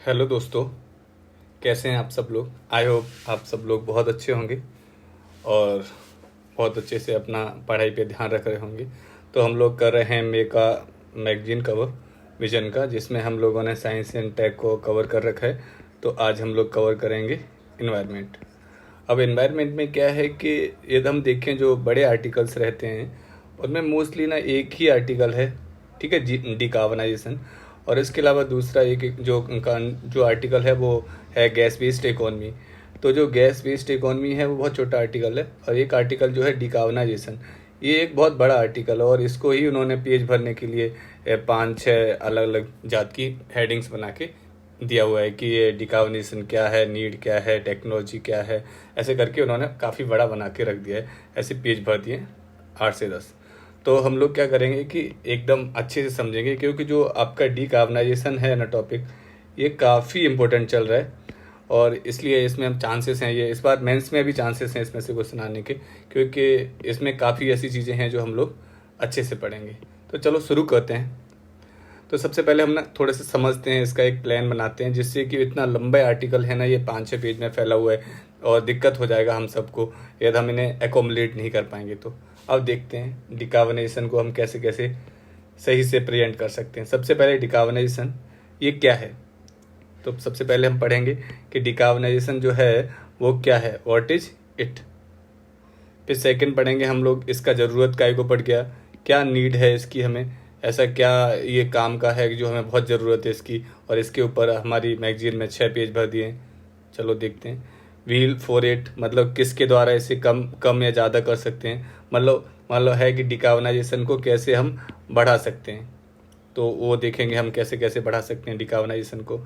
Hello दोस्तों, कैसे हैं आप सब लोग। आई होप आप सब लोग बहुत अच्छे होंगे और बहुत अच्छे से अपना पढ़ाई पे ध्यान रख रहे होंगे। तो हम लोग कर रहे हैं मेका मैगजीन कवर विजन का, जिसमें हम लोगों ने साइंस एंड टेक को कवर कर रखा है। तो आज हम लोग कवर करेंगे इन्वायरमेंट। अब इन्वायरमेंट में क्या है कि यदि हम देखें जो बड़े आर्टिकल्स रहते हैं उनमें मोस्टली ना एक ही आर्टिकल है, ठीक है, डिकार्बनाइजेशन। और इसके अलावा दूसरा एक जो उनका जो आर्टिकल है वो है गैस बेस्ड इकोनमी। तो जो गैस बेस्ड इकोनमी है वो बहुत छोटा आर्टिकल है और एक आर्टिकल जो है डिकार्बनाइजेशन, ये एक बहुत बड़ा आर्टिकल है। और इसको ही उन्होंने पेज भरने के लिए 5-6 अलग अलग जात की हेडिंग्स बना के दिया हुआ है कि ये डिकार्बोनेशन क्या है, नीड क्या है, टेक्नोलॉजी क्या है। ऐसे करके उन्होंने काफ़ी बड़ा बना के रख दिया है, ऐसे पेज भर दिए 8 से 10। तो हम लोग क्या करेंगे कि एकदम अच्छे से समझेंगे, क्योंकि जो आपका डिकार्बनाइजेशन है ना टॉपिक, ये काफ़ी इम्पोर्टेंट चल रहा है। और इसलिए इसमें हम चांसेस हैं, ये इस बार मेंस में भी चांसेस हैं इसमें से क्वेश्चन आने के, क्योंकि इसमें काफ़ी ऐसी चीज़ें हैं जो हम लोग अच्छे से पढ़ेंगे। तो चलो शुरू करते हैं। तो सबसे पहले हम ना थोड़े से समझते हैं, इसका एक प्लान बनाते हैं, जिससे कि इतना लंबा आर्टिकल है ना, ये 5-6 पेज में फैला हुआ है और दिक्कत हो जाएगा हम सबको यदि हम इन्हें एकोमोडेट नहीं कर पाएंगे। तो अब देखते हैं डिकार्बोनेशन को हम कैसे कैसे सही से प्रेजेंट कर सकते हैं। सबसे पहले डिकार्बोनेशन ये क्या है, तो सबसे पहले हम पढ़ेंगे कि डिकार्बोनाइजेशन जो है वो क्या है, व्हाट इज इट। फिर सेकंड पढ़ेंगे हम लोग इसका ज़रूरत काय को पड़ गया, क्या नीड है इसकी, हमें ऐसा क्या ये काम का है जो हमें बहुत ज़रूरत है इसकी। और इसके ऊपर हमारी मैगजीन में 6 पेज भर दिए हैं। चलो देखते हैं। व्हील फॉर इट मतलब किसके द्वारा इसे कम कम या ज़्यादा कर सकते हैं, मतलब है कि डिकार्बोनाइजेशन को कैसे हम बढ़ा सकते हैं। तो वो देखेंगे हम कैसे कैसे बढ़ा सकते हैं डिकार्बोनाइजेशन को,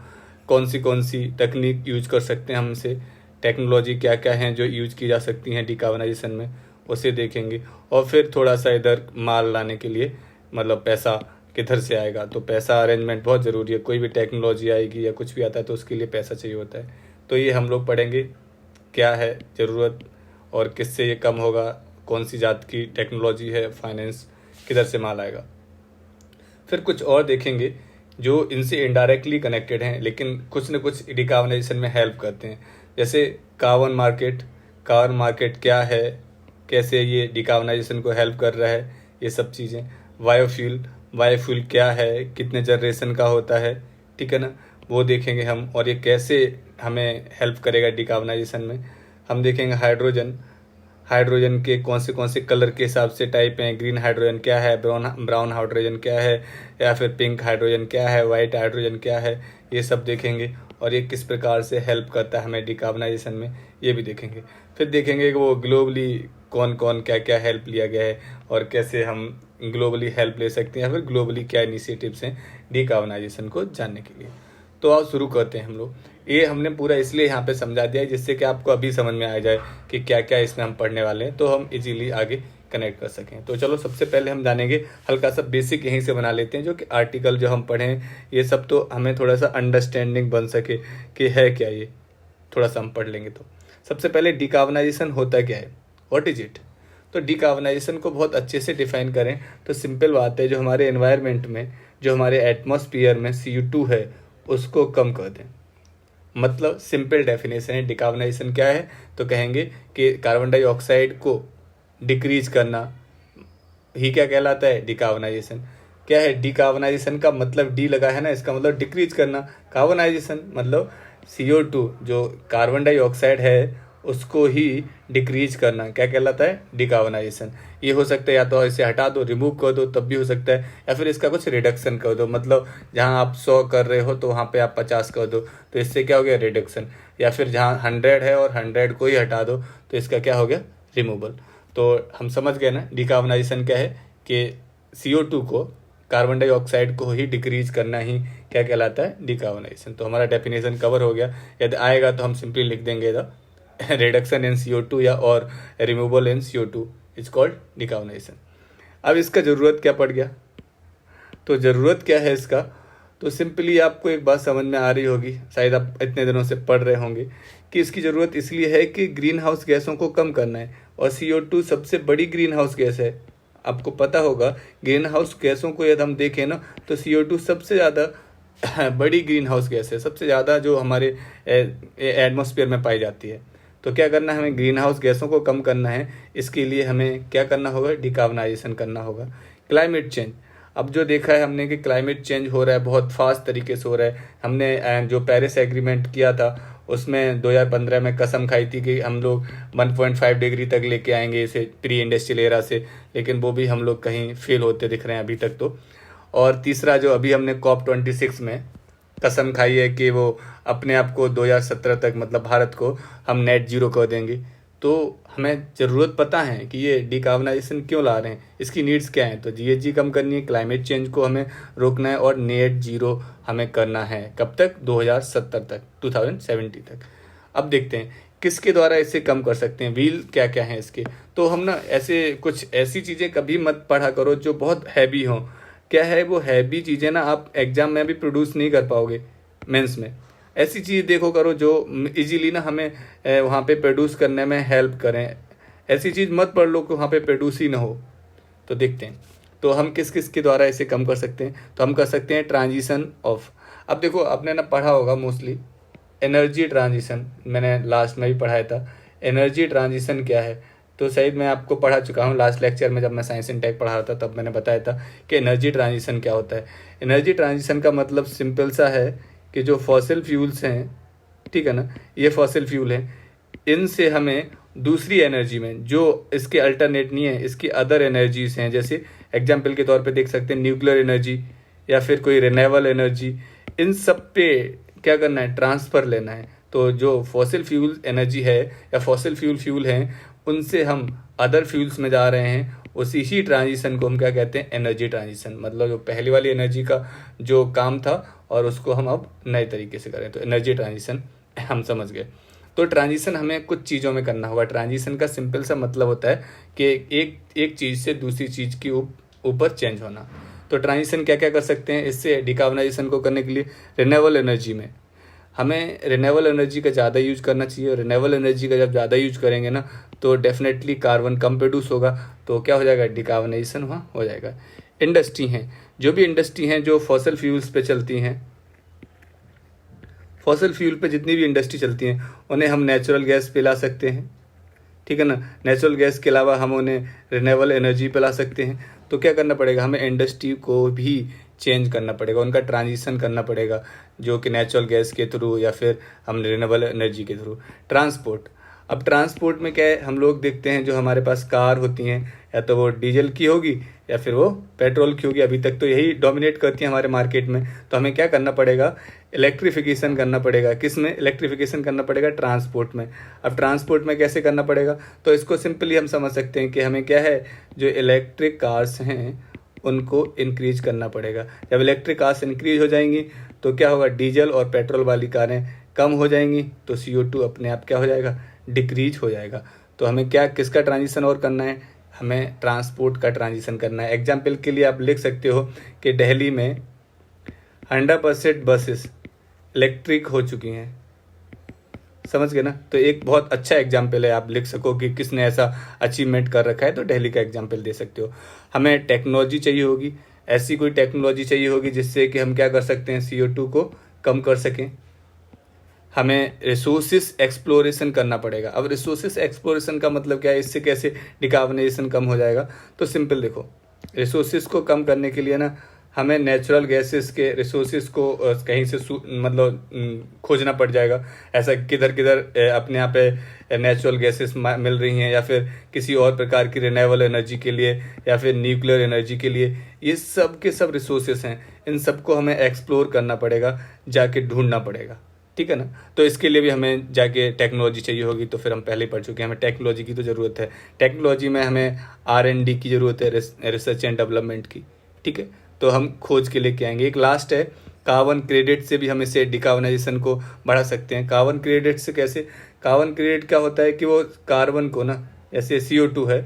कौन सी तकनीक यूज कर सकते हैं हमसे, टेक्नोलॉजी क्या क्या हैं जो यूज की जा सकती हैं डिकार्बोनाइजेशन में, उसे देखेंगे। और फिर थोड़ा सा इधर माल लाने के लिए मतलब पैसा किधर से आएगा, तो पैसा अरेंजमेंट बहुत ज़रूरी है। कोई भी टेक्नोलॉजी आएगी या कुछ भी आता है तो उसके लिए पैसा चाहिए होता है। तो ये हम लोग पढ़ेंगे क्या है ज़रूरत और किससे ये कम होगा, कौन सी जात की टेक्नोलॉजी है, फाइनेंस किधर से माल आएगा। फिर कुछ और देखेंगे जो इनसे इनडायरेक्टली कनेक्टेड हैं लेकिन कुछ न कुछ डिकार्बोनाइजेशन में हेल्प करते हैं। जैसे कार्बन मार्केट क्या है, कैसे ये डिकार्बोनाइजेशन को हेल्प कर रहा है, ये सब चीज़ें। बायोफ्यूल क्या है, कितने जनरेशन का होता है, ठीक है ना, वो देखेंगे हम। और ये कैसे हमें हेल्प करेगा डिकार्बोनाइजेशन में। हम देखेंगे हाइड्रोजन के कौन से कलर के हिसाब से टाइप हैं, ग्रीन हाइड्रोजन क्या है, ब्राउन हाइड्रोजन क्या है, या फिर पिंक हाइड्रोजन क्या है, वाइट हाइड्रोजन क्या है, ये सब देखेंगे। और ये किस प्रकार से हेल्प करता है हमें डिकार्बोनाइजेशन में, ये भी देखेंगे। फिर देखेंगे कि वो ग्लोबली कौन कौन क्या क्या हेल्प लिया गया है और कैसे हम ग्लोबली हेल्प ले सकते हैं, या फिर ग्लोबली क्या इनिशिएटिव्स हैं डिकार्बोनाइजेशन को जानने के लिए। तो आओ शुरू करते हैं हम लोग। ये हमने पूरा इसलिए यहाँ पे समझा दिया है जिससे कि आपको अभी समझ में आ जाए कि क्या क्या इसमें हम पढ़ने वाले हैं, तो हम इजीली आगे कनेक्ट कर सकें। तो चलो सबसे पहले हम जानेंगे, हल्का सा बेसिक यहीं से बना लेते हैं, जो कि आर्टिकल जो हम पढ़ें ये सब तो हमें थोड़ा सा अंडरस्टैंडिंग बन सके कि है क्या ये, थोड़ा सा हम पढ़ लेंगे। तो सबसे पहले डिकार्बोनाइजेशन होता क्या है, व्हाट इज इट। तो डिकार्बोनाइजेशन को बहुत अच्छे से डिफाइन करें तो सिंपल बात है, जो हमारे एनवायरनमेंट में, जो हमारे एटमॉस्फेयर में CO2 है उसको कम कर दें। मतलब सिंपल डेफिनेशन है डिकार्बोनाइजेशन क्या है, तो कहेंगे कि कार्बन डाइऑक्साइड को डिक्रीज करना ही क्या कहलाता है, डिकार्बोनाइजेशन। क्या है डिकार्बोनाइजेशन का मतलब, डी लगा है ना, इसका मतलब डिक्रीज करना। कार्बोनाइजेशन मतलब CO2 जो कार्बन डाइऑक्साइड है उसको ही डिक्रीज करना क्या कहलाता है, डिकार्बोनाइजेशन। ये हो सकता है या तो इसे हटा दो, रिमूव कर दो, तब भी हो सकता है, या फिर इसका कुछ रिडक्शन कर दो। मतलब जहाँ आप 100 कर रहे हो तो वहाँ पे आप 50 कर दो, तो इससे क्या हो गया, रिडक्शन। या फिर जहाँ 100 है और 100 को ही हटा दो तो इसका क्या हो गया, रिमूवल। तो हम समझ गए ना डिकार्बोनाइजेशन क्या है, कि CO2 को, कार्बन डाइऑक्साइड को ही डिक्रीज करना ही क्या कहलाता है, डिकार्बोनाइजेशन। तो हमारा डेफिनेशन कवर हो गया। यदि आएगा तो हम सिंपली लिख देंगे द रिडक्शन इन CO2 या और removal in CO2 is called decarbonisation. अब इसका ज़रूरत क्या पड़ गया, तो ज़रूरत क्या है इसका, तो सिंपली आपको एक बात समझ में आ रही होगी, शायद आप इतने दिनों से पढ़ रहे होंगे, कि इसकी ज़रूरत इसलिए है कि ग्रीन हाउस गैसों को कम करना है। और CO2 सबसे बड़ी ग्रीन हाउस गैस है। आपको पता होगा ग्रीन हाउस गैसों को यदि हम देखें ना तो CO2 सबसे ज़्यादा बड़ी ग्रीन हाउस गैस है, सबसे ज़्यादा जो हमारे एटमॉस्फेयर में पाई जाती है। तो क्या करना है, हमें ग्रीन हाउस गैसों को कम करना है। इसके लिए हमें क्या करना होगा, डिकार्बनाइजेशन करना होगा। क्लाइमेट चेंज, अब जो देखा है हमने कि क्लाइमेट चेंज हो रहा है, बहुत फास्ट तरीके से हो रहा है। हमने जो पेरिस एग्रीमेंट किया था उसमें 2015 में कसम खाई थी कि हम लोग 1.5 डिग्री तक लेके आएंगे इसे प्री इंडस्ट्रियल एरा से, लेकिन वो भी हम लोग कहीं फेल होते दिख रहे हैं अभी तक तो। और तीसरा जो अभी हमने COP26 में कसम खाई है कि वो अपने आप को 2017 तक, मतलब भारत को, हम नेट जीरो कर देंगे। तो हमें ज़रूरत पता है कि ये डिकार्बनाइजेशन क्यों ला रहे हैं, इसकी नीड्स क्या हैं। तो जीएचजी कम करनी है, क्लाइमेट चेंज को हमें रोकना है और नेट जीरो हमें करना है। कब तक, 2070 तक, 2070 तक। अब देखते हैं किसके द्वारा इसे कम कर सकते हैं, व्हील क्या क्या हैं इसके। तो हम ना ऐसे कुछ ऐसी चीज़ें कभी मत पढ़ा करो जो बहुत हैवी हों। क्या है वो हैवी चीज़ें ना, आप एग्जाम में भी प्रोड्यूस नहीं कर पाओगे, मेंस में। ऐसी चीज़ देखो करो जो इजीली ना हमें वहाँ पे प्रोड्यूस करने में हेल्प करें। ऐसी चीज़ मत पढ़ लो कि वहाँ पे प्रोड्यूस ही ना हो। तो देखते हैं तो हम किस किस के द्वारा इसे कम कर सकते हैं। तो हम कर सकते हैं ट्रांजिशन ऑफ। अब देखो आपने ना पढ़ा होगा मोस्टली एनर्जी ट्रांजिशन, मैंने लास्ट में भी पढ़ाया था। एनर्जी ट्रांजिशन क्या है, तो शायद मैं आपको पढ़ा चुका हूँ लास्ट लेक्चर में, जब मैं साइंस एंड टेक पढ़ा रहा था तब मैंने बताया था कि एनर्जी ट्रांजिशन क्या होता है। एनर्जी ट्रांजिशन का मतलब सिंपल सा है कि जो फॉसिल फ्यूल्स हैं, ठीक है ना, ये फॉसिल फ्यूल हैं, इनसे हमें दूसरी एनर्जी में, जो इसके अल्टरनेट नहीं है, इसकी अदर एनर्जीज हैं, जैसे एग्जाम्पल के तौर पे देख सकते हैं न्यूक्लियर एनर्जी या फिर कोई रिन्यूएबल एनर्जी, इन सब पे क्या करना है, ट्रांसफ़र लेना है। तो जो फॉसिल फ्यूल एनर्जी है या फॉसिल फ्यूल हैं, उनसे हम अदर फ्यूल्स में जा रहे हैं। उसी ही ट्रांजिशन को हम क्या कहते हैं, एनर्जी ट्रांजिशन। मतलब जो पहली वाली एनर्जी का जो काम था और उसको हम अब नए तरीके से करें, तो एनर्जी ट्रांजिशन हम समझ गए। तो ट्रांजिशन हमें कुछ चीज़ों में करना होगा। ट्रांजिशन का सिंपल सा मतलब होता है कि एक चीज़ से दूसरी चीज़ के ऊपर चेंज होना। तो ट्रांजिशन क्या क्या कर सकते हैं इससे डिकार्बनाइजेशन को करने के लिए, रिन्यूएबल एनर्जी में हमें रिन्यूएबल एनर्जी का ज़्यादा यूज करना चाहिए। रिन्यूएबल एनर्जी का जब ज़्यादा यूज करेंगे ना, तो डेफिनेटली कार्बन कम प्रोड्यूस होगा, तो क्या हो जाएगा, डिकार्बनाइजेशन वहाँ हो जाएगा। इंडस्ट्री हैं, जो भी इंडस्ट्री हैं जो फॉसल फ्यूल्स पे चलती हैं, फॉसल फ्यूल पे जितनी भी इंडस्ट्री चलती हैं उन्हें हम नेचुरल गैस पे ला सकते हैं, ठीक है ना। नेचुरल गैस के अलावा हम उन्हें रिन्यूएबल एनर्जी पे ला सकते हैं। तो क्या करना पड़ेगा, हमें इंडस्ट्री को भी चेंज करना पड़ेगा, उनका ट्रांजिशन करना पड़ेगा, जो कि नेचुरल गैस के थ्रू या फिर हम रिन्यूएबल एनर्जी के थ्रू। ट्रांसपोर्ट, अब ट्रांसपोर्ट में क्या है, हम लोग देखते हैं जो हमारे पास कार होती हैं, या तो वो डीजल की होगी या फिर वो पेट्रोल की होगी। अभी तक तो यही डोमिनेट करती है हमारे मार्केट में। तो हमें क्या करना पड़ेगा, इलेक्ट्रिफिकेशन करना पड़ेगा। किस में इलेक्ट्रिफिकेशन करना पड़ेगा, ट्रांसपोर्ट में। अब ट्रांसपोर्ट में कैसे करना पड़ेगा, तो इसको सिंपली हम समझ सकते हैं कि हमें क्या है, जो इलेक्ट्रिक कार्स हैं उनको इंक्रीज करना पड़ेगा। जब इलेक्ट्रिक कार्स इंक्रीज हो जाएंगी तो क्या होगा, डीजल और पेट्रोल वाली कारें कम हो जाएंगी, तो CO2 अपने आप क्या हो जाएगा, डिक्रीज हो जाएगा। तो हमें क्या, किसका ट्रांजिशन और करना है, हमें ट्रांसपोर्ट का ट्रांजिशन करना है। एग्जाम्पल के लिए आप लिख सकते हो कि दिल्ली में 100% बसेस इलेक्ट्रिक हो चुकी हैं, समझ गए ना। तो एक बहुत अच्छा एग्जाम्पल है, आप लिख सको कि किसने ऐसा अचीवमेंट कर रखा है, तो दिल्ली का एग्जाम्पल दे सकते हो। हमें टेक्नोलॉजी चाहिए होगी, ऐसी कोई टेक्नोलॉजी चाहिए होगी जिससे कि हम क्या कर सकते हैं, CO2 को कम कर सकें। हमें रिसोर्सेस एक्सप्लोरेशन करना पड़ेगा। अब रिसोर्सेस एक्सप्लोरेशन का मतलब क्या है, इससे कैसे डिकार्बनाइजेशन कम हो जाएगा, तो सिंपल देखो, रिसोर्सेस को कम करने के लिए ना हमें नेचुरल गैसेस के रिसोर्सेज को कहीं से मतलब खोजना पड़ जाएगा। ऐसा किधर किधर अपने यहाँ पे नेचुरल गैसेस मिल रही हैं, या फिर किसी और प्रकार की रिन्यूएबल एनर्जी के लिए, या फिर न्यूक्लियर एनर्जी के लिए, ये सब के सब रिसोर्सेस हैं। इन सबको हमें एक्सप्लोर करना पड़ेगा, जाके ढूंढना पड़ेगा, ठीक है ना। तो इसके लिए भी हमें जाके टेक्नोलॉजी चाहिए होगी। तो फिर हम पहले ही पढ़ चुके हैं, हमें टेक्नोलॉजी की तो ज़रूरत है। टेक्नोलॉजी में हमें R&D की ज़रूरत है, रिसर्च एंड डेवलपमेंट की, ठीक है। तो हम खोज के लेके आएंगे। एक लास्ट है, कार्बन क्रेडिट से भी हम इसे डिकार्बनाइजेशन को बढ़ा सकते हैं। कार्बन क्रेडिट से कैसे, कार्बन क्रेडिट क्या होता है कि वो कार्बन को ना, जैसे CO2 है,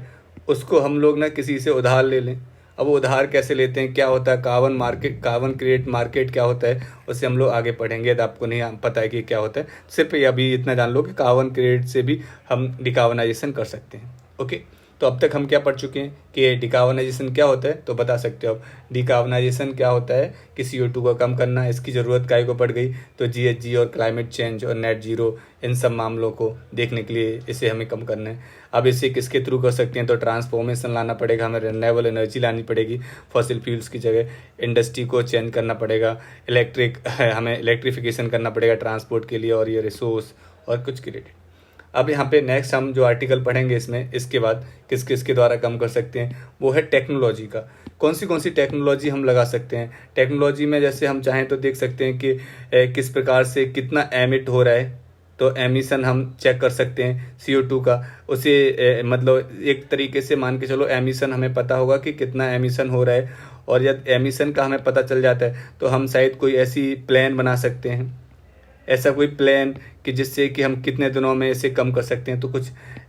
उसको हम लोग ना किसी से उधार ले लें। अब वो उधार कैसे लेते हैं, क्या होता है carbon market, carbon credit market क्या होता है, उससे हम लोग आगे पढ़ेंगे। तो आपको नहीं पता है कि क्या होता है, सिर्फ अभी इतना जान लो कि कार्बन क्रेडिट से भी हम डिकार्बनाइजेशन कर सकते हैं। ओके, तो अब तक हम क्या पढ़ चुके हैं कि डिकार्बोनाइजेशन क्या होता है, तो बता सकते हो आप डिकार्बोनाइजेशन क्या होता है कि CO2 को कम करना, इसकी ज़रूरत काय को पड़ गई, तो GHG और क्लाइमेट चेंज और नेट जीरो इन सब मामलों को देखने के लिए इसे हमें कम करना है। अब इसे किसके थ्रू कर सकते हैं, तो ट्रांसफॉर्मेशन लाना पड़ेगा, हमें रिन्यूएबल एनर्जी लानी पड़ेगी फॉसिल फ्यूल्स की जगह, इंडस्ट्री को चेंज करना पड़ेगा, हमें इलेक्ट्रिफिकेशन करना पड़ेगा ट्रांसपोर्ट के लिए और ये रिसोर्स और कुछ क्रेडिट। अब यहाँ पे नेक्स्ट हम जो आर्टिकल पढ़ेंगे इसमें, इसके बाद किस किस के द्वारा कम कर सकते हैं, वो है टेक्नोलॉजी का। कौन सी टेक्नोलॉजी हम लगा सकते हैं। टेक्नोलॉजी में जैसे हम चाहें तो देख सकते हैं कि किस प्रकार से कितना एमिट हो रहा है, तो एमिशन हम चेक कर सकते हैं CO2 का। उसे मतलब एक तरीके से मान के चलो एमिशन हमें पता होगा कि कितना एमिशन हो रहा है, और जब एमिशन का हमें पता चल जाता है तो हम शायद कोई ऐसी प्लान बना सकते हैं, ऐसा कोई प्लान कि जिससे कि हम कितने दिनों में इसे कम कर सकते हैं। तो कुछ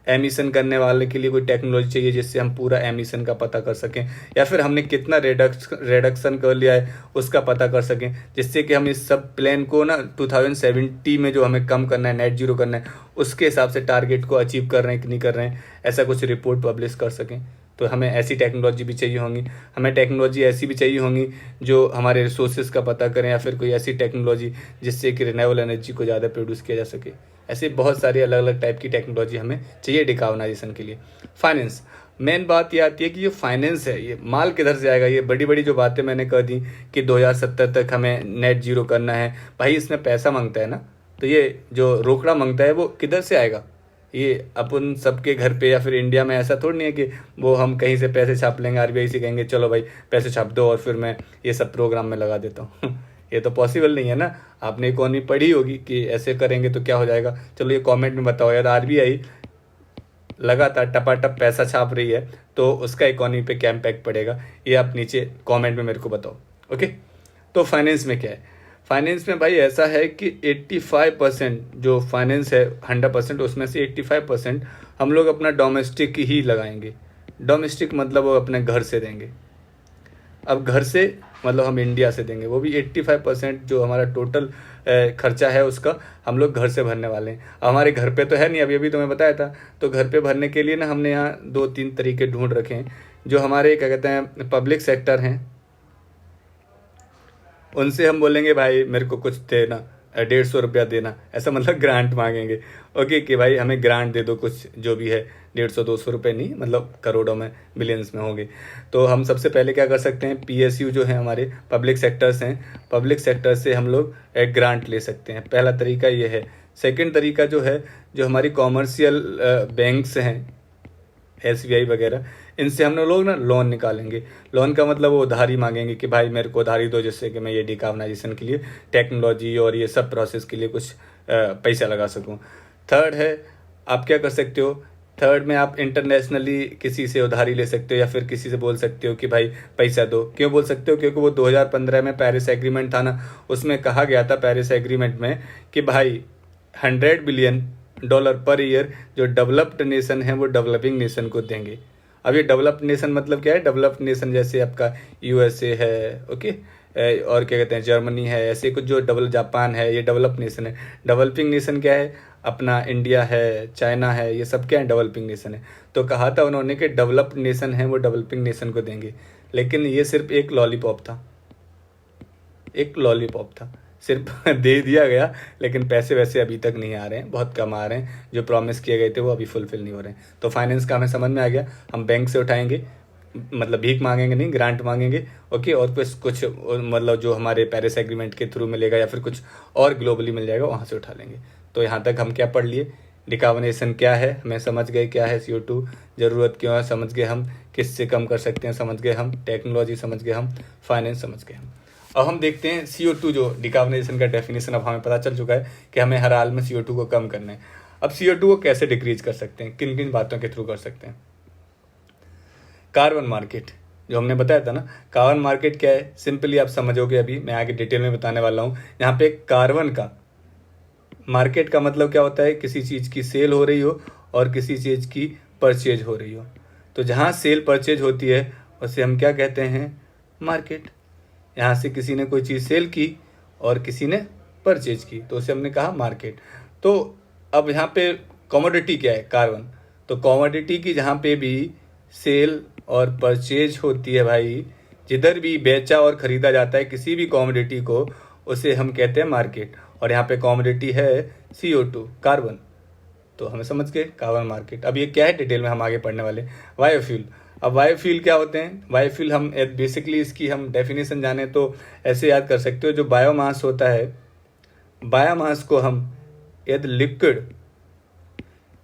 एमिशन करने वाले के लिए कोई टेक्नोलॉजी चाहिए जिससे हम पूरा एमिशन का पता कर सकें, या फिर हमने कितना रिडक्शन कर लिया है उसका पता कर सकें, जिससे कि हम इस सब प्लान को ना 2070 में जो हमें कम करना है, नेट जीरो करना है, उसके हिसाब से टारगेट को अचीव कर रहे हैं कि नहीं कर रहे हैं, ऐसा कुछ रिपोर्ट पब्लिश कर सकें। तो हमें ऐसी टेक्नोलॉजी भी चाहिए होंगी। हमें टेक्नोलॉजी ऐसी भी चाहिए होंगी जो हमारे रिसोर्सेज का पता करें, या फिर कोई ऐसी टेक्नोलॉजी जिससे कि रिन्यूएबल एनर्जी को ज़्यादा प्रोड्यूस किया जा सके। ऐसे बहुत सारी अलग अलग टाइप की टेक्नोलॉजी हमें चाहिए डिकार्बोनाइजेशन के लिए। फाइनेंस, मेन बात ये आती है कि ये फाइनेंस है, ये माल किधर से आएगा। ये बड़ी बड़ी जो बातें मैंने कर दी कि 2070 तक हमें नेट जीरो करना है, भाई इसमें पैसा मांगता है ना, तो ये जो रोकड़ा मांगता है वो किधर से आएगा। ये अपन सबके घर पे या फिर इंडिया में ऐसा थोड़ी नहीं है कि वो हम कहीं से पैसे छाप लेंगे, RBI से कहेंगे चलो भाई पैसे छाप दो और फिर मैं ये सब प्रोग्राम में लगा देता हूँ ये तो पॉसिबल नहीं है ना। आपने इकोनॉमी पढ़ी होगी कि ऐसे करेंगे तो क्या हो जाएगा। चलो ये कमेंट में बताओ यार, RBI लगातार टपाटप पैसा छाप रही है तो उसका इकोनॉमी पे क्या इम्पैक्ट पड़ेगा, ये आप नीचे कमेंट में मेरे को बताओ। ओके, तो फाइनेंस में क्या है। फाइनेंस में भाई ऐसा है कि 85% जो फाइनेंस है 100%, उसमें से 85% हम लोग अपना डोमेस्टिक ही लगाएंगे। डोमेस्टिक मतलब वो अपने घर से देंगे। अब घर से मतलब हम इंडिया से देंगे, वो भी 85% जो हमारा टोटल खर्चा है उसका हम लोग घर से भरने वाले हैं। अब हमारे घर पे तो है नहीं, अभी अभी तो मैं बताया था। तो घर पे भरने के लिए ना हमने यहाँ 2-3 तरीके ढूंढ रखे हैं। जो हमारे क्या कहते हैं पब्लिक सेक्टर हैं, उनसे हम बोलेंगे भाई मेरे को कुछ देना, 150 रुपया देना, ऐसा मतलब ग्रांट मांगेंगे। ओके कि भाई हमें ग्रांट दे दो कुछ, जो भी है 150-200 रुपये नहीं, मतलब करोड़ों में बिलियंस में होंगे। तो हम सबसे पहले क्या कर सकते हैं, PSU जो है हमारे पब्लिक सेक्टर्स हैं, पब्लिक सेक्टर से हम लोग एक ग्रांट ले सकते हैं। पहला तरीका ये है। सेकेंड तरीका जो है, जो हमारी कॉमर्शियल बैंक्स हैं, SBI वगैरह, इनसे हम लोग ना लोन निकालेंगे। लोन का मतलब वो उधारी मांगेंगे कि भाई मेरे को उधारी दो जिससे कि मैं ये डिकार्बोनाइजेशन के लिए टेक्नोलॉजी और ये सब प्रोसेस के लिए कुछ पैसा लगा सकूं। थर्ड है, आप क्या कर सकते हो, थर्ड में आप इंटरनेशनली किसी से उधारी ले सकते हो, या फिर किसी से बोल सकते हो कि भाई पैसा दो। क्यों बोल सकते हो, क्योंकि वो 2015 में पेरिस एग्रीमेंट था ना, उसमें कहा गया था पेरिस एग्रीमेंट में कि भाई $100 बिलियन पर ईयर जो डेवलप्ड नेशन है वो डेवलपिंग नेशन को देंगे। अब ये डेवलप्ड नेशन मतलब क्या है, डेवलप्ड नेशन जैसे आपका USA है, ओके, और क्या कहते हैं जर्मनी है, ऐसे कुछ जो जापान है, ये डेवलप्ड नेशन है। डेवलपिंग नेशन क्या है, अपना इंडिया है, चाइना है, ये सब क्या है डेवलपिंग नेशन है। तो कहा था उन्होंने कि डेवलप्ड नेशन है वो डेवलपिंग नेशन को देंगे, लेकिन ये सिर्फ एक लॉलीपॉप था, एक लॉलीपॉप था, सिर्फ दे दिया गया, लेकिन पैसे वैसे अभी तक नहीं आ रहे हैं, बहुत कम आ रहे हैं। जो प्रॉमिस किए गए थे वो अभी फुलफिल नहीं हो रहे हैं। तो फाइनेंस का हमें समझ में आ गया, हम बैंक से उठाएंगे, मतलब भीख मांगेंगे नहीं, ग्रांट मांगेंगे। ओके, और कुछ मतलब जो हमारे पेरिस एग्रीमेंट के थ्रू मिलेगा या फिर कुछ और ग्लोबली मिल जाएगा, वहाँ से उठा लेंगे। तो यहाँ तक हम क्या पढ़ लिए, डिकार्बोनेशन क्या है हमें समझ गए, क्या है CO2, ज़रूरत क्यों है समझ गए हम, किससे कम कर सकते हैं समझ गए हम, टेक्नोलॉजी समझ गए हम, फाइनेंस समझ गए हम। अब हम देखते हैं CO2 जो डिकार्बोनाइजेशन का डेफिनेशन अब हमें पता चल चुका है कि हमें हर हाल में CO2 को कम करना है। अब CO2 को कैसे डिक्रीज कर सकते हैं, किन किन बातों के थ्रू कर सकते हैं। कार्बन मार्केट जो हमने बताया था ना, कार्बन मार्केट क्या है, सिंपली आप समझोगे, अभी मैं आगे डिटेल में बताने वाला हूँ। यहाँ पे कार्बन का मार्केट का मतलब क्या होता है, किसी चीज़ की सेल हो रही हो और किसी चीज़ की परचेज हो रही हो। तो जहाँ सेल परचेज होती है उसे हम क्या कहते हैं, मार्केट। यहाँ से किसी ने कोई चीज़ सेल की और किसी ने परचेज की, तो उसे हमने कहा मार्केट। तो अब यहाँ पे कमोडिटी क्या है, कार्बन। तो कॉमोडिटी की जहाँ पे भी सेल और परचेज होती है भाई, जिधर भी बेचा और खरीदा जाता है किसी भी कॉमोडिटी को, उसे हम कहते हैं मार्केट। और यहाँ पे कॉमोडिटी है CO2 कार्बन, तो हमें समझ गए कार्बन मार्केट। अब ये क्या है डिटेल में हम आगे पढ़ने वाले। बायोफ्यूल। अब बायोफ्यूल क्या होते हैं? बायोफ्यूल हम बेसिकली इसकी हम डेफिनेशन जाने तो ऐसे याद कर सकते हो, जो बायोमास होता है, बायोमास को हम यदि लिक्विड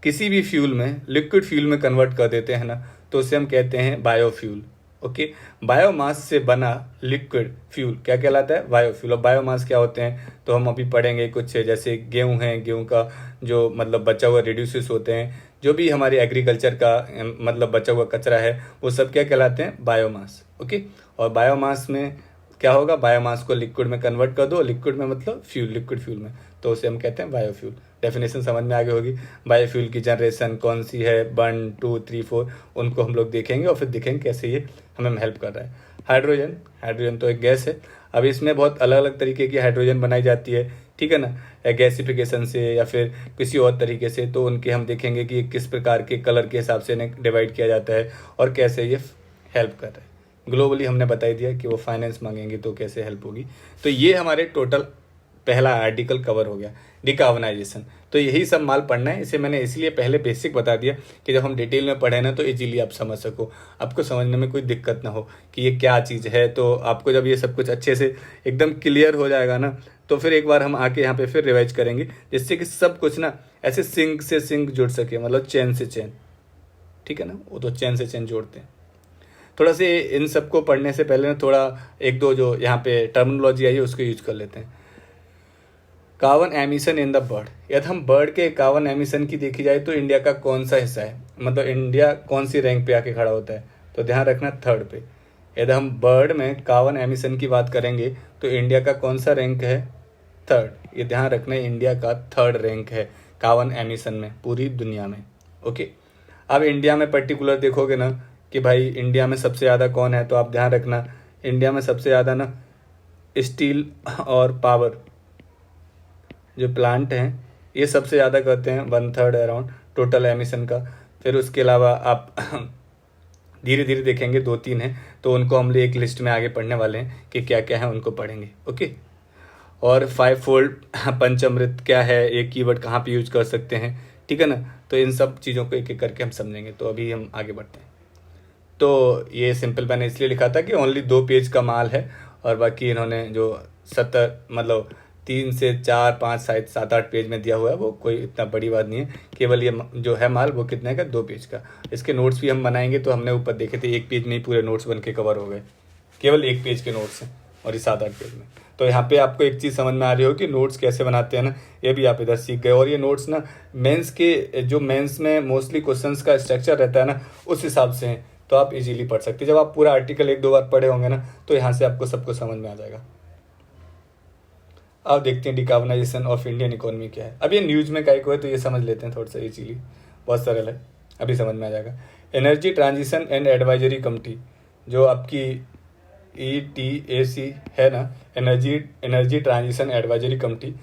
किसी भी फ्यूल में, लिक्विड फ्यूल में कन्वर्ट कर देते हैं ना, तो उसे हम कहते हैं बायोफ्यूल। ओके, बायोमास से बना लिक्विड फ्यूल क्या कहलाता है? बायोफ्यूल। और बायोमास क्या होते हैं तो हम अभी पढ़ेंगे कुछ, जैसे गेहूं है, गेहूं का जो मतलब बचा हुआ रिड्यूसेस होते हैं, जो भी हमारे एग्रीकल्चर का मतलब बचा हुआ कचरा है, वो सब क्या कहलाते हैं? बायोमास। ओके, और बायोमास में क्या होगा? बायोमास को लिक्विड में कन्वर्ट कर दो, लिक्विड में मतलब फ्यूल, लिक्विड फ्यूल में, तो उसे हम कहते हैं बायोफ्यूल। डेफिनेशन समझ में आगे होगी। बायोफ्यूल की जनरेशन कौन सी है, 1 2 3 4, उनको हम लोग देखेंगे और फिर देखेंगे कैसे ये हमें हेल्प कर रहा है। हाइड्रोजन, हाइड्रोजन तो एक गैस है। अब इसमें बहुत अलग अलग तरीके की हाइड्रोजन बनाई जाती है, ठीक है ना, गैसिफिकेशन से या फिर किसी और तरीके से। तो उनके हम देखेंगे कि किस प्रकार के कलर के हिसाब से इन्हें डिवाइड किया जाता है और कैसे ये हेल्प कर रहा है। ग्लोबली हमने बता ही दिया कि वो फाइनेंस मांगेंगे तो कैसे हेल्प होगी। तो ये हमारे टोटल पहला आर्टिकल कवर हो गया, डिकार्बनाइजेशन। तो यही सब माल पढ़ना है, इसे मैंने इसलिए पहले बेसिक बता दिया कि जब हम डिटेल में पढ़े ना तो इजीली आप समझ सको, आपको समझने में कोई दिक्कत ना हो कि ये क्या चीज़ है। तो आपको जब ये सब कुछ अच्छे से एकदम क्लियर हो जाएगा ना, तो फिर एक बार हम आके यहाँ पे फिर रिवाइज करेंगे, जिससे कि सब कुछ ना ऐसे सिंक से सिंक जुड़ सके, मतलब चेन से चेन, ठीक है ना। वो तो चेन से चेन जोड़ते हैं। थोड़ा से इन सबको पढ़ने से पहले ना थोड़ा एक दो जो यहाँ पे टर्मिनोलॉजी आई है उसको यूज कर लेते हैं। Carbon emission in the bird. यदि हम बर्ड के कार्बन एमिशन की देखी जाए तो इंडिया का कौन सा हिस्सा है, मतलब इंडिया कौन सी रैंक पे आके खड़ा होता है, तो ध्यान रखना 3rd पे। यदि हम बर्ड में कार्बन एमिशन की बात करेंगे तो इंडिया का कौन सा रैंक है? 3rd। ये ध्यान रखना, इंडिया का 3rd रैंक है कार्बन एमिशन में पूरी दुनिया में। ओके, अब इंडिया में पर्टिकुलर देखोगे ना कि भाई इंडिया में सबसे ज़्यादा कौन है, तो आप ध्यान रखना इंडिया में सबसे ज़्यादा ना स्टील और पावर जो प्लांट हैं ये सबसे ज़्यादा करते हैं, 1/3 अराउंड टोटल एमिशन का। फिर उसके अलावा आप धीरे धीरे देखेंगे 2-3 हैं, तो उनको हम एक लिस्ट में आगे पढ़ने वाले हैं कि क्या क्या है, उनको पढ़ेंगे। ओके, और 5-fold पंचामृत क्या है, एक कीवर्ड कहाँ पे यूज कर सकते हैं, ठीक है ना। तो इन सब चीज़ों को एक एक करके हम समझेंगे। तो अभी हम आगे बढ़ते हैं। तो ये सिंपल मैंने इसलिए लिखा था कि ओनली 2 पेज का माल है, और बाकी इन्होंने जो 70 मतलब 3 से 4 5 शायद 7-8 पेज में दिया हुआ है, वो कोई इतना बड़ी बात नहीं है। केवल ये जो है माल वो कितने का? 2 पेज का। इसके नोट्स भी हम बनाएंगे, तो हमने ऊपर देखे थे 1 पेज में ही पूरे नोट्स बन के कवर हो गए, केवल 1 पेज के नोट्स हैं, और ये 7-8 पेज में। तो यहाँ पे आपको एक चीज़ समझ में आ रही हो कि नोट्स कैसे बनाते हैं ना, ये भी आप इधर सीख गए। और ये नोट्स ना मेंस के, जो मेंस में मोस्टली क्वेश्चंस का स्ट्रक्चर रहता है ना, उस हिसाब से हैं, तो आप इजीली पढ़ सकते हैं। जब आप पूरा आर्टिकल 1-2 बार पढ़े होंगे ना, तो यहाँ से आपको सब कुछ समझ में आ जाएगा। अब देखते हैं डिकार्बनाइजेशन ऑफ इंडियन इकोनॉमी क्या है। अब ये न्यूज़ में काय को है, तो ये समझ लेते हैं थोड़ा सा इजीली, बहुत सरल है, अभी समझ में आ जाएगा। Energy transition and advisory committee, जो आपकी ETAC है ना, एनर्जी ट्रांजिशन एडवाइजरी कमेटी,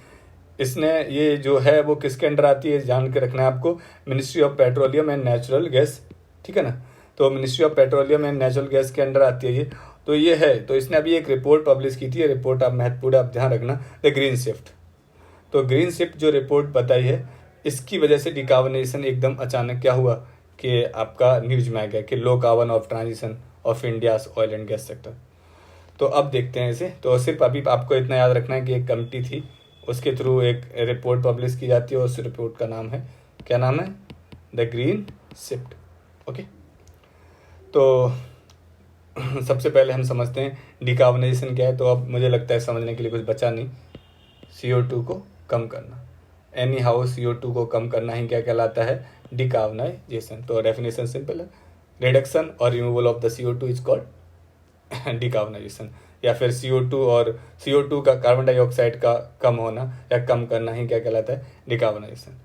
इसने ये जो है वो किसके अंडर आती है जान के रखना है आपको, ministry of petroleum and natural gas, ठीक है ना। तो ministry of petroleum and natural gas के अंडर आती है ये। तो ये है, तो इसने अभी एक रिपोर्ट पब्लिश की थी, ये रिपोर्ट आप महत्वपूर्ण आप ध्यान रखना, द ग्रीन शिफ्ट। तो ग्रीन शिफ्ट जो रिपोर्ट बताई है, इसकी वजह से डिकार्बनाइजेशन एकदम अचानक क्या हुआ कि आपका न्यूज में आ गया कि low carbon of transition of India's oil and gas sector. तो अब देखते हैं इसे। तो सिर्फ अभी आपको इतना याद रखना है कि एक कमेटी थी, उसके थ्रू एक रिपोर्ट पब्लिश की जाती है, और उस रिपोर्ट का नाम है, क्या नाम है? The green shift. ओके, तो सबसे पहले हम समझते हैं डिकार्बनाइजेशन क्या है। तो अब मुझे लगता है समझने के लिए कुछ बचा नहीं। CO2 को कम करना, एनी हाउ CO2 को कम करना ही क्या कहलाता है? डिकार्बनाइजेशन। तो डेफिनेशन सिंपल है, रिडक्शन और removal of the CO2 is called decarbonisation. या फिर CO2 का कार्बन डाइऑक्साइड का कम होना या कम करना ही क्या कहलाता है? डिकार्बनाइजेशन।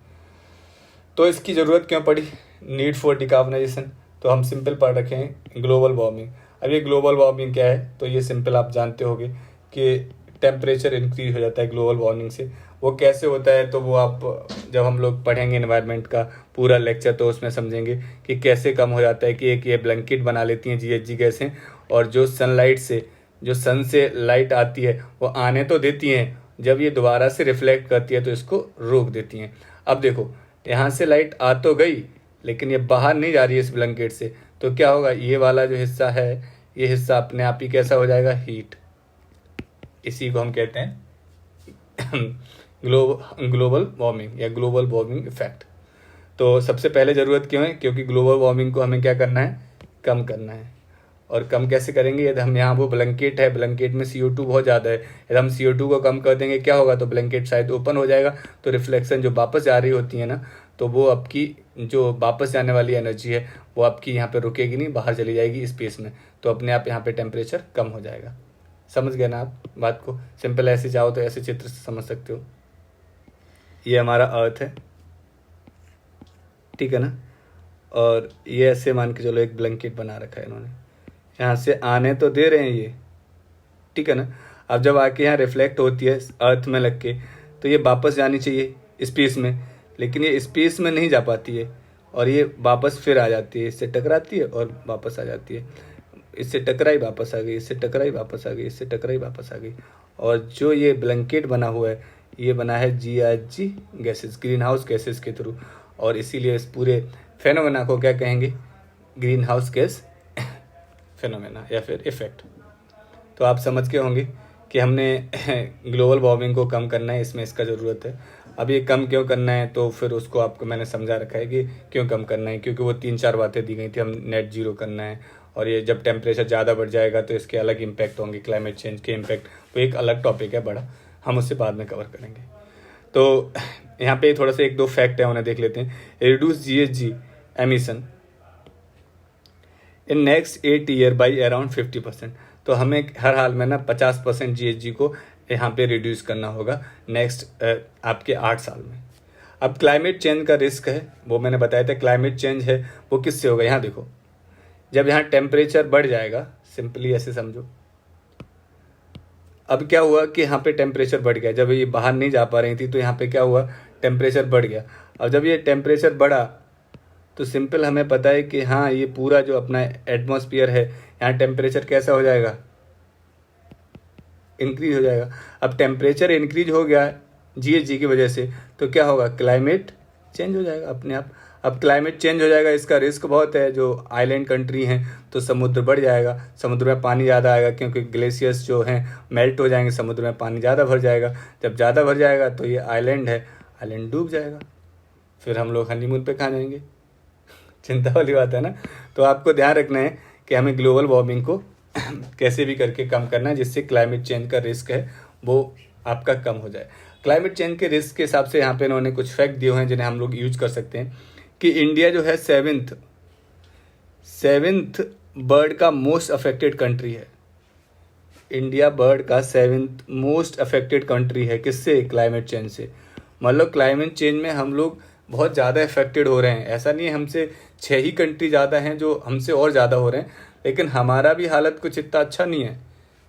तो इसकी ज़रूरत क्यों पड़ी, नीड फॉर डिकार्बनाइजेशन? तो हम सिंपल पढ़ रखे हैं ग्लोबल वार्मिंग। अब ये ग्लोबल वार्मिंग क्या है, तो ये सिंपल आप जानते होंगे कि टेम्परेचर इंक्रीज हो जाता है ग्लोबल वार्मिंग से। वो कैसे होता है तो वो आप जब हम लोग पढ़ेंगे एनवायरनमेंट का पूरा लेक्चर तो उसमें समझेंगे कि कैसे कम हो जाता है। कि एक ये ब्लैंकेट बना लेती हैं GHG गैसें, और जो सनलाइट से, जो सन से लाइट आती है वो आने तो देती हैं, जब ये दोबारा से रिफ्लेक्ट करती है तो इसको रोक देती हैं। अब देखो यहाँ से लाइट आ तो गई लेकिन ये बाहर नहीं जा रही है इस ब्लैंकेट से, तो क्या होगा, ये वाला जो हिस्सा है ये हिस्सा अपने आप ही कैसा हो जाएगा, हीट। इसी को हम कहते हैं ग्लोबल वार्मिंग या ग्लोबल वार्मिंग इफेक्ट। तो सबसे पहले ज़रूरत क्यों है, क्योंकि ग्लोबल वार्मिंग को हमें क्या करना है, कम करना है। और कम कैसे करेंगे, यदि हम यहाँ वो ब्लैंकेट है, ब्लैंकेट में CO2 बहुत ज़्यादा है, यदि हम CO2 को कम कर देंगे क्या होगा, तो ब्लैंकेट शायद ओपन हो जाएगा, तो रिफ्लेक्शन जो वापस जा रही होती है ना, तो वो आपकी जो वापस जाने वाली एनर्जी है वो आपकी यहाँ पे रुकेगी नहीं, बाहर चली जाएगी स्पेस में, तो अपने आप यहाँ पे टेम्परेचर कम हो जाएगा। समझ गए ना आप बात को? सिंपल ऐसे चाहो तो ऐसे चित्र से समझ सकते हो। ये हमारा अर्थ है, ठीक है ना, और ये ऐसे मान के चलो एक ब्लैंकेट बना रखा है इन्होंने, यहाँ से आने तो दे रहे हैं ये, ठीक है ना। अब जब आके यहाँ रिफ्लेक्ट होती है अर्थ में लग के, तो ये वापस जानी चाहिए स्पेस में, लेकिन ये स्पेस में नहीं जा पाती है और ये वापस फिर आ जाती है, इससे टकराती है और वापस आ जाती है, इससे टकराई वापस आ गई, इससे टकराई वापस आ गई, इससे टकराई वापस आ गई। और जो ये ब्लैंकेट बना हुआ है ये बना है GHG gases, green house gases के थ्रू, और इसीलिए इस पूरे फेनोमेना को क्या कहेंगे, ग्रीन हाउस गैस फेनोमेना या फिर इफेक्ट। तो आप समझ के होंगे कि हमने ग्लोबल वार्मिंग को कम करना है, इसमें इसका ज़रूरत है। अब ये कम क्यों करना है तो फिर उसको आपको मैंने समझा रखा है कि क्यों कम करना है, क्योंकि वो 3-4 बातें दी गई थी। हम नेट जीरो करना है, और ये जब टेम्परेचर ज़्यादा बढ़ जाएगा तो इसके अलग इम्पैक्ट होंगे, क्लाइमेट चेंज के इम्पैक्ट, वो एक अलग टॉपिक है बड़ा, हम उससे बाद में कवर करेंगे। तो यहाँ पे थोड़ा सा 1-2 फैक्ट है उन्हें देख लेते हैं। Reduce GHG emission in next 8 year by around 50%। तो हमें हर हाल में ना 50% GHG को यहाँ पे रिड्यूस करना होगा नेक्स्ट आपके 8 साल में। अब क्लाइमेट चेंज का रिस्क है, वो मैंने बताया था। क्लाइमेट चेंज है वो किससे होगा, यहाँ देखो, जब यहाँ टेम्परेचर बढ़ जाएगा, सिंपली ऐसे समझो। अब क्या हुआ कि यहाँ पे टेम्परेचर बढ़ गया, जब ये बाहर नहीं जा पा रही थी तो यहाँ पे क्या हुआ, टेम्परेचर बढ़ गया। अब जब ये टेम्परेचर बढ़ा तो सिंपल हमें पता है कि हाँ ये पूरा जो अपना एटमॉस्फेयर है यहाँ टेम्परेचर कैसा हो जाएगा, इंक्रीज हो जाएगा। अब टेम्परेचर इंक्रीज हो गया GHG की वजह से, तो क्या होगा, क्लाइमेट चेंज हो जाएगा अपने आप। अब क्लाइमेट चेंज हो जाएगा, इसका रिस्क बहुत है। जो आइलैंड कंट्री हैं तो समुद्र बढ़ जाएगा, समुद्र में पानी ज़्यादा आएगा, क्योंकि ग्लेशियर्स जो हैं मेल्ट हो जाएंगे, समुद्र में पानी ज़्यादा भर जाएगा। जब ज़्यादा भर जाएगा तो ये आइलैंड है, आइलैंड डूब जाएगा, फिर हम लोग हनीमून पे कहाँ जाएंगे, चिंता वाली बात है ना। तो आपको ध्यान रखना है कि हमें ग्लोबल वार्मिंग को कैसे भी करके कम करना है, जिससे क्लाइमेट चेंज का रिस्क है वो आपका कम हो जाए। क्लाइमेट चेंज के रिस्क के हिसाब से यहाँ पे इन्होंने कुछ फैक्ट दिए हुए हैं जिन्हें हम लोग यूज कर सकते हैं। कि इंडिया जो है सेवेंथ बर्ड का मोस्ट अफेक्टेड कंट्री है। इंडिया बर्ड का 7th मोस्ट अफेक्टेड कंट्री है, किससे, क्लाइमेट चेंज से। मतलब क्लाइमेट चेंज में हम लोग बहुत ज़्यादा अफेक्टेड हो रहे हैं। ऐसा नहीं है हमसे 6 ही कंट्री ज़्यादा हैं जो हमसे और ज़्यादा हो रहे हैं, लेकिन हमारा भी हालत कुछ इतना अच्छा नहीं है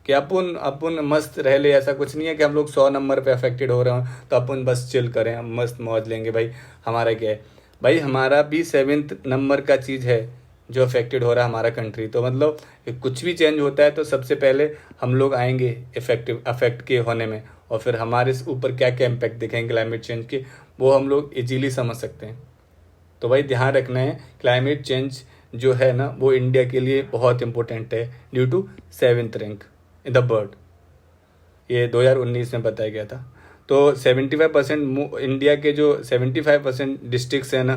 कि अपन मस्त रह ले। ऐसा कुछ नहीं है कि हम लोग 100 नंबर पे अफेक्टेड हो रहे हो तो अपन बस चिल करें, हम मस्त मौज लेंगे। भाई हमारा क्या है, भाई हमारा भी 7th नंबर का चीज़ है जो अफेक्टेड हो रहा है हमारा कंट्री। तो मतलब कुछ भी चेंज होता है तो सबसे पहले हम लोग आएंगे अफेक्ट के होने में, और फिर हमारे ऊपर क्या क्या इम्पैक्ट दिखेंगे क्लाइमेट चेंज के, वो हम लोग इजीली समझ सकते हैं। तो भाई ध्यान रखना है, क्लाइमेट चेंज जो है ना वो इंडिया के लिए बहुत इंपॉर्टेंट है due to 7th rank in the world. ये 2019 में बताया गया था। तो 75% इंडिया के जो 75% डिस्ट्रिक्ट्स हैं ना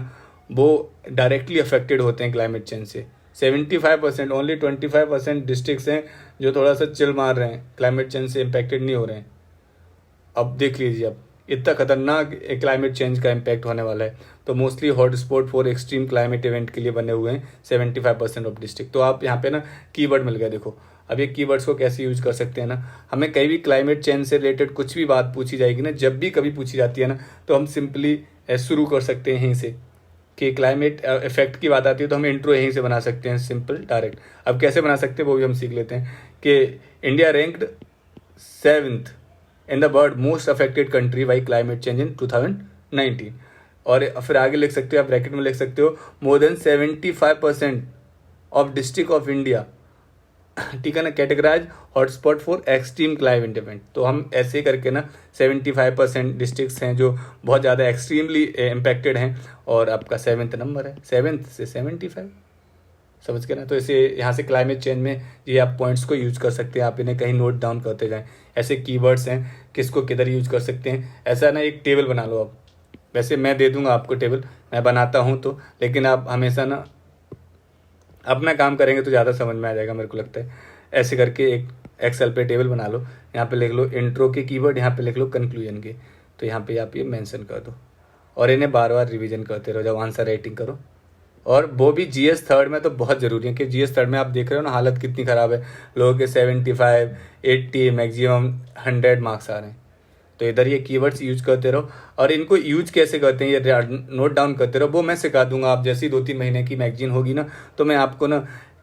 वो डायरेक्टली अफेक्टेड होते हैं क्लाइमेट चेंज से। 75%, ओनली 25% डिस्ट्रिक्ट्स हैं जो थोड़ा सा चिल मार रहे हैं, क्लाइमेट चेंज से इम्पैक्टेड नहीं हो रहे हैं। अब देख लीजिए, अब इतना खतरनाक क्लाइमेट चेंज का इम्पैक्ट होने वाला है। तो mostly hotspot for extreme climate event के लिए बने हुए हैं 75% ऑफ डिस्ट्रिक्ट। तो आप यहाँ पे ना कीवर्ड मिल गया, देखो अब ये कीवर्ड्स को कैसे यूज कर सकते हैं ना। हमें कहीं भी क्लाइमेट चेंज से रिलेटेड कुछ भी बात पूछी जाएगी ना, जब भी कभी पूछी जाती है ना, तो हम सिंपली शुरू कर सकते हैं यहीं से कि क्लाइमेट इफेक्ट की बात आती है तो हम इंट्रो यहीं से बना सकते हैं, सिंपल डायरेक्ट। अब कैसे बना सकते हैं वो भी हम सीख लेते हैं कि India ranked 7th in the world most affected country by climate change in 2019। और फिर आगे लिख सकते हो आप, ब्रैकेट में लिख सकते हो more than 75% of district of India, ठीक है ना, categorise hotspot for extreme climate event. तो हम ऐसे करके ना 75% डिस्ट्रिक्ट्स हैं जो बहुत ज़्यादा एक्सट्रीमली इम्पैक्टेड हैं, और आपका 7th नंबर है, 7th से 75, समझ के ना। तो ऐसे यहाँ से क्लाइमेट चेंज में ये आप पॉइंट्स को यूज कर सकते हैं, आप इन्हें कहीं नोट डाउन करते जाएं। ऐसे कीवर्ड्स हैं किसको किधर यूज कर सकते हैं, ऐसा ना एक टेबल बना लो आप। वैसे मैं दे दूंगा आपको टेबल, मैं बनाता हूँ तो, लेकिन आप हमेशा ना अपना काम करेंगे तो ज़्यादा समझ में आ जाएगा मेरे को लगता है। ऐसे करके एक एक्सेल पे टेबल बना लो, यहाँ पे लिख लो इंट्रो के कीवर्ड, यहाँ पे लिख लो कंक्लूजन के, तो यहाँ पे आप ये मेंशन कर दो, और इन्हें बार बार रिवीजन करते रहो जब आंसर राइटिंग करो। और वो भी जीएस थर्ड में तो बहुत ज़रूरी है, कि जीएस थर्ड में आप देख रहे हो ना हालत कितनी ख़राब है, लोगों के 75, 80, मैक्सिमम 100 मार्क्स आ रहे हैं। तो इधर ये कीवर्ड्स यूज करते रहो, और इनको यूज कैसे करते हैं ये नोट डाउन करते रहो, वो मैं सिखा दूंगा। आप जैसी 2-3 महीने की मैगजीन होगी ना, तो मैं आपको ना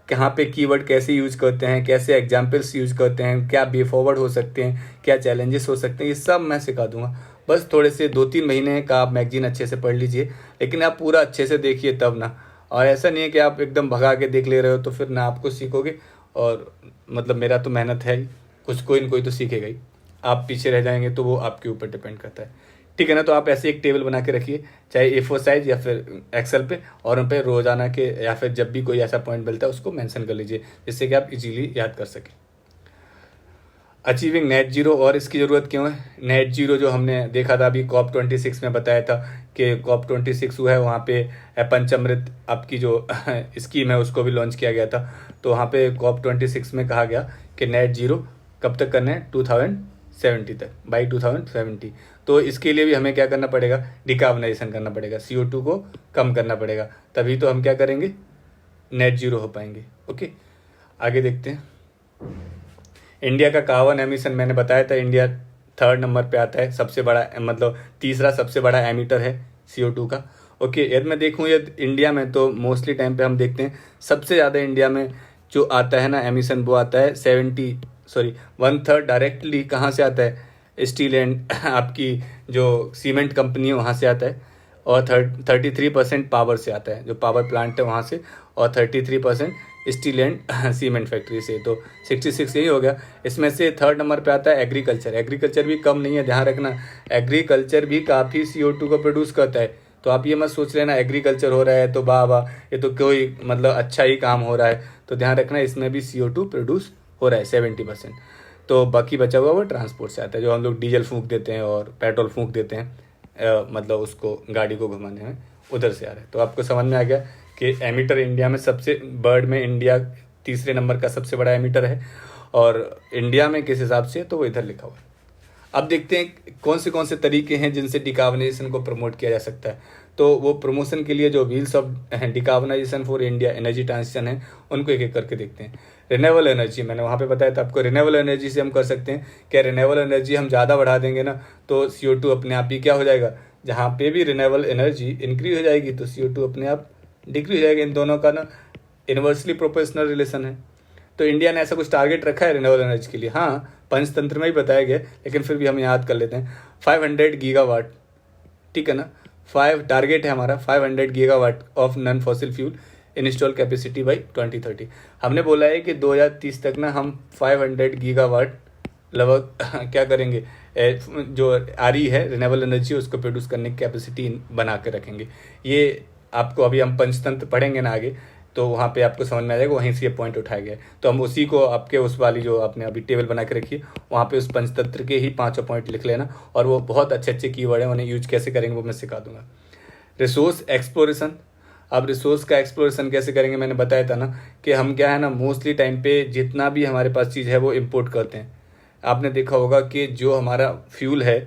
कहाँ पे कीवर्ड कैसे यूज करते हैं, कैसे एग्जाम्पल्स यूज करते हैं, क्या बे फॉरवर्ड हो सकते हैं, क्या चैलेंजेस हो सकते हैं, ये सब मैं सिखा दूंगा। बस थोड़े से 2-3 महीने का आप मैगजीन अच्छे से पढ़ लीजिए, लेकिन आप पूरा अच्छे से देखिए तब ना। और ऐसा नहीं है कि आप एकदम भगा के देख ले रहे हो तो फिर ना आपको सीखोगे, और मतलब मेरा तो मेहनत है ही, कुछ कोई न कोई तो सीखेगा ही, आप पीछे रह जाएंगे तो वो आपके ऊपर डिपेंड करता है, ठीक है ना। तो आप ऐसे एक टेबल बना के रखिए, चाहे A4 साइज या फिर एक्सेल पे, और उन पर रोजाना के या फिर जब भी कोई ऐसा पॉइंट मिलता है उसको मेंशन कर लीजिए, जिससे कि आप इजीली याद कर सकें। अचीविंग नेट जीरो, और इसकी ज़रूरत क्यों है? नेट जीरो जो हमने देखा था अभी COP26 में बताया था कि COP26 हुआ है, वहाँ पे पंचामृत आपकी जो स्कीम है उसको भी लॉन्च किया गया था। तो वहाँ पे COP26 में कहा गया कि नेट जीरो कब तक करना है, 2070 तक, बाई 2070। तो इसके लिए भी हमें क्या करना पड़ेगा, डिकार्बनाइजेशन करना पड़ेगा, CO2 को कम करना पड़ेगा, तभी तो हम क्या करेंगे, नेट जीरो हो पाएंगे। ओके, आगे देखते हैं। इंडिया का कार्बन एमिशन मैंने बताया था, इंडिया 3rd नंबर पे आता है, सबसे बड़ा मतलब तीसरा सबसे बड़ा एमिटर है CO2 का। ओके, यदि मैं देखूँ यदि इंडिया में, तो मोस्टली टाइम पे हम देखते हैं सबसे ज़्यादा इंडिया में जो आता है ना एमिशन, वो आता है 1/3 डायरेक्टली कहाँ से आता है, स्टील एंड आपकी जो सीमेंट कंपनी है वहाँ से आता है, और 33% पावर से आता है, जो पावर प्लांट है वहाँ से, और 33% स्टील एंड सीमेंट फैक्ट्री से, तो 66 यही हो गया। इसमें से 3rd नंबर पे आता है एग्रीकल्चर। एग्रीकल्चर भी कम नहीं है, ध्यान रखना, एग्रीकल्चर भी काफ़ी CO2 को प्रोड्यूस करता है। तो आप ये मत सोच लेना एग्रीकल्चर हो रहा है तो वाह ये तो कोई मतलब अच्छा ही काम हो रहा है, तो ध्यान रखना इसमें भी CO2 प्रोड्यूस हो रहा है 70%। तो बाकी बचा हुआ वो ट्रांसपोर्ट से आता है, जो हम लोग डीजल फूंक देते हैं और पेट्रोल फूंक देते हैं, मतलब उसको गाड़ी को घुमाने में, उधर से आ रहा है। तो आपको समझ में आ गया कि एमिटर इंडिया में सबसे, वर्ल्ड में इंडिया 3रे नंबर का सबसे बड़ा एमिटर है, और इंडिया में किस हिसाब से तो वो इधर लिखा हुआ है। अब देखते हैं कौन से तरीके हैं जिनसे डिकार्बनाइजेशन को प्रमोट किया जा सकता है। तो वो प्रमोशन के लिए जो wheels of decarbonisation for India energy transition है, उनको एक एक करके देखते हैं। रिन्यूएबल एनर्जी, मैंने वहाँ पे बताया था आपको, रिन्यूएबल एनर्जी से हम कर सकते हैं क्या, रिन्यूएबल एनर्जी हम ज़्यादा बढ़ा देंगे ना तो CO2 अपने आप ही क्या हो जाएगा, जहाँ पे भी रिन्यूएबल एनर्जी इंक्रीज हो जाएगी तो CO2 अपने आप डिक्रीज हो जाएगा। इन दोनों का ना इन्वर्सली प्रोपोर्शनल रिलेशन है। तो इंडिया ने ऐसा कुछ टारगेट रखा है रिन्यूएबल एनर्जी के लिए, हाँ पंचतंत्र में ही बताया गया, लेकिन फिर भी हम याद कर लेते हैं 500 गीगावाट, ठीक है ना, 5 टारगेट है हमारा 500 gigawatt of non fossil fuel install capacity by 2030। हमने बोला है कि 2030 तक ना हम 500 गीगावाट लगभग क्या करेंगे, जो आ रही है रिन्यूएबल एनर्जी उसको प्रोड्यूस करने की कैपेसिटी बना के रखेंगे। ये आपको अभी हम पंचतंत्र पढ़ेंगे ना आगे, तो वहाँ पे आपको समझ में आ जाएगा, वहीं से ये पॉइंट उठाया गया है। तो हम उसी को आपके उस वाली जो आपने अभी टेबल बना के रखी है, वहाँ पे उस पंचतंत्र के ही 5 पॉइंट लिख लेना, और वो बहुत अच्छे कीवर्ड हैं, उन्हें यूज कैसे करेंगे वो मैं सिखा दूंगा। रिसोर्स एक्सप्लोरेशन, अब रिसोर्स का एक्सप्लोरेशन कैसे करेंगे, मैंने बताया था ना कि हम क्या है ना मोस्टली टाइम पे जितना भी हमारे पास चीज़ है वो इम्पोर्ट करते हैं। आपने देखा होगा कि जो हमारा फ्यूल है,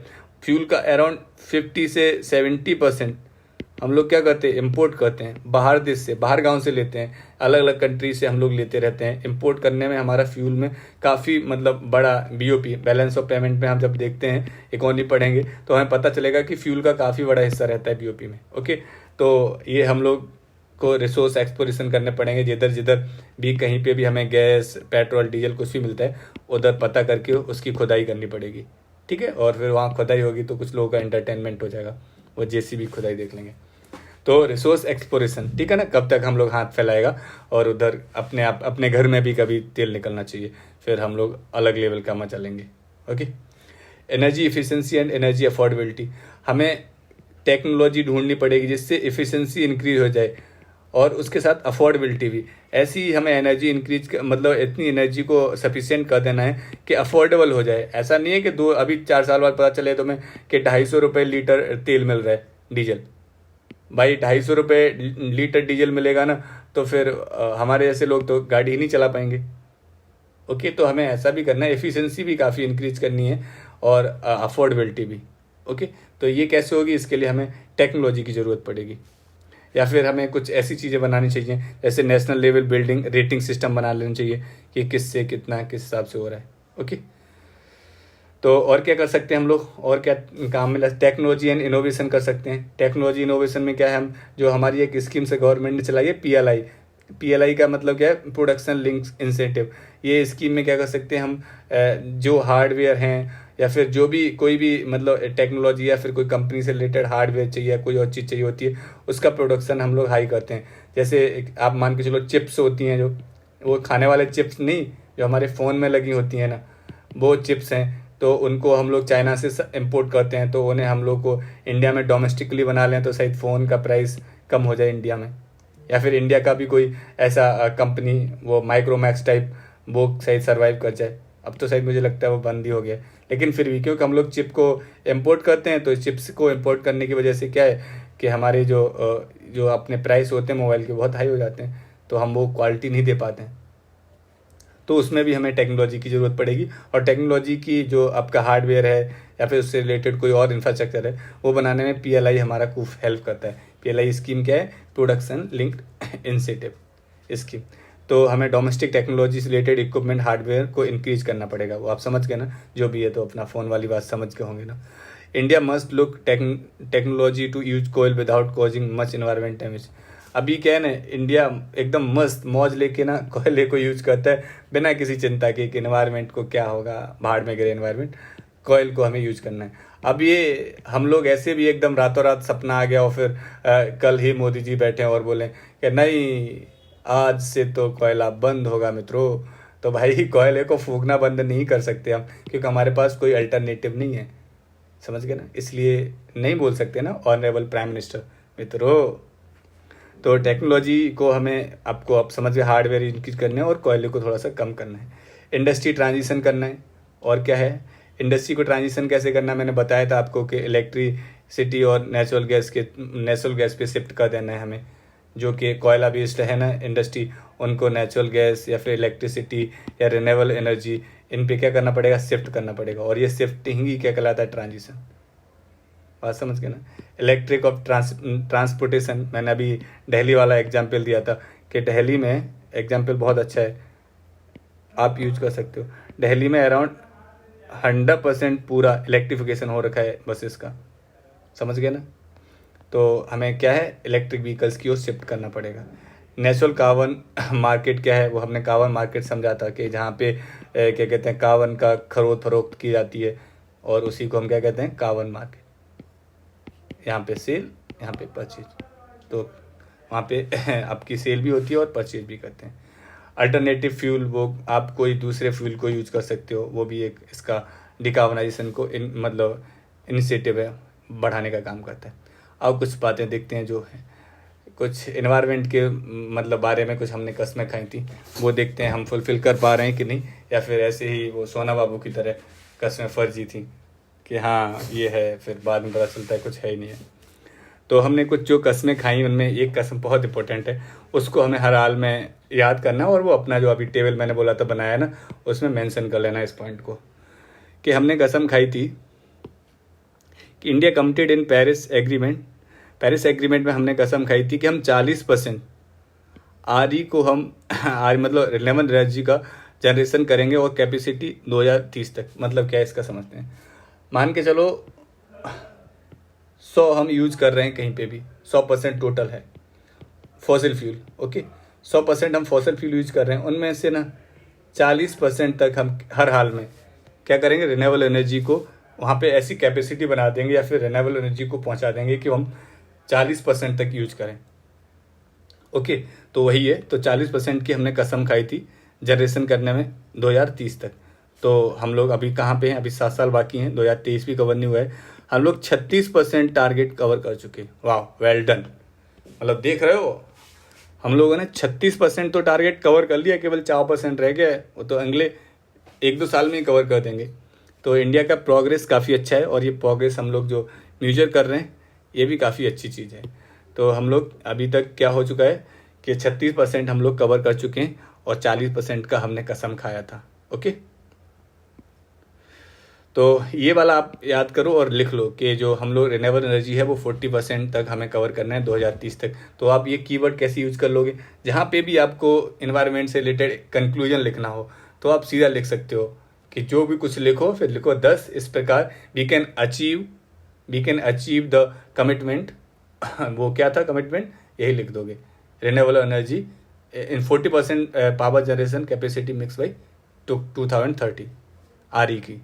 फ्यूल का अराउंड 50 से 70% हम लोग क्या करते हैं, इम्पोर्ट करते हैं, बाहर देश से, बाहर गांव से लेते हैं, अलग अलग कंट्री से हम लोग लेते रहते हैं। इम्पोर्ट करने में हमारा फ्यूल में काफ़ी मतलब बड़ा BOP, बैलेंस ऑफ पेमेंट में हम जब देखते हैं, इकोनॉमी पढ़ेंगे तो हमें पता चलेगा कि फ्यूल का काफ़ी बड़ा हिस्सा रहता है BOP में। ओके, तो ये हम लोग को रिसोर्स एक्सप्लोरेशन करने पड़ेंगे, जिधर जिधर भी कहीं पे भी हमें गैस, पेट्रोल, डीजल कुछ भी मिलता है, उधर पता करके उसकी खुदाई करनी पड़ेगी। ठीक है। और फिर वहाँ खुदाई होगी तो कुछ लोगों का एंटरटेनमेंट हो जाएगा, वो जेसीबी खुदाई देख लेंगे। तो रिसोर्स एक्सप्लोरेशन, ठीक है ना, कब तक हम लोग हाथ फैलाएगा। और उधर अपने घर में भी कभी तेल निकलना चाहिए, फिर हम लोग अलग लेवल का मजा लेंगे। Okay. Energy efficiency and energy affordability, हमें टेक्नोलॉजी ढूंढनी पड़ेगी जिससे इफिशिएंसी इंक्रीज हो जाए और उसके साथ अफोर्डेबिलिटी भी। ऐसी ही हमें एनर्जी इंक्रीज मतलब इतनी एनर्जी को सफिशिएंट कर देना है कि अफोर्डेबल हो जाए। ऐसा नहीं है कि अभी 4 साल बाद पता चले तुम्हें कि 250 रुपये लीटर तेल मिल रहा है, डीजल। भाई 250 रुपये लीटर डीजल मिलेगा ना, तो फिर हमारे जैसे लोग तो गाड़ी ही नहीं चला पाएंगे। ओके, तो हमें ऐसा भी करना है, एफिशिएंसी भी काफ़ी इंक्रीज करनी है और अफोर्डेबिलिटी भी। ओके, तो ये कैसे होगी, इसके लिए हमें टेक्नोलॉजी की ज़रूरत पड़ेगी, या फिर हमें कुछ ऐसी चीज़ें बनानी चाहिए जैसे national level building rating system बना लेना चाहिए कि किससे कितना किस हिसाब से हो रहा है। ओके, तो और क्या कर सकते हैं हम लोग, और क्या काम मिला, टेक्नोलॉजी एंड इनोवेशन कर सकते हैं। टेक्नोलॉजी इनोवेशन में क्या है, हम जो हमारी एक स्कीम से गवर्नमेंट ने चलाई है पीएलआई। पीएलआई का मतलब क्या है, प्रोडक्शन लिंक्स इंसेंटिव। ये स्कीम में क्या कर सकते हैं हम, जो हार्डवेयर हैं या फिर जो भी कोई भी मतलब टेक्नोलॉजी या फिर कोई कंपनी से रिलेटेड हार्डवेयर चाहिए या कोई और चीज़ चाहिए होती है, उसका प्रोडक्शन हम लोग हाई करते हैं। जैसे आप मान के चलो चिप्स होती हैं, जो वो खाने वाले चिप्स नहीं, जो हमारे फ़ोन में लगी होती हैं ना, वो चिप्स हैं, तो उनको हम लोग चाइना से इंपोर्ट करते हैं, तो उन्हें हम लोग को इंडिया में डोमेस्टिकली बना लें तो शायद फ़ोन का प्राइस कम हो जाए इंडिया में। या फिर इंडिया का भी कोई ऐसा कंपनी, वो माइक्रोमैक्स टाइप, वो शायद सर्वाइव कर जाए। अब तो शायद मुझे लगता है वो बंद ही हो गया, लेकिन फिर भी क्योंकि हम लोग चिप को इम्पोर्ट करते हैं, तो चिप्स को इम्पोर्ट करने की वजह से क्या है कि हमारे जो अपने प्राइस होते हैं मोबाइल के बहुत हाई हो जाते हैं, तो हम वो क्वालिटी नहीं दे पाते हैं। तो उसमें भी हमें टेक्नोलॉजी की ज़रूरत पड़ेगी, और टेक्नोलॉजी की जो आपका हार्डवेयर है या फिर उससे रिलेटेड कोई और इंफ्रास्ट्रक्चर है, वो बनाने में पीएलआई हमारा खूब हेल्प करता है। पीएलआई स्कीम क्या है, प्रोडक्शन लिंक्ड इंसेंटिव स्कीम। तो हमें डोमेस्टिक टेक्नोलॉजी से रिलेटेड इक्विपमेंट हार्डवेयर को इंक्रीज करना पड़ेगा। वो आप समझ गए ना, जो भी है तो अपना फ़ोन वाली बात समझ के होंगे ना। India must look technology to use coal without causing much environment damage. अभी क्या है ना, इंडिया एकदम मस्त मौज लेके ना कोयले को यूज करता है बिना किसी चिंता के कि इन्वायरमेंट को क्या होगा, भाड़ में गिरे इन्वायरमेंट। कोयल को हमें यूज करना है। अब ये हम लोग ऐसे भी एकदम रातों रात सपना आ गया और फिर कल ही मोदी जी बैठे और बोले कि नहीं, आज से तो कोयला बंद होगा मित्रों। तो भाई कोयले को फूकना बंद नहीं कर सकते हम, क्योंकि हमारे पास कोई अल्टरनेटिव नहीं है, समझ गए ना। इसलिए नहीं बोल सकते ना ऑनरेबल प्राइम मिनिस्टर मित्रों। तो टेक्नोलॉजी को हमें आपको अब समझ गए, हार्डवेयर इंक्रीज करना है और कोयले को थोड़ा सा कम करना है। इंडस्ट्री ट्रांजिशन करना है। और क्या है, इंडस्ट्री को ट्रांजिशन कैसे करना है, मैंने बताया था आपको कि इलेक्ट्रिसिटी और नेचुरल गैस पे शिफ्ट कर देना है हमें। जो कि कोयला बेस्ड है ना इंडस्ट्री, उनको नेचुरल गैस या फिर इलेक्ट्रिसिटी या रिन्यूएबल एनर्जी, इन पे क्या करना पड़ेगा, शिफ्ट करना पड़ेगा। और ये शिफ्टिंग ही क्या कहलाता है, ट्रांजिशन। बात समझ गए ना। इलेक्ट्रिक ऑफ ट्रांसपोर्टेशन, मैंने अभी दिल्ली वाला एग्जाम्पल दिया था कि दिल्ली में एग्जाम्पल बहुत अच्छा है, आप यूज कर सकते हो। दिल्ली में अराउंड 100% पूरा इलेक्ट्रिफिकेशन हो रखा है बसेस का, समझ गए ना। तो हमें क्या है, इलेक्ट्रिक व्हीकल्स की ओर शिफ्ट करना पड़ेगा। नेचुरल कार्बन मार्केट क्या है, वो हमने कार्बन मार्केट समझा था कि जहाँ पे क्या कहते हैं, कार्बन का खरीद फरोख्त की जाती है, और उसी को हम क्या कहते हैं, कार्बन मार्केट। यहाँ पे सेल, यहाँ पे परचेज, तो वहाँ पे आपकी सेल भी होती है और परचेज भी करते हैं। अल्टरनेटिव फ्यूल, वो आप कोई दूसरे फ्यूल को यूज कर सकते हो, वो भी एक इसका डिकार्बनाइजेशन को मतलब इनिशिएटिव है, बढ़ाने का काम करता है। अब कुछ बातें देखते हैं जो है, कुछ इन्वायरमेंट के मतलब बारे में कुछ हमने कस्में खाई थी, वो देखते हैं हम फुलफिल कर पा रहे हैं कि नहीं, या फिर ऐसे ही वो सोना बाबू की तरह कस्में फर्जी थी कि हाँ ये है, फिर बाद में पता चलता है कुछ है ही नहीं है। तो हमने कुछ जो कस्में खाई, उनमें एक कसम बहुत इंपॉर्टेंट है, उसको हमें हर हाल में याद करना, और वो अपना जो अभी टेबल मैंने बोला था बनाया ना, उसमें मेंशन कर लेना इस पॉइंट को, कि हमने कसम खाई थी कि India committed in Paris agreement. Paris agreement में हमने कसम खाई थी कि हम 40% आरई को हम मतलब रिन्यूएबल एनर्जी का जनरेशन करेंगे, और कैपेसिटी 2030 तक। मतलब क्या है इसका समझते हैं। मान के चलो 100 हम यूज कर रहे हैं कहीं पे भी, 100% टोटल है फॉसिल फ्यूल। ओके, 100% हम फॉसिल फ्यूल यूज कर रहे हैं, उनमें से ना 40% तक हम हर हाल में क्या करेंगे, रिन्यूएबल एनर्जी को वहाँ पे ऐसी कैपेसिटी बना देंगे या फिर रिन्यूएबल एनर्जी को पहुँचा देंगे कि हम 40% तक यूज करें। ओके, तो वही है। तो 40% की हमने कसम खाई थी जनरेशन करने में 2030 तक। तो हम लोग अभी कहाँ पे हैं? अभी 7 साल बाकी हैं, 2023 भी कवर नहीं हुआ है। हम लोग 36% टारगेट कवर कर चुके। वाह, वेल डन। मतलब देख रहे हो, हम लोगों ने 36% तो टारगेट कवर कर लिया, केवल 4% रह गया है, वो तो अगले 1-2 साल में ही कवर कर देंगे। तो इंडिया का प्रोग्रेस काफ़ी अच्छा है, और ये प्रोग्रेस हम लोग जो मेजर कर रहे हैं ये भी काफ़ी अच्छी चीज़ है। तो हम लोग अभी तक क्या हो चुका है कि 36% हम लोग कवर कर चुके हैं, और 40% का हमने कसम खाया था। ओके, तो ये वाला आप याद करो और लिख लो कि जो हम लोग रिन्यूएबल एनर्जी है वो 40% तक हमें कवर करना है 2030 तक। तो आप ये कीवर्ड कैसे यूज कर लोगे? जहाँ पे भी आपको इन्वायरमेंट से रिलेटेड कंक्लूजन लिखना हो तो आप सीधा लिख सकते हो कि जो भी कुछ लिखो फिर लिखो 10 इस प्रकार we can achieve the commitment. वो क्या था कमिटमेंट? यही लिख दोगे, renewable energy in 40% power generation capacity mix by 2030 RE की।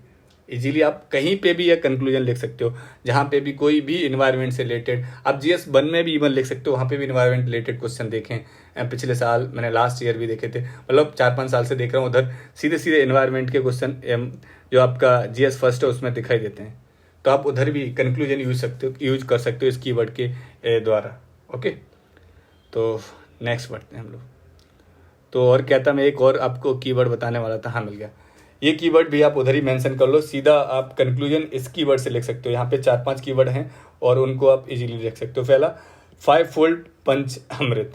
इजीली आप कहीं पे भी यह कंक्लूजन लिख सकते हो, जहाँ पे भी कोई भी इन्वायरमेंट से रिलेटेड। आप GS1 में भी इवन लिख सकते हो, वहाँ पे भी इन्वायरमेंट रिलेटेड क्वेश्चन देखें। पिछले साल मैंने लास्ट ईयर भी देखे थे, मतलब 4-5 साल से देख रहा हूँ, उधर सीधे सीधे इन्वायरमेंट के क्वेश्चन जो आपका GS फर्स्ट है उसमें दिखाई देते हैं। तो आप उधर भी कंक्लूजन यूज कर सकते हो इस कीवर्ड के द्वारा। ओके, तो नेक्स्ट बढ़ते हैं हम लोग। तो और क्या था, मैं एक और आपको कीवर्ड बताने वाला था, हाँ मिल गया। ये कीवर्ड भी आप उधर ही मेंशन कर लो, सीधा आप कंक्लूजन इस कीवर्ड से लिख सकते हो। यहाँ पे 4-5 कीवर्ड हैं और उनको आप इजीली लिख सकते हो। पहला 5-fold पंच अमृत।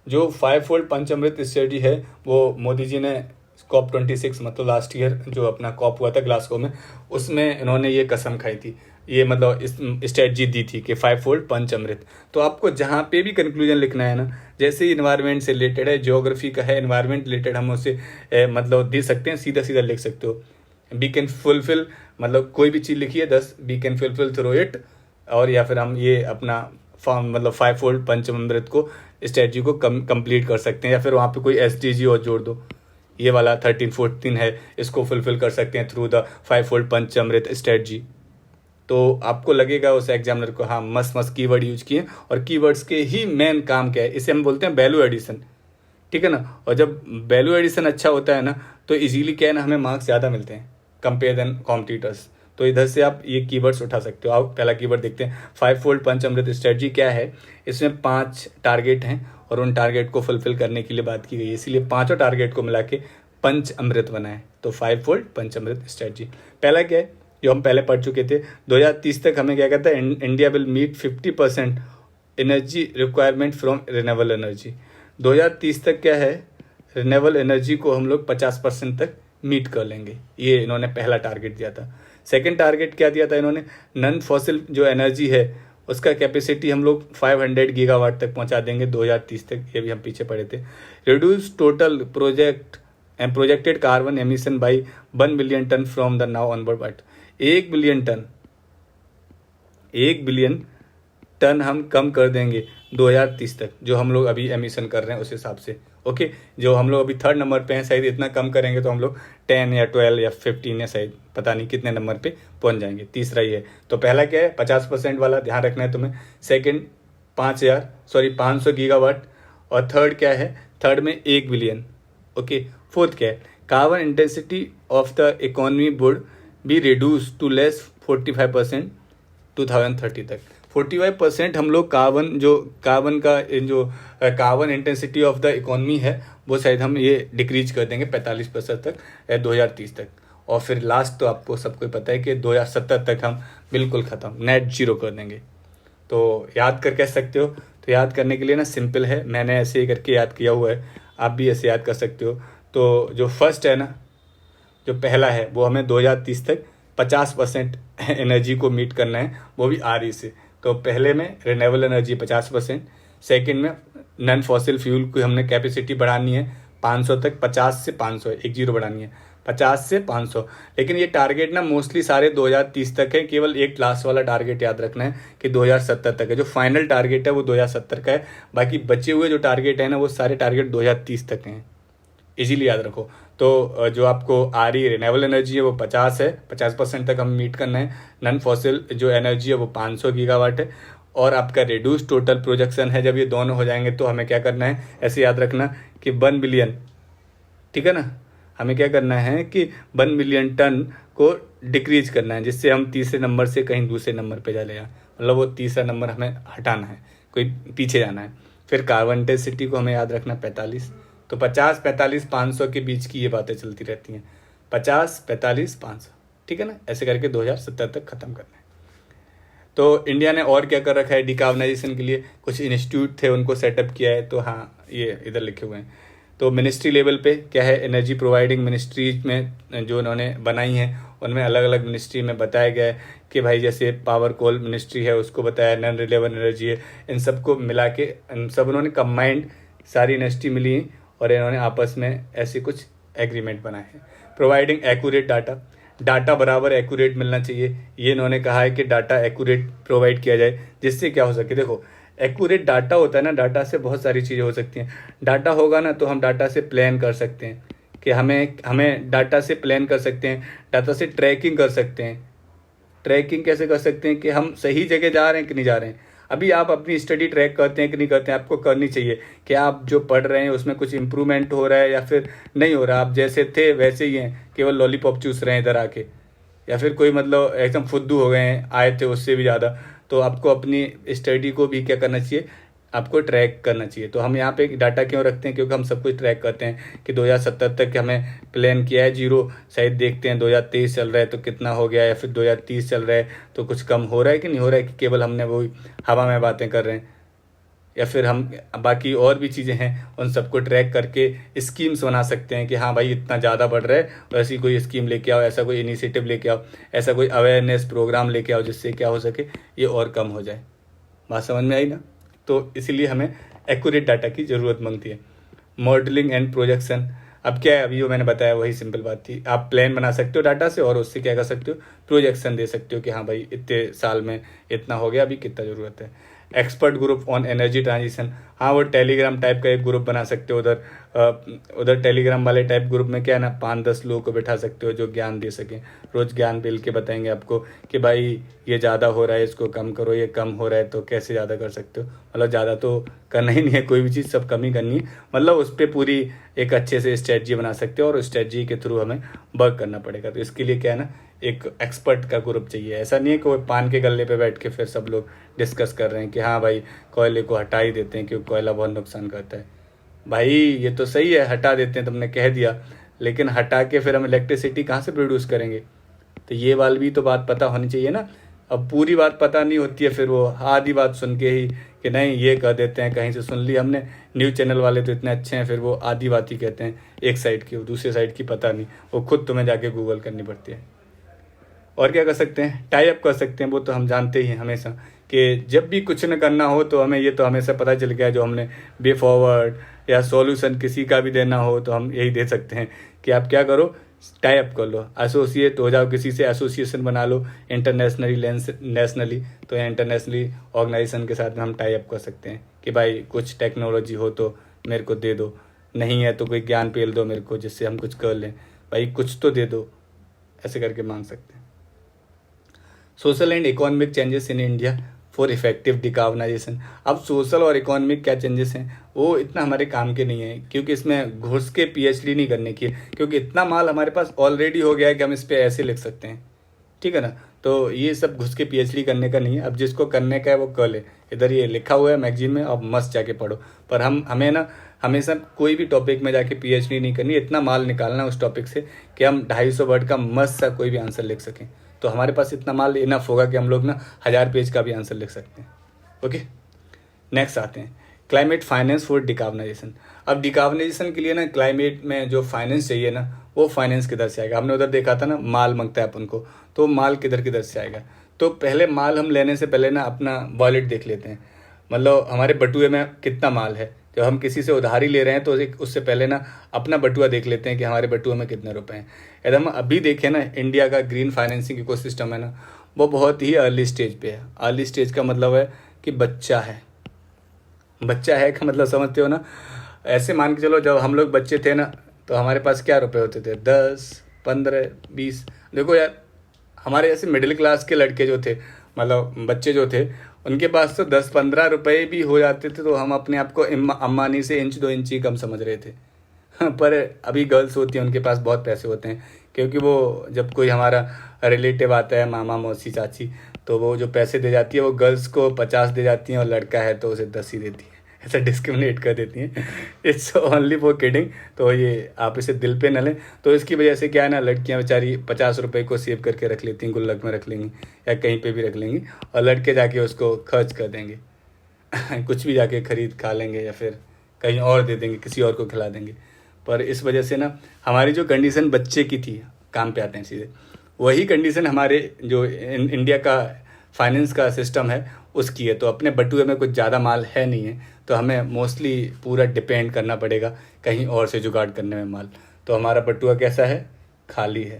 जो 5-fold पंच अमृत स्ट्रेटजी है वो मोदी जी ने COP26 मतलब लास्ट ईयर जो अपना कॉप हुआ था ग्लासगो में, उसमें इन्होंने ये कसम खाई थी, ये मतलब इस स्ट्रेटजी दी थी कि 5-fold पंच अमृत। तो आपको जहाँ पे भी कंक्लूजन लिखना है ना, जैसे ही इन्वायरमेंट से रिलेटेड है, ज्योग्राफी का है, इन्वायरमेंट रिलेटेड हम उसे मतलब दे सकते हैं, सीधा सीधा लिख सकते हो। वी कैन फुलफिल, मतलब कोई भी चीज़ लिखिए 10 we can fulfil through it, और या फिर हम ये अपना फॉर्म मतलब 5-fold पंच अमृत को स्ट्रेटजी को कंप्लीट कर सकते हैं, या फिर वहाँ पे कोई SDG और जोड़ दो, ये वाला 13-14 है, इसको फुलफिल कर सकते हैं through the 5-fold Panchamrit strategy. तो आपको लगेगा उस एग्जामिनर को हाँ मस्त मस्त कीवर्ड यूज किए, और कीवर्ड्स के ही मेन काम क्या है, इसे हम बोलते हैं वैल्यू एडिशन, ठीक है ना। और जब वैल्यू एडिशन अच्छा होता है ना तो इजीली क्या है ना, हमें मार्क्स ज़्यादा मिलते हैं कंपेयर देन कॉम्पिटिटर्स। तो इधर से आप ये कीवर्ड्स उठा सकते हो। आप पहला कीवर्ड देखते हैं, 5-fold पंच अमृत स्ट्रेटजी क्या है। इसमें 5 टारगेट हैं और उन टारगेट को फुलफिल करने के लिए बात की गई है, इसीलिए 5 टारगेट को मिला के पंच अमृत बना है। तो 5-fold पंच अमृत स्ट्रेटजी पहला क्या है, जो हम पहले पढ़ चुके थे, 2030 तक हमें क्या कहता है, India will meet 50% energy requirement from renewable energy. 2030 तक क्या है, रिन्यूएबल एनर्जी को हम लोग 50% तक मीट कर लेंगे, ये इन्होंने पहला टारगेट दिया था। सेकंड टारगेट क्या दिया था इन्होंने, नॉन फॉसिल जो एनर्जी है उसका कैपेसिटी हम लोग 500 गीगावाट तक पहुंचा देंगे 2030 तक, ये भी हम पीछे पढ़े थे। Reduce total projected carbon emission by 1 billion ton from the now onward. But 1 billion ton हम कम कर देंगे 2030 तक, जो हम लोग अभी एमिशन कर रहे हैं उस हिसाब से। ओके, जो हम लोग अभी 3rd नंबर पे हैं, शायद इतना कम करेंगे तो हम लोग 10 या 12 या 15 या शायद पता नहीं कितने नंबर पे पहुंच जाएंगे। तीसरा ही है। तो पहला क्या है, 50% वाला ध्यान रखना है तुम्हें। सेकंड 500 गीगावाट, और थर्ड क्या है, थर्ड में 1 बिलियन। ओके, फोर्थ क्या है, carbon intensity of the economy would be reduce to less 45% 2030 तक। 45% हम लोग carbon intensity of the economy है वो शायद हम ये डिक्रीज कर देंगे 45% तक 2030 तक। और फिर लास्ट तो आपको सबको पता है कि 2070 तक हम बिल्कुल ख़त्म नेट जीरो कर देंगे। तो याद कर कह सकते हो, तो याद करने के लिए ना सिंपल है, मैंने ऐसे ही करके याद किया हुआ है, आप भी ऐसे याद कर सकते हो। तो जो फर्स्ट है ना, जो पहला है वो हमें 2030 तक 50% एनर्जी को मीट करना है, वो भी RE से। तो पहले में रिन्यूएबल एनर्जी 50%, सेकंड में नॉन फॉसिल फ्यूल की हमने कैपेसिटी बढ़ानी है 500 तक, 50 से 500 एक जीरो बढ़ानी है 50 से 500। लेकिन ये टारगेट ना मोस्टली सारे 2030 तक है, केवल एक लास्ट वाला टारगेट याद रखना है कि 2070 तक है। जो फाइनल टारगेट है वो 2070 का है, बाकी बचे हुए जो टारगेट है ना वो सारे टारगेट 2030 तक हैं, इजीली याद रखो। तो जो आपको आ रही रिन्यूएबल एनर्जी है वो 50 है, 50% तक हम मीट करना है। नॉन फॉसिल जो एनर्जी है वो 500 गीगावाट है। और आपका रिड्यूस टोटल प्रोजेक्शन है, जब ये दोनों हो जाएंगे तो हमें क्या करना है, ऐसे याद रखना कि 1 बिलियन, ठीक है ना, हमें क्या करना है कि 1 मिलियन टन को डिक्रीज करना है, जिससे हम तीसरे नंबर से कहीं दूसरे नंबर पे जा लेगा, मतलब वो तीसरा नंबर हमें हटाना है, कोई पीछे जाना है। फिर कार्बन इंटेंसिटी को हमें याद रखना 45। तो 50, 45, 500 के बीच की ये बातें चलती रहती हैं, 50, 45, 500, ठीक है ना। ऐसे करके 2070 तक ख़त्म करना है। तो इंडिया ने और क्या कर रखा है डिकार्बनाइजेशन के लिए, कुछ इंस्टीट्यूट थे उनको सेटअप किया है। तो हाँ, ये इधर लिखे हुए हैं। तो मिनिस्ट्री लेवल पे क्या है, एनर्जी प्रोवाइडिंग मिनिस्ट्रीज में जो उन्होंने बनाई हैं, उनमें अलग अलग मिनिस्ट्री में बताया गया है कि भाई जैसे पावर कोल मिनिस्ट्री है उसको बताया, नॉन रिन्यूएबल एनर्जी है, इन सबको मिला के इन सब उन्होंने कंबाइंड सारी इंडस्ट्री मिली और इन्होंने आपस में ऐसे कुछ एग्रीमेंट बनाए हैं। प्रोवाइडिंग एक्यूरेट डाटा बराबर एक्यूरेट मिलना चाहिए, ये इन्होंने कहा है कि डाटा एक्यूरेट प्रोवाइड किया जाए, जिससे क्या हो सके। देखो, एक्यूरेट डाटा होता है ना, डाटा से बहुत सारी चीज़ें हो सकती हैं। डाटा होगा ना तो हम डाटा से प्लान कर सकते हैं कि हमें डाटा से प्लान कर सकते हैं, डाटा से ट्रैकिंग कर सकते हैं। ट्रैकिंग कैसे कर सकते हैं कि हम सही जगह जा रहे हैं कि नहीं जा रहे हैं। अभी आप अपनी स्टडी ट्रैक करते हैं कि नहीं करते हैं, आपको करनी चाहिए कि आप जो पढ़ रहे हैं उसमें कुछ इंप्रूवमेंट हो रहा है या फिर नहीं हो रहा, आप जैसे थे वैसे ही हैं, केवल लॉलीपॉप चूस रहे हैं इधर आके, या फिर कोई मतलब एकदम फुद्दू हो गए हैं, आए थे उससे भी ज़्यादा। तो आपको अपनी स्टडी को भी क्या करना चाहिए, आपको ट्रैक करना चाहिए। तो हम यहाँ पे डाटा क्यों रखते हैं, क्योंकि हम सब कुछ ट्रैक करते हैं कि 2070 तक हमें प्लान किया है जीरो, शायद देखते हैं 2023 चल रहा है तो कितना हो गया, या फिर 2030 चल रहा है तो कुछ कम हो रहा है कि नहीं हो रहा है, कि केवल हमने वही हवा में बातें कर रहे हैं, या फिर हम बाकी और भी चीज़ें हैं उन सबको ट्रैक करके स्कीम्स बना सकते हैं कि हाँ भाई इतना ज़्यादा बढ़ रहा है, और ऐसी कोई स्कीम लेके आओ, ऐसा कोई इनिशिएटिव लेके आओ, ऐसा कोई अवेयरनेस प्रोग्राम लेके आओ, जिससे क्या हो सके ये और कम हो जाए। बात समझ में आई ना। तो इसीलिए हमें एक्यूरेट डाटा की ज़रूरत मांगती है। मॉडलिंग एंड प्रोजेक्शन, अब क्या है, अभी जो मैंने बताया वही सिंपल बात थी। आप प्लान बना सकते हो डाटा से और उससे क्या कर सकते हो, प्रोजेक्शन दे सकते हो कि हाँ भाई इतने साल में इतना हो गया, अभी कितना ज़रूरत है। Expert group on energy transition, हाँ वो टेलीग्राम टाइप का एक ग्रुप बना सकते हो। उधर टेलीग्राम वाले टाइप ग्रुप में क्या है ना, 5-10 लोगों को बैठा सकते हो जो ज्ञान दे सकें, रोज़ ज्ञान मिल के बताएंगे आपको कि भाई ये ज़्यादा हो रहा है इसको कम करो, ये कम हो रहा है तो कैसे ज़्यादा कर सकते हो। मतलब ज़्यादा तो करना ही नहीं है, कोई भी चीज़ सब कम ही करनी है, मतलब उस पर पूरी एक अच्छे से स्ट्रेटजी बना सकते हो और स्ट्रेटजी के थ्रू हमें वर्क करना पड़ेगा। तो इसके लिए क्या है ना, एक एक्सपर्ट का ग्रुप चाहिए। ऐसा नहीं है कि वो पान के गल्ले पे बैठ के फिर सब लोग डिस्कस कर रहे हैं कि हाँ भाई कोयले को हटा ही देते हैं क्योंकि कोयला बहुत नुकसान करता है। भाई ये तो सही है, हटा देते हैं, तुमने कह दिया, लेकिन हटा के फिर हम इलेक्ट्रिसिटी कहाँ से प्रोड्यूस करेंगे। तो ये वाली भी तो बात पता होनी चाहिए ना। अब पूरी बात पता नहीं होती है, फिर वो आधी बात सुन के ही कि नहीं ये कह देते हैं, कहीं से सुन ली हमने, न्यूज़ चैनल वाले तो इतने अच्छे हैं, फिर वो आधी बात ही कहते हैं एक साइड की, दूसरी साइड की पता नहीं, वो खुद तुम्हें जाके गूगल करनी पड़ती है। और क्या कर सकते हैं, टाई अप कर सकते हैं, वो तो हम जानते ही हैं हमेशा कि जब भी कुछ न करना हो तो हमें ये तो हमेशा पता चल गया, जो हमने वे फॉरवर्ड या सॉल्यूशन किसी का भी देना हो तो हम यही दे सकते हैं कि आप क्या करो, टाई अप कर लो, एसोसिएट हो जाओ किसी से, एसोसिएशन बना लो नेशनली, तो इंटरनेशनली ऑर्गेनाइजेशन के साथ में हम टाई अप कर सकते हैं कि भाई कुछ टेक्नोलॉजी हो तो मेरे को दे दो, नहीं है तो कोई ज्ञान पेल दो मेरे को जिससे हम कुछ कर लें, भाई कुछ तो दे दो, ऐसे करके मांग सकते हैं। Social and economic changes in India for effective decarbonisation. अब सोशल और इकोनॉमिक क्या चेंजेस हैं वो इतना हमारे काम के नहीं है, क्योंकि इसमें घुस के पीएचडी नहीं करने की, क्योंकि इतना माल हमारे पास ऑलरेडी हो गया है कि हम इस पर ऐसे लिख सकते हैं, ठीक है ना। तो ये सब घुस के पीएचडी करने का नहीं है, अब जिसको करने का है वो कर ले, इधर ये लिखा हुआ है मैगजीन में, अब मस्त जाके पढ़ो। पर हमें ना हमेशा कोई भी टॉपिक में जाके पीएचडी नहीं करनी, इतना माल निकालना उस टॉपिक से कि हम 250 वर्ड का मस्त सा कोई भी आंसर लिख सकें। तो हमारे पास इतना माल इनफ होगा कि हम लोग ना 1000 पेज का भी आंसर लिख सकते हैं। ओके, नेक्स्ट आते हैं क्लाइमेट फाइनेंस फॉर डिकार्बनाइजेशन। अब डिकार्बनाइजेशन के लिए ना क्लाइमेट में जो फाइनेंस चाहिए ना, वो फाइनेंस किधर से आएगा। हमने उधर देखा था ना, माल मांगता है अपन को, तो माल किधर से आएगा। तो पहले माल हम लेने से पहले ना अपना वॉलेट देख लेते हैं, मतलब हमारे बटुए में कितना माल है। जब हम किसी से उधारी ले रहे हैं तो उससे पहले ना अपना बटुआ देख लेते हैं कि हमारे बटुए में कितने रुपए हैं। यदि हम अभी देखें ना, इंडिया का ग्रीन फाइनेंसिंग इकोसिस्टम है ना, वो बहुत ही अर्ली स्टेज पे है। अर्ली स्टेज का मतलब है कि बच्चा है का मतलब समझते हो ना। ऐसे मान के चलो, जब हम लोग बच्चे थे ना तो हमारे पास क्या रुपए होते थे, 10, 15, 20। देखो यार, हमारे ऐसे मिडिल क्लास के लड़के जो थे, मतलब बच्चे जो थे, उनके पास तो 10-15 रुपए भी हो जाते थे तो हम अपने आप को अम्बानी से 1-2 इंच ही कम समझ रहे थे। पर अभी गर्ल्स होती हैं, उनके पास बहुत पैसे होते हैं, क्योंकि वो जब कोई हमारा रिलेटिव आता है, मामा मौसी चाची, तो वो जो पैसे दे जाती है वो गर्ल्स को 50 दे जाती हैं, और लड़का है तो उसे 10 ही देती है। ऐसा डिस्क्रिमिनेट कर देती हैं। It's only for kidding. तो ये आप इसे दिल पे न लें। तो इसकी वजह से क्या है ना, लड़कियां बेचारी 50 रुपये को सेव करके रख लेती हैं, गुल्लक में रख लेंगी या कहीं पे भी रख लेंगी, और लड़के जाके उसको खर्च कर देंगे। कुछ भी जाके खरीद खा लेंगे या फिर कहीं और दे देंगे, किसी और को खिला देंगे। पर इस वजह से ना हमारी जो कंडीशन बच्चे की थी, काम पे आते हैं सीधे, वही कंडीशन हमारे जो इंडिया का फाइनेंस का सिस्टम है उसकी है। तो अपने बटुए में कुछ ज़्यादा माल है नहीं है, तो हमें मोस्टली पूरा डिपेंड करना पड़ेगा कहीं और से जुगाड़ करने में माल। तो हमारा बटुआ कैसा है, खाली है।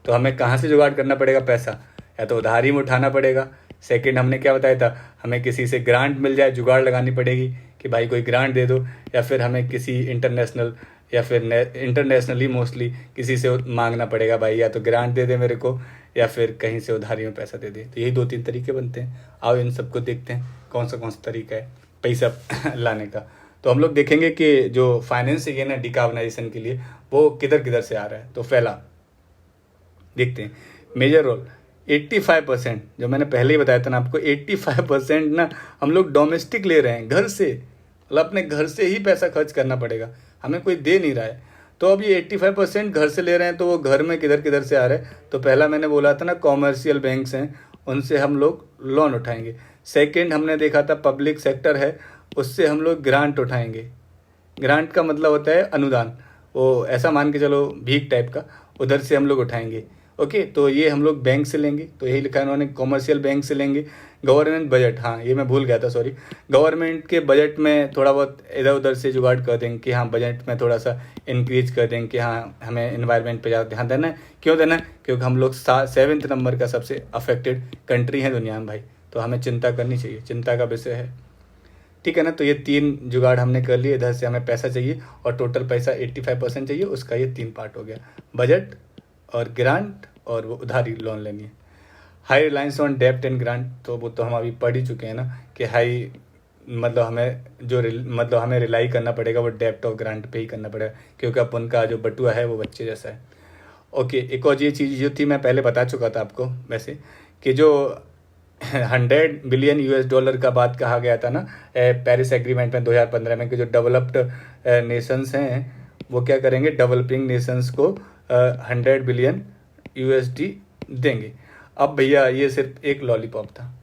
तो हमें कहाँ से जुगाड़ करना पड़ेगा पैसा, या तो उधारी में उठाना पड़ेगा। सेकंड हमने क्या बताया था, हमें किसी से ग्रांट मिल जाए, जुगाड़ लगानी पड़ेगी कि भाई कोई ग्रांट दे दो, या फिर हमें किसी इंटरनेशनल या फिर इंटरनेशनली मोस्टली किसी से मांगना पड़ेगा, भाई या तो ग्रांट दे दे मेरे को, या फिर कहीं से उधारी में पैसा दे दे। तो यही 2-3 तरीके बनते हैं। आओ इन सबको देखते हैं कौन सा तरीका है पैसा लाने का। तो हम लोग देखेंगे कि जो फाइनेंस है ना डिकार्बनाइजेशन के लिए, वो किधर किधर से आ रहा है। तो पहला देखते हैं, मेजर रोल 85%, जो मैंने पहले ही बताया था ना आपको, 85% ना हम लोग डोमेस्टिक ले रहे हैं, घर से, मतलब अपने घर से ही पैसा खर्च करना पड़ेगा, हमें कोई दे नहीं रहा है। तो अब ये 85% घर से ले रहे हैं, तो वो घर में किधर किधर से आ रहे हैं। तो पहला मैंने बोला था ना, कॉमर्शियल बैंक्स हैं, उनसे हम लोग लोन उठाएंगे। सेकंड हमने देखा था पब्लिक सेक्टर है, उससे हम लोग ग्रांट उठाएंगे। ग्रांट का मतलब होता है अनुदान, वो ऐसा मान के चलो भीख टाइप का, उधर से हम लोग उठाएंगे। ओके, तो ये हम लोग बैंक से लेंगे, तो यही लिखा है उन्होंने, कॉमर्शियल बैंक से लेंगे। गवर्नमेंट बजट, हाँ ये मैं भूल गया था, सॉरी। गवर्नमेंट के बजट में थोड़ा बहुत इधर उधर से जुगाड़ कर देंगे कि हाँ बजट में थोड़ा सा इंक्रीज कर देंगे कि हाँ हमें एनवायरनमेंट पे ज़्यादा ध्यान देना है। क्यों देना है, क्योंकि हम लोग 7वें नंबर का सबसे अफेक्टेड कंट्री है दुनिया में भाई, तो हमें चिंता करनी चाहिए, चिंता का विषय है। ठीक है ना। तो ये 3 जुगाड़ हमने कर लिए। इधर से हमें पैसा चाहिए और टोटल पैसा 85% चाहिए, उसका ये 3 पार्ट हो गया, बजट और ग्रांट और वो उधारी लोन लेनी है। हाई रिलायंस ऑन डेप्ट एंड ग्रांट, तो वो तो हम अभी पढ़ ही चुके हैं ना कि हाई मतलब हमें जो मतलब हमें रिलाई करना पड़ेगा वो डेप्ट और ग्रांट पे ही करना पड़ेगा, क्योंकि अपन का जो बटुआ है वो बच्चे जैसा है। ओके, एक और ये चीज़ जो थी मैं पहले बता चुका था आपको वैसे, कि जो 100 बिलियन US डॉलर का बात कहा गया था ना पेरिस एग्रीमेंट में 2015 में, कि जो डेवलप्ड नेशंस हैं वो क्या करेंगे, डेवलपिंग नेशंस को 100 बिलियन USD देंगे। अब भैया ये सिर्फ एक लॉलीपॉप था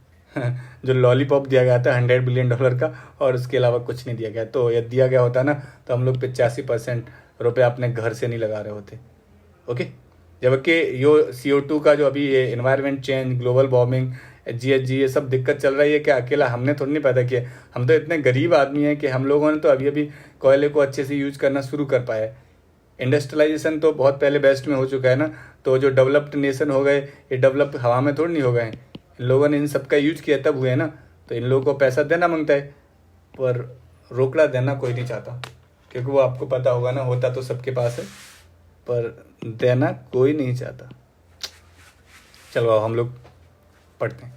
जो लॉलीपॉप दिया गया था 100 बिलियन डॉलर का, और उसके अलावा कुछ नहीं दिया गया। तो यदि दिया गया होता ना तो हम लोग 85% रुपये अपने घर से नहीं लगा रहे होते। ओके, जबकि यो CO2 का जो अभी ये environment change, global warming, GHG ये सब दिक्कत चल रही है, क्या अकेला हमने थोड़ी नहीं पैदा किया। हम तो इतने गरीब आदमी हैं कि हम लोगों ने तो अभी अभी कोयले को अच्छे से यूज करना शुरू कर पाए। इंडस्ट्रियलाइजेशन तो बहुत पहले वेस्ट में हो चुका है ना, तो जो डेवलप्ड नेशन हो गए, ये डेवलप्ड हवा में थोड़ी नहीं हो गए हैं, इन लोगों ने इन सब का यूज किया तब हुए ना। तो इन लोगों को पैसा देना मांगता है, पर रोकड़ा देना कोई नहीं चाहता, क्योंकि वो आपको पता होगा ना, होता तो सबके पास है पर देना कोई नहीं चाहता। चलो अब हम लोग पढ़ते हैं।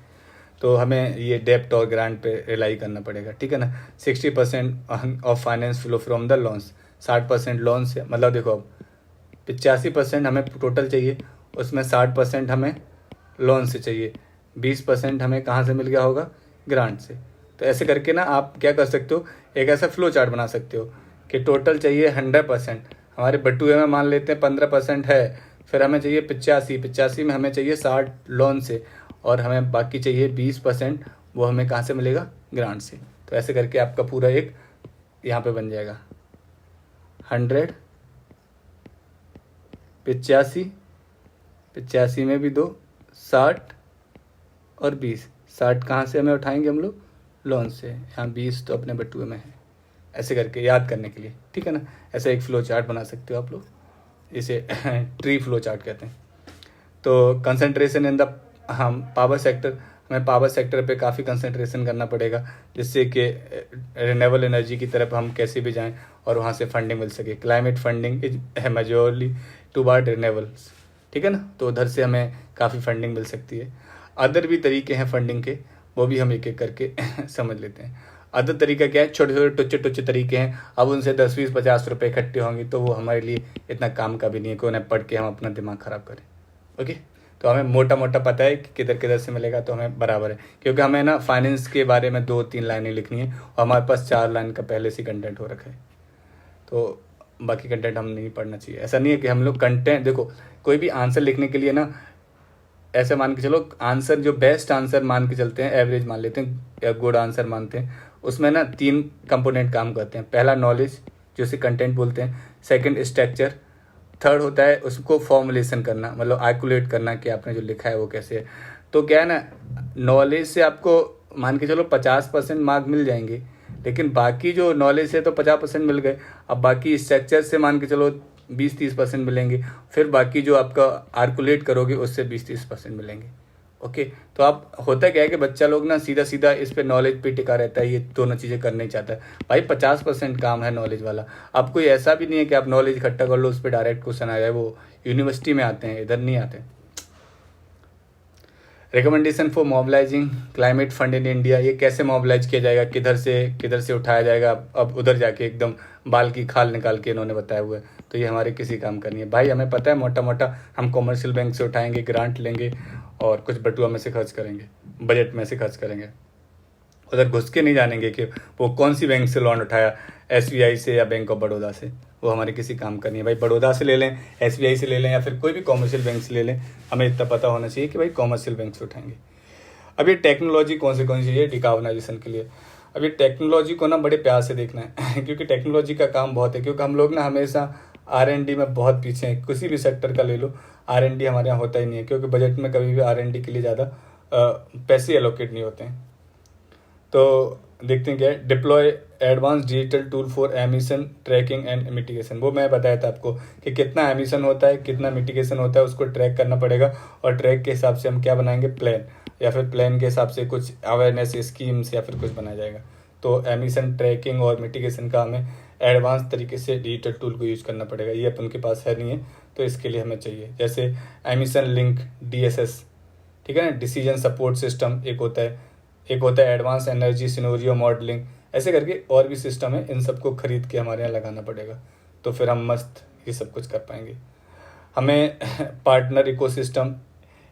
तो हमें ये डेप्ट और ग्रांट पे रिलाई करना पड़ेगा, ठीक है ना। 60% of finance flow from the loans, 60% loan से, मतलब देखो अब 85% हमें टोटल चाहिए, उसमें 60% हमें लोन से चाहिए, 20% हमें कहाँ से मिल गया होगा, ग्रांट से। तो ऐसे करके ना आप क्या कर सकते हो, एक ऐसा फ्लो चार्ट बना सकते हो कि टोटल चाहिए 100%, हमारे बटुए में मान लेते हैं 15% है, फिर हमें चाहिए 85 में हमें चाहिए 60 लोन से, और हमें बाकी चाहिए 20%, वो हमें कहाँ से मिलेगा, ग्रांट से। तो ऐसे करके आपका पूरा एक यहाँ पे बन जाएगा 100, 85 में भी 2, 60 और 20। 60 कहाँ से हमें उठाएंगे हम लोग, लोन से, यहाँ 20 तो अपने बटुए में है। ऐसे करके याद करने के लिए, ठीक है ना। ऐसा एक फ्लो चार्ट बना सकते हो आप लोग, इसे ट्री फ्लो चार्ट कहते हैं। तो कंसंट्रेशन इन द हम पावर सेक्टर, हमें पावर सेक्टर पे काफ़ी कंसंट्रेशन करना पड़ेगा, जिससे कि रिन्यूएबल एनर्जी की तरफ हम कैसे भी जाएं और वहाँ से फंडिंग मिल सके। Climate funding is majorly toward renewables, ठीक है ना, तो उधर से हमें काफ़ी फंडिंग मिल सकती है। अदर भी तरीके हैं फंडिंग के, वो भी हम एक एक करके समझ लेते हैं। अदर तरीका क्या है, छोटे छोटे टुच्चे टुच्चे तरीके हैं। अब उनसे 10 20 50 रुपए इकट्ठे होंगे तो वो हमारे लिए इतना काम का भी नहीं है कि उन्हें पढ़ के हम अपना दिमाग ख़राब करें। ओके, तो हमें मोटा मोटा पता है कि किधर किधर से मिलेगा, तो हमें बराबर है, क्योंकि हमें ना फाइनेंस के बारे में 2-3 लाइनें लिखनी है और हमारे पास 4 लाइन का पहले से कंटेंट हो रखा है, तो बाकी कंटेंट हम नहीं पढ़ना चाहिए। ऐसा नहीं है कि हम लोग कंटेंट, देखो कोई भी आंसर लिखने के लिए ना ऐसे मान के चलो, आंसर जो बेस्ट आंसर मान के चलते हैं, एवरेज मान लेते हैं या गुड आंसर मानते हैं, उसमें ना 3 कंपोनेंट काम करते हैं। पहला नॉलेज, जो उसे कंटेंट बोलते हैं। Second structure. थर्ड होता है उसको फॉर्मुलेशन करना, मतलब आर्कुलेट करना कि आपने जो लिखा है वो कैसे है। तो क्या है ना, नॉलेज से आपको मान के चलो 50% मार्क मिल जाएंगे, लेकिन बाकी जो नॉलेज से तो 50% मिल गए। अब बाकी स्ट्रक्चर से मान के चलो 20-30% मिलेंगे, फिर बाकी जो आपका आर्कुलेट करोगे उससे 20-30% मिलेंगे। ओके, तो आप होता क्या है कि बच्चा लोग ना सीधा सीधा इस पे नॉलेज पे टिका रहता है, ये दोनों चीज़ें करना ही चाहता है। भाई 50% काम है नॉलेज वाला। अब कोई ऐसा भी नहीं है कि आप नॉलेज इकट्ठा कर लो उस पर डायरेक्ट क्वेश्चन आ जाए, वो यूनिवर्सिटी में आते हैं, इधर नहीं आते। Recommendation for mobilising climate fund in India, ये कैसे मोबिलाइज किया जाएगा, किधर से उठाया जाएगा, अब उधर जाके एकदम बाल की खाल निकाल के इन्होंने बताया हुआ है, तो ये हमारे किसी काम का नहीं है भाई। हमें पता है मोटा मोटा हम कॉमर्शियल बैंक से उठाएंगे, ग्रांट लेंगे और कुछ बटुआ में से खर्च करेंगे, बजट में से खर्च करेंगे। उधर घुस के नहीं जानेंगे कि वो कौन सी बैंक से लोन उठाया, SBI से या बैंक ऑफ बड़ौदा से, वो हमारे किसी काम का नहीं है भाई। बड़ौदा से ले लें, SBI से ले लें या फिर कोई भी कॉमर्शियल बैंक से ले लें, हमें इतना पता होना चाहिए कि भाई कॉमर्शियल बैंक से उठाएंगे। अब ये टेक्नोलॉजी कौन सी चाहिए डिकार्बनाइजेशन के लिए। अब ये टेक्नोलॉजी को ना बड़े प्यार से देखना है क्योंकि टेक्नोलॉजी का काम बहुत है, क्योंकि हम लोग ना हमेशा R&D में बहुत पीछे हैं। किसी भी सेक्टर का ले लो, R&D हमारे यहाँ होता ही नहीं है, क्योंकि बजट में कभी भी R&D के लिए ज़्यादा पैसे एलोकेट नहीं होते हैं। तो देखते हैं क्या है, deploy advance digital tool for emission tracking and mitigation. वो मैं बताया था आपको कि कितना एमिशन होता है, कितना मिटिगेशन होता है, उसको ट्रैक करना पड़ेगा और ट्रैक के हिसाब से हम क्या बनाएंगे, प्लान, या फिर प्लान के हिसाब से कुछ अवेयरनेस स्कीम्स या फिर कुछ बनाया जाएगा। तो एमिशन ट्रैकिंग और मिटिगेशन का हमें एडवांस तरीके से डिजिटल टूल को यूज़ करना पड़ेगा। ये अपन के पास है नहीं है, तो इसके लिए हमें चाहिए। जैसे एमिशन लिंक DSS, ठीक है ना, डिसीजन सपोर्ट सिस्टम एक होता है एडवांस एनर्जी सिनेरियो मॉडलिंग, ऐसे करके और भी सिस्टम है। इन सबको खरीद के हमारे यहाँ लगाना पड़ेगा, तो फिर हम मस्त ये सब कुछ कर पाएंगे। हमें पार्टनर इकोसिस्टम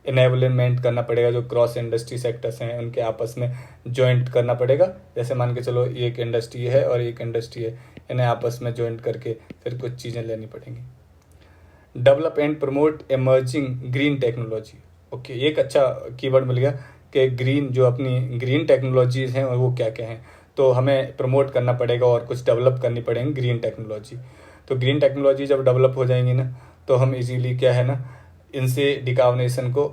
इनेबलमेंट करना पड़ेगा, जो क्रॉस इंडस्ट्री सेक्टर्स हैं उनके आपस में जॉइंट करना पड़ेगा। जैसे मान के चलो एक इंडस्ट्री है और एक इंडस्ट्री है, इन्हें आपस में जॉइंट करके फिर कुछ चीज़ें लेनी पड़ेंगी। Develop and promote emerging green technology. Okay, एक अच्छा कीवर्ड मिल गया कि ग्रीन, जो अपनी ग्रीन टेक्नोलॉजीज हैं वो क्या क्या हैं, तो हमें प्रमोट करना पड़ेगा और कुछ डेवलप करनी पड़ेंगी ग्रीन टेक्नोलॉजी। तो ग्रीन टेक्नोलॉजी जब डेवलप हो जाएंगी ना, तो हम इजीली क्या है ना, इनसे डिकार्बोनेशन को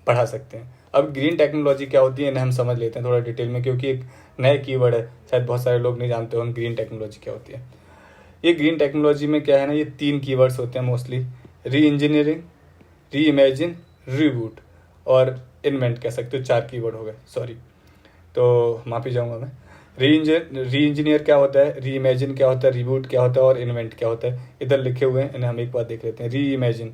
बढ़ा सकते हैं। अब ग्रीन टेक्नोलॉजी क्या होती है इन्हें हम समझ लेते हैं थोड़ा डिटेल में, क्योंकि एक नया कीवर्ड है, शायद बहुत सारे लोग नहीं जानते हो ग्रीन टेक्नोलॉजी क्या होती है। ये ग्रीन टेक्नोलॉजी में क्या है ना, ये 3 कीवर्ड्स होते हैं मोस्टली, री इंजीनियरिंग, री इमेजिन, रीबूट और इन्वेंट कह सकते हो। 4 कीवर्ड हो गए, सॉरी, तो माफ़ी चाहूँगा मैं। री इंजीनियर क्या होता है, री इमेजिन क्या होता है, रिबूट क्या होता है और इन्वेंट क्या होता है, इधर लिखे हुए हैं, इन्हें हम एक बार देख लेते हैं। री इमेजिन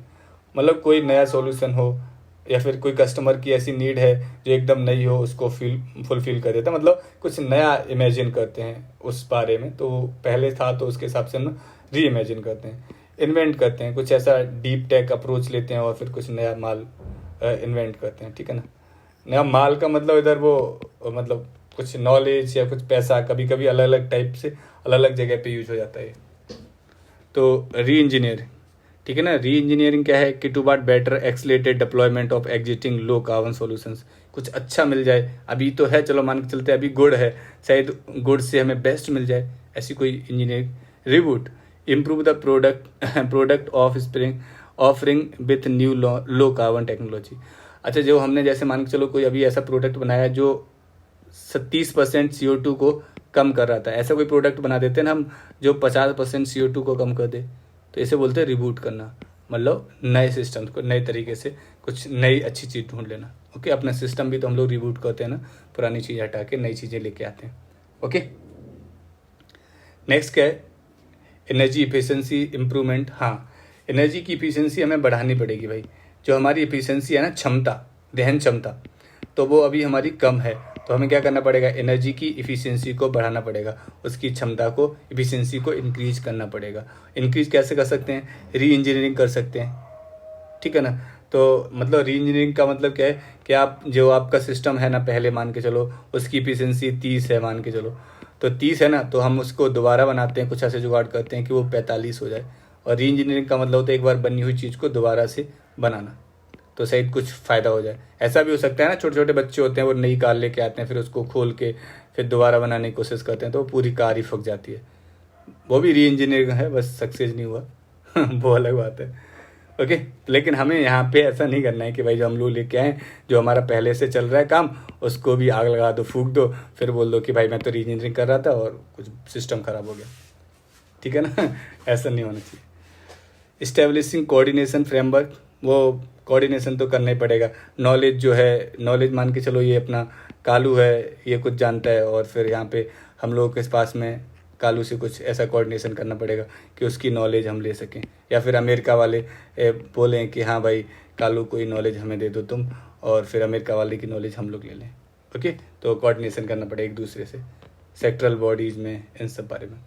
मतलब कोई नया सॉल्यूशन हो या फिर कोई कस्टमर की ऐसी नीड है जो एकदम नई हो, उसको फुलफिल कर देता है, मतलब कुछ नया इमेजिन करते हैं उस बारे में, तो पहले था तो उसके हिसाब से हम री इमेजिन करते हैं। इन्वेंट करते हैं, कुछ ऐसा डीप टेक अप्रोच लेते हैं और फिर कुछ नया माल इन्वेंट करते हैं, ठीक है ना। नया माल का मतलब इधर वो मतलब कुछ नॉलेज या कुछ पैसा, कभी कभी अलग अलग टाइप से अलग अलग जगह पे यूज हो जाता है। तो री इंजीनियर, ठीक है ना। री इंजीनियरिंग क्या है कि टू बाट better accelerated deployment of existing low carbon solutions, कुछ अच्छा मिल जाए। अभी तो है, चलो मान के चलते हैं अभी गुड है, शायद गुड से हमें बेस्ट मिल जाए, ऐसी कोई engineering. Reboot, improve the product of spring offering with new low carbon technology. अच्छा, जो हमने जैसे मान के चलो कोई अभी ऐसा प्रोडक्ट बनाया जो 30% CO2 को कम कर रहा था, ऐसा कोई प्रोडक्ट बना देते हैं ना हम जो 50% CO2 को कम कर दे, तो इसे बोलते हैं रिबूट करना। मतलब नए सिस्टम को नए तरीके से कुछ नई अच्छी चीज़ ढूंढ लेना। ओके, अपना सिस्टम भी तो हम लोग रिबूट करते हैं ना, पुरानी चीज़ हटा के नई चीज़ें लेके आते हैं। ओके, नेक्स्ट क्या है, एनर्जी इफिशिएंसी इम्प्रूवमेंट। हाँ, एनर्जी की इफिशिएंसी हमें बढ़ानी पड़ेगी भाई। जो हमारी इफिशिएंसी है ना, क्षमता, दहन क्षमता, तो वो अभी हमारी कम है। तो हमें क्या करना पड़ेगा, एनर्जी की इफिशिएंसी को बढ़ाना पड़ेगा, उसकी क्षमता को, इफिशिएंसी को इंक्रीज करना पड़ेगा। इंक्रीज कैसे कर सकते हैं, री इंजीनियरिंग कर सकते हैं, ठीक है ना। तो मतलब री इंजीनियरिंग का मतलब क्या है कि आप जो आपका सिस्टम है ना, पहले मान के चलो उसकी इफिशिएंसी 30 है, मान के चलो तो 30 है ना, तो हम उसको दोबारा बनाते हैं, कुछ ऐसे जुगाड़ करते हैं कि वो 45 हो जाए। और री इंजीनियरिंग का मतलब होता है एक बार बनी हुई चीज़ को दोबारा से बनाना, तो शायद कुछ फ़ायदा हो जाए। ऐसा भी हो सकता है ना, छोटे छोटे बच्चे होते हैं, वो नई कार लेके आते हैं, फिर उसको खोल के फिर दोबारा बनाने की कोशिश करते हैं, तो वो पूरी कार ही फक जाती है। वो भी री इंजीनियरिंग है, बस सक्सेस नहीं हुआ वो अलग बात है। ओके, लेकिन हमें यहाँ पे ऐसा नहीं करना है कि भाई जो हम लोग लेके आए, जो हमारा पहले से चल रहा है काम, उसको भी आग लगा दो, फूंक दो, फिर बोल दो कि भाई मैं तो री इंजीनियरिंग कर रहा था और कुछ सिस्टम खराब हो गया, ठीक है ना ऐसा नहीं होना चाहिए। इस्टेब्लिशिंग कोऑर्डिनेशन फ्रेमवर्क, वो कोऑर्डिनेशन तो करना ही पड़ेगा। नॉलेज जो है, नॉलेज मान के चलो ये अपना कालू है, ये कुछ जानता है, और फिर यहाँ पे हम लोगों के पास में कालू से कुछ ऐसा कोऑर्डिनेशन करना पड़ेगा कि उसकी नॉलेज हम ले सकें, या फिर अमेरिका वाले बोलें कि हाँ भाई कालू कोई नॉलेज हमें दे दो तुम, और फिर अमेरिका वाले की नॉलेज हम लोग ले लें। ओके, तो कोऑर्डिनेशन करना पड़ेगा एक दूसरे से, सेक्टरल बॉडीज़ में, इन सब बारे में।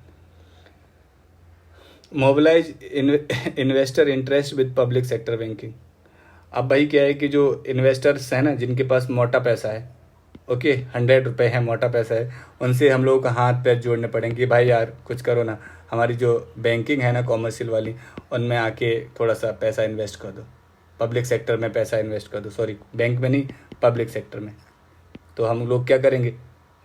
Mobilise investor interest with public sector banking. अब भाई क्या है कि जो इन्वेस्टर्स हैं ना, जिनके पास मोटा पैसा है, ओके, 100 रुपये है, मोटा पैसा है, उनसे हम लोगों को हाथ पैर जोड़ने पड़ेंगे कि भाई यार कुछ करो ना, हमारी जो बैंकिंग है ना कॉमर्शियल वाली, उनमें आके थोड़ा सा पैसा इन्वेस्ट कर दो, पब्लिक सेक्टर में पैसा इन्वेस्ट कर दो, सॉरी बैंक में नहीं, पब्लिक सेक्टर में। तो हम लोग क्या करेंगे,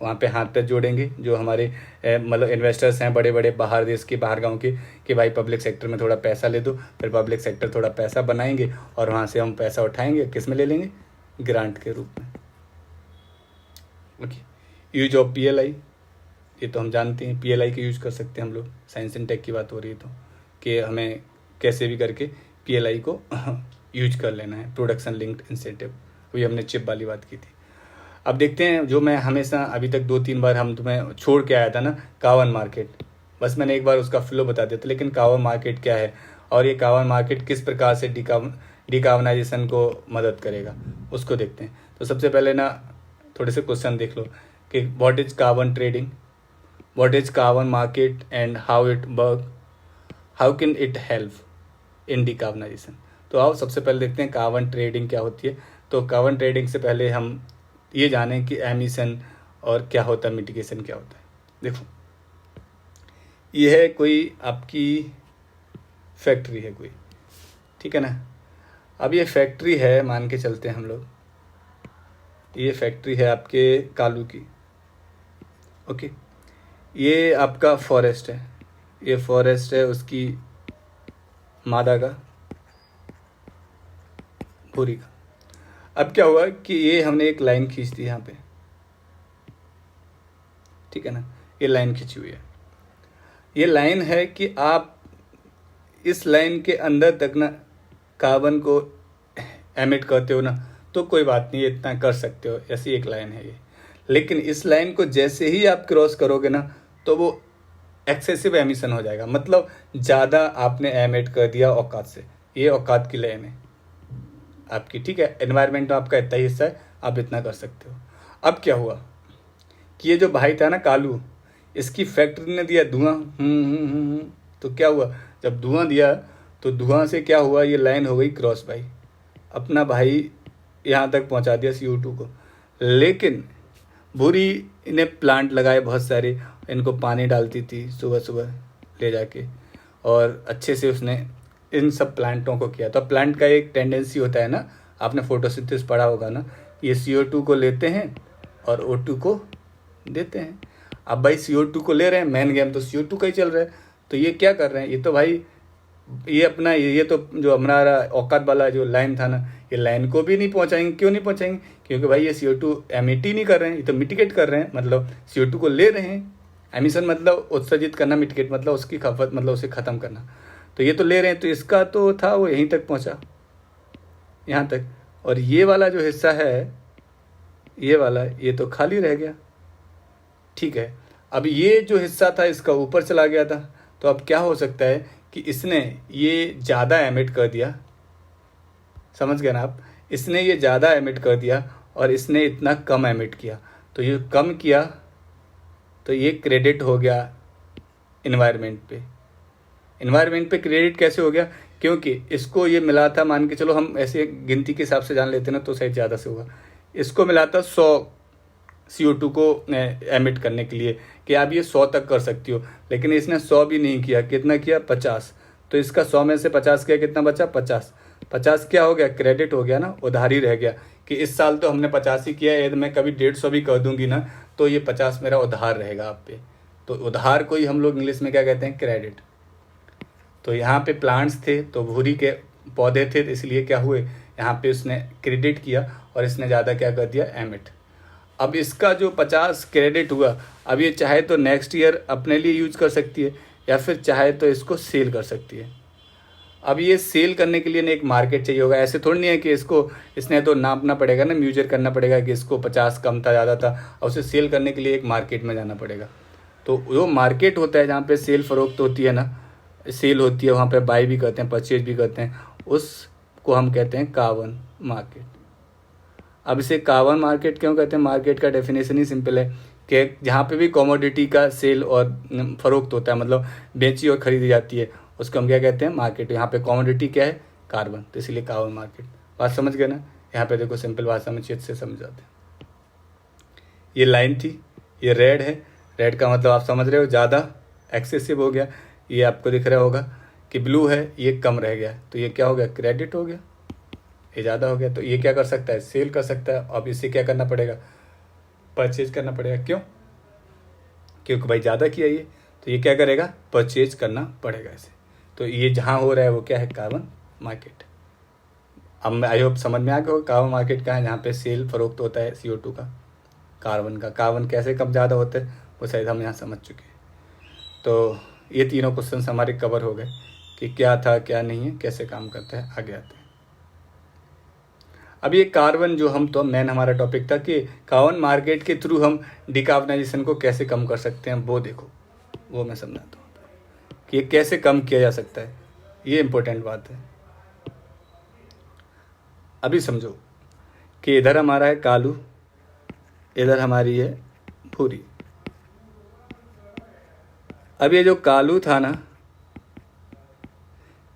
वहाँ पे हाथ पैर जोड़ेंगे, जो हमारे मतलब इन्वेस्टर्स हैं बड़े बड़े बाहर देश के, बाहर गांव के, कि भाई पब्लिक सेक्टर में थोड़ा पैसा ले दो। फिर पब्लिक सेक्टर थोड़ा पैसा बनाएंगे और वहाँ से हम पैसा उठाएंगे, किस में ले लेंगे, ग्रांट के रूप में। ओके, यूज ऑफ PLI, ये तो हम जानते हैं, PLI के यूज कर सकते हैं हम लोग, साइंस एंड टेक की बात हो रही है तो, कि हमें कैसे भी करके PLI को यूज कर लेना है, प्रोडक्शन लिंक्ड इंसेंटिव। वही हमने चिप वाली बात की थी। अब देखते हैं, जो मैं हमेशा अभी तक 2-3 बार हम तुम्हें छोड़ के आया था ना, कावन मार्केट, बस मैंने एक बार उसका फ्लो बता दिया था, लेकिन कावन मार्केट क्या है और ये कावन मार्केट किस प्रकार से डिकार्बनाइजेशन को मदद करेगा, उसको देखते हैं। तो सबसे पहले ना थोड़े से क्वेश्चन देख लो कि what is carbon trading, what is carbon market and how it work, how can it help in decarbonisation. तो आओ सबसे पहले देखते हैं कार्बन ट्रेडिंग क्या होती है। तो कार्बन ट्रेडिंग से पहले हम ये जानें कि एमिशन और क्या होता है, मिटिगेशन क्या होता है। देखो, ये है कोई आपकी फैक्ट्री है कोई, ठीक है ना। अब ये फैक्ट्री है, मान के चलते हैं हम लोग, ये फैक्ट्री है आपके कालू की, ओके। ये आपका फॉरेस्ट है, ये फॉरेस्ट है उसकी मादा का, भूरी का। अब क्या हुआ कि ये हमने एक लाइन खींच दी यहाँ पे, ठीक है ना, ये लाइन खींची हुई है। ये लाइन है कि आप इस लाइन के अंदर तक ना कार्बन को एमिट करते हो ना, तो कोई बात नहीं, इतना कर सकते हो, ऐसी एक लाइन है ये। लेकिन इस लाइन को जैसे ही आप क्रॉस करोगे ना, तो वो एक्सेसिव एमिशन हो जाएगा, मतलब ज़्यादा आपने एमिट कर दिया औकात से। ये औकात की लाइन है आपकी, ठीक है। एनवायरनमेंट में आपका इतना ही हिस्सा है, आप इतना कर सकते हो। अब क्या हुआ कि ये जो भाई था ना कालू, इसकी फैक्ट्री ने दिया धुआं, तो क्या हुआ, जब धुआं दिया तो धुआं से क्या हुआ, ये लाइन हो गई क्रॉस भाई, अपना भाई यहाँ तक पहुँचा दिया CO2 को। लेकिन भूरी इन्हें प्लांट लगाए बहुत सारे, इनको पानी डालती थी सुबह सुबह ले जाके, और अच्छे से उसने इन सब प्लांटों को किया। तो प्लांट का एक टेंडेंसी होता है ना, आपने फोटोसिंथेसिस पढ़ा होगा ना, ये CO2 को लेते हैं और O2 को देते हैं। अब भाई CO2 को ले रहे हैं, मेन गेम तो CO2 का ही चल रहा है। तो ये क्या कर रहे हैं, ये तो भाई ये अपना ये तो जो हमारा औकात वाला जो लाइन था ना, ये लाइन को भी नहीं पहुंचाएंगे। क्यों नहीं पहुंचाएंगे, क्योंकि भाई ये CO2 एमिट ही नहीं कर रहे हैं, ये तो मिटिगेट कर रहे हैं, मतलब CO2 को ले रहे हैं। एमिशन मतलब उत्सर्जित करना, मिटिगेट मतलब उसकी खपत, मतलब उसे ख़त्म करना। तो ये तो ले रहे हैं, तो इसका तो था वो यहीं तक पहुंचा, यहाँ तक, और ये वाला जो हिस्सा है, ये वाला, ये तो खाली रह गया। ठीक है, अब ये जो हिस्सा था इसका ऊपर चला गया था, तो अब क्या हो सकता है कि इसने ये ज़्यादा एमिट कर दिया, समझ गए ना आप, इसने ये ज़्यादा एमिट कर दिया और इसने इतना कम एमिट किया, तो ये कम किया तो ये क्रेडिट हो गया इन्वायरमेंट पे। इन्वायरमेंट पे क्रेडिट कैसे हो गया, क्योंकि इसको ये मिला था, मान के चलो हम ऐसे गिनती के हिसाब से जान लेते ना तो शायद ज़्यादा से होगा, इसको मिला था 100 CO2 को एमिट करने के लिए कि आप ये 100 तक कर सकती हो, लेकिन इसने 100 भी नहीं किया, कितना किया 50। तो इसका 100 में से 50 किया, कितना बचा 50। 50 क्या हो गया, क्रेडिट हो गया ना, उधारी रह गया कि इस साल तो हमने 50 ही किया, यदि मैं कभी 150 भी कर दूंगी ना तो ये 50 मेरा उधार रहेगा आप पे। तो उधार को ही हम लोग इंग्लिश में क्या कहते हैं, क्रेडिट। तो यहाँ पे प्लांट्स थे तो भूरी के पौधे थे, तो इसलिए क्या हुए, यहाँ पे उसने क्रेडिट किया और इसने ज़्यादा क्या कर दिया, एमिट। अब इसका जो 50 क्रेडिट हुआ, अब ये चाहे तो नेक्स्ट ईयर अपने लिए यूज कर सकती है या फिर चाहे तो इसको सेल कर सकती है। अब ये सेल करने के लिए ना एक मार्केट चाहिए होगा, ऐसे थोड़ी नहीं है कि इसने तो नापना पड़ेगा ना, म्यूजर करना पड़ेगा कि इसको 50 कम था ज़्यादा था, और उसे सेल करने के लिए एक मार्केट में जाना पड़ेगा। तो वो मार्केट होता है जहाँ पे सेल फरोख्त होती है ना, सेल होती है, वहाँ पे बाई भी करते हैं, परचेज भी करते हैं, उसको हम कहते हैं कार्बन मार्केट। अब इसे कार्बन मार्केट क्यों कहते हैं, मार्केट का डेफिनेशन ही सिंपल है कि जहाँ पे भी कमोडिटी का सेल और फरोख्त होता है, मतलब बेची और खरीदी जाती है, उसको हम क्या कहते हैं, मार्केट। यहाँ पे कमोडिटी क्या है, कार्बन, तो इसलिए कार्बन मार्केट। बात समझ गए ना, यहाँ पे देखो सिंपल भाषा में अच्छे से समझाते हैं। ये लाइन थी, ये रेड है, रेड का मतलब आप समझ रहे हो ज़्यादा एक्सेसिव हो गया। ये आपको दिख रहा होगा कि ब्लू है, ये कम रह गया, तो ये क्या हो गया, क्रेडिट हो गया, ये ज़्यादा हो गया। तो ये क्या कर सकता है, सेल कर सकता है। अब इसे क्या करना पड़ेगा, परचेज करना पड़ेगा। क्यों, क्योंकि भाई ज़्यादा किया ये, तो ये क्या करेगा, परचेज करना पड़ेगा इसे। तो ये जहाँ हो रहा है वो क्या है, कार्बन मार्केट। अब आई होप समझ में आ गया, कार्बन मार्केट का है जहाँ पे सेल फरोख्त होता है CO2 का, कार्बन का। कार्बन कैसे कम ज़्यादा होता है वो शायद हम यहाँ समझ चुके हैं। तो ये तीनों क्वेश्चन हमारे कवर हो गए कि क्या था क्या नहीं है, कैसे काम करता है। आगे आते हैं। अब ये कार्बन जो हम तो मेन हमारा टॉपिक था कि कार्बन मार्केट के थ्रू हम डिकार्बनाइजेशन को कैसे कम कर सकते हैं, वो देखो, वो मैं समझाता हूँ कि ये कैसे कम किया जा सकता है। ये इम्पोर्टेंट बात है। अभी समझो कि इधर हमारा है कालू, इधर हमारी है भूरी। अब ये जो कालू था ना,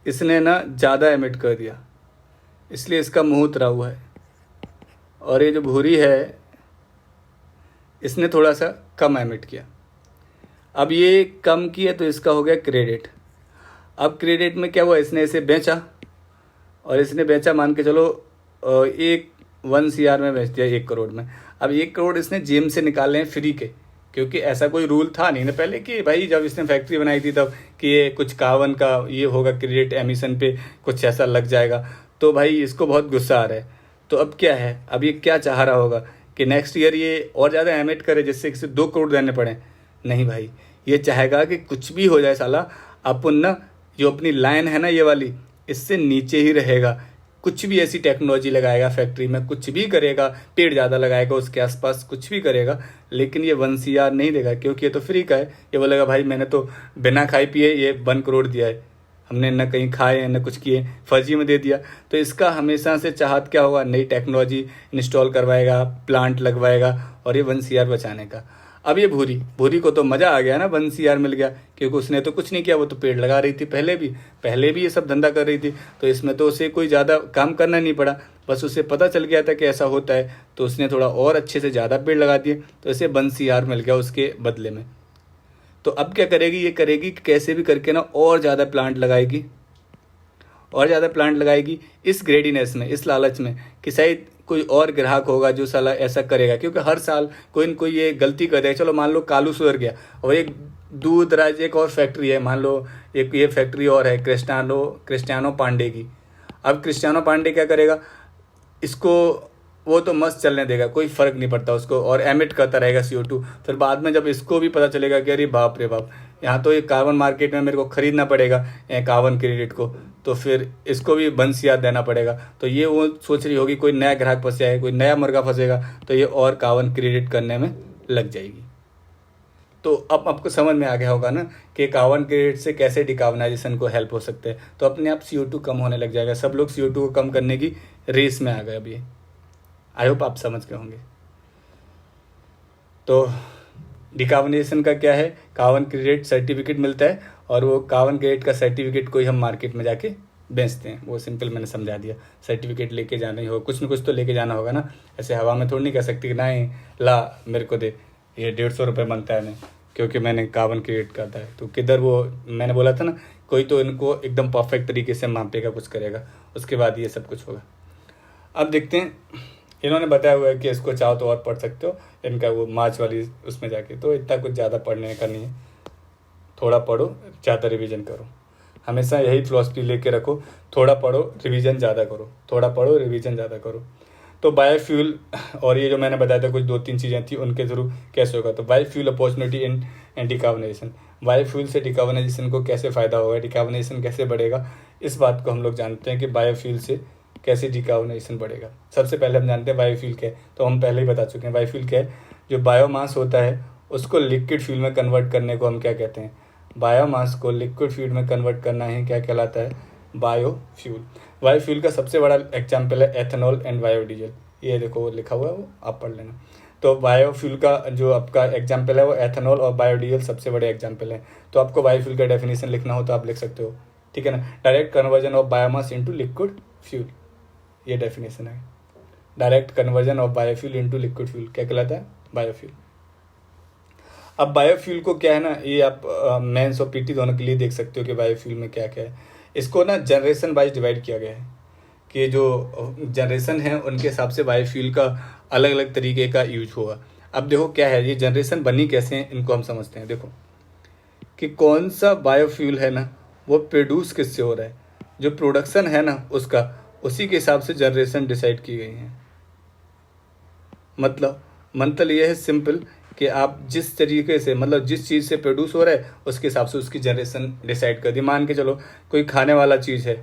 इसने ना ज़्यादा एमिट कर दिया, इसलिए इसका मुंह उतरा हुआ है। और ये जो भूरी है, इसने थोड़ा सा कम एमिट किया। अब ये कम किया तो इसका हो गया क्रेडिट। अब क्रेडिट में क्या हुआ, इसने इसे बेचा, और इसने बेचा मान के चलो 1 CR में बेच दिया, 1 करोड़ में। अब 1 करोड़ इसने जेब से निकाले हैं फ्री के, क्योंकि ऐसा कोई रूल था नहीं ना पहले कि भाई जब इसने फैक्ट्री बनाई थी तब कि ये कुछ कार्बन का ये होगा, क्रेडिट एमिशन पे कुछ ऐसा लग जाएगा। तो भाई इसको बहुत गुस्सा आ रहा है। तो अब क्या है, अब ये क्या चाह रहा होगा कि नेक्स्ट ईयर ये और ज़्यादा एमिट करे जिससे किसी 2 करोड़ देने पड़े। नहीं भाई, ये चाहेगा कि कुछ भी हो जाए साला, अपन ना जो अपनी लाइन है ना ये वाली, इससे नीचे ही रहेगा। कुछ भी ऐसी टेक्नोलॉजी लगाएगा फैक्ट्री में, कुछ भी करेगा, पेड़ ज़्यादा लगाएगा उसके आसपास, कुछ भी करेगा, लेकिन ये 1 CR नहीं देगा, क्योंकि ये तो फ्री का है। ये बोलेगा भाई मैंने तो बिना खाए पिए ये 1 करोड़ दिया है, हमने न कहीं खाए न कुछ किए, फर्जी में दे दिया। तो इसका हमेशा से चाहत क्या होगा, नई टेक्नोलॉजी इंस्टॉल करवाएगा, प्लांट लगवाएगा, और ये 1 CR बचाने का। अब ये भूरी को तो मज़ा आ गया ना, 1 CR मिल गया, क्योंकि उसने तो कुछ नहीं किया, वो तो पेड़ लगा रही थी पहले भी ये सब धंधा कर रही थी। तो इसमें तो उसे कोई ज़्यादा काम करना नहीं पड़ा, बस उसे पता चल गया था कि ऐसा होता है, तो उसने थोड़ा और अच्छे से ज़्यादा पेड़ लगा दिए, तो इसे 1 CR मिल गया उसके बदले में। तो अब क्या करेगी, ये करेगी कैसे भी करके ना और ज़्यादा प्लांट लगाएगी, और ज़्यादा प्लांट लगाएगी इस ग्रेडीनेस में, इस लालच में कि शायद कोई और ग्राहक होगा जो साला ऐसा करेगा। क्योंकि हर साल कोई न कोई ये गलती कर देगा। चलो मान लो कालू सुधर गया, और एक दूर दराज एक और फैक्ट्री है, मान लो एक ये फैक्ट्री और है क्रिस्टियानो पांडे की। अब क्रिस्टियानो पांडे क्या करेगा, इसको वो तो मस्त चलने देगा, कोई फ़र्क नहीं पड़ता उसको, और एमिट करता रहेगा CO2। फिर बाद में जब इसको भी पता चलेगा कि अरे बाप रे बाप, यहाँ तो ये कार्बन मार्केट में मेरे को ख़रीदना पड़ेगा कार्बन क्रेडिट को, तो फिर इसको भी बंसियात देना पड़ेगा। तो ये वो सोच रही होगी कोई नया ग्राहक फंस जाएगा, कोई नया मुर्गा फंसेगा तो ये और कार्बन क्रेडिट करने में लग जाएगी। तो अब आपको समझ में आ गया होगा ना कि कार्बन क्रेडिट से कैसे डिकार्बनाइजेशन को हेल्प हो सकते हैं। तो अपने आप CO2 कम होने लग जाएगा। सब लोग CO2 को कम करने की रेस में आ गए अभी। आई होप आप समझ गए होंगे। तो डिकार्बनाइजेशन का क्या है, कार्बन क्रेडिट सर्टिफिकेट मिलता है और वो कार्बन क्रेडिट का सर्टिफिकेट को ही हम मार्केट में जाके बेचते हैं। वो सिंपल मैंने समझा दिया। सर्टिफिकेट लेके जाना ही होगा, कुछ न कुछ तो लेके जाना होगा ना। ऐसे हवा में थोड़ी नहीं कह सकती कि नहीं ला मेरे को दे, ये 150 रुपये बनता है नहीं क्योंकि मैंने कार्बन क्रेडिट करता है। तो किधर वो मैंने बोला था ना, कोई तो इनको एकदम परफेक्ट तरीके से मापेगा, कुछ करेगा, उसके बाद ये सब कुछ होगा। अब देखते हैं, इन्होंने बताया हुआ है कि इसको चाहो तो और पढ़ सकते हो, इनका वो मार्च वाली उसमें जाके। तो इतना कुछ ज़्यादा पढ़ने का नहीं है, थोड़ा पढ़ो ज़्यादा रिवीजन करो। हमेशा यही फिलॉसफी लेके रखो, थोड़ा पढ़ो रिवीजन ज़्यादा करो, थोड़ा पढ़ो रिवीजन ज़्यादा करो। तो बायोफ्यूल और ये जो मैंने बताया था कुछ 2-3 चीज़ें थी, उनके थ्रू कैसे होगा। तो biofuel opportunity in decarbonisation, biofuel से डिकार्बनाइजेशन को कैसे फ़ायदा होगा, डिकार्बनाइजेशन कैसे बढ़ेगा, इस बात को हम लोग जानते हैं कि बायोफ्यूल से कैसे डिकार्बनाइजेशन बढ़ेगा। सबसे पहले हम जानते हैं बायोफ्यूल क्या है, तो हम पहले ही बता चुके हैं। बायोफ्यूल क्या है, जो बायोमास होता है उसको लिक्विड फ्यूल में कन्वर्ट करने को हम क्या कहते हैं, बायोमास को लिक्विड फ्यूल में कन्वर्ट करना ही क्या कहलाता है, बायोफ्यूल। बायोफ्यूल का सबसे बड़ा एग्जाम्पल है एथेनॉल एंड बायोडीजल। ये देखो लिखा हुआ है, वो आप पढ़ लेना। तो बायोफ्यूल का जो आपका एग्जाम्पल है वो एथेनॉल और बायोडीजल सबसे बड़े एग्जाम्पल हैं। तो आपको बायोफ्यूल का डेफिनेशन लिखना हो तो आप लिख सकते हो, ठीक है ना। Direct conversion of biomass into liquid fuel, ये डेफिनेशन है। Direct conversion of biofuel into liquid fuel क्या कहलाता है, बायोफ्यूल। अब बायोफ्यूल को क्या है ना, ये आप मेंस और PT दोनों के लिए देख सकते हो कि बायोफ्यूल में क्या क्या है। इसको ना जनरेशन वाइज डिवाइड किया गया है कि जो जनरेशन है उनके हिसाब से बायोफ्यूल का अलग अलग तरीके का यूज होगा। अब देखो क्या है, ये जनरेशन बनी कैसे हैं इनको हम समझते हैं। देखो कि कौन सा बायोफ्यूल है ना वो प्रोड्यूस किससे हो रहा है, जो प्रोडक्शन है ना उसका, उसी के हिसाब से जनरेशन डिसाइड की गई है। मतलब ये है सिंपल कि आप जिस तरीके से मतलब जिस चीज़ से प्रोड्यूस हो रहा है उसके हिसाब से उसकी जनरेशन डिसाइड कर दी। मान के चलो कोई खाने वाला चीज़ है,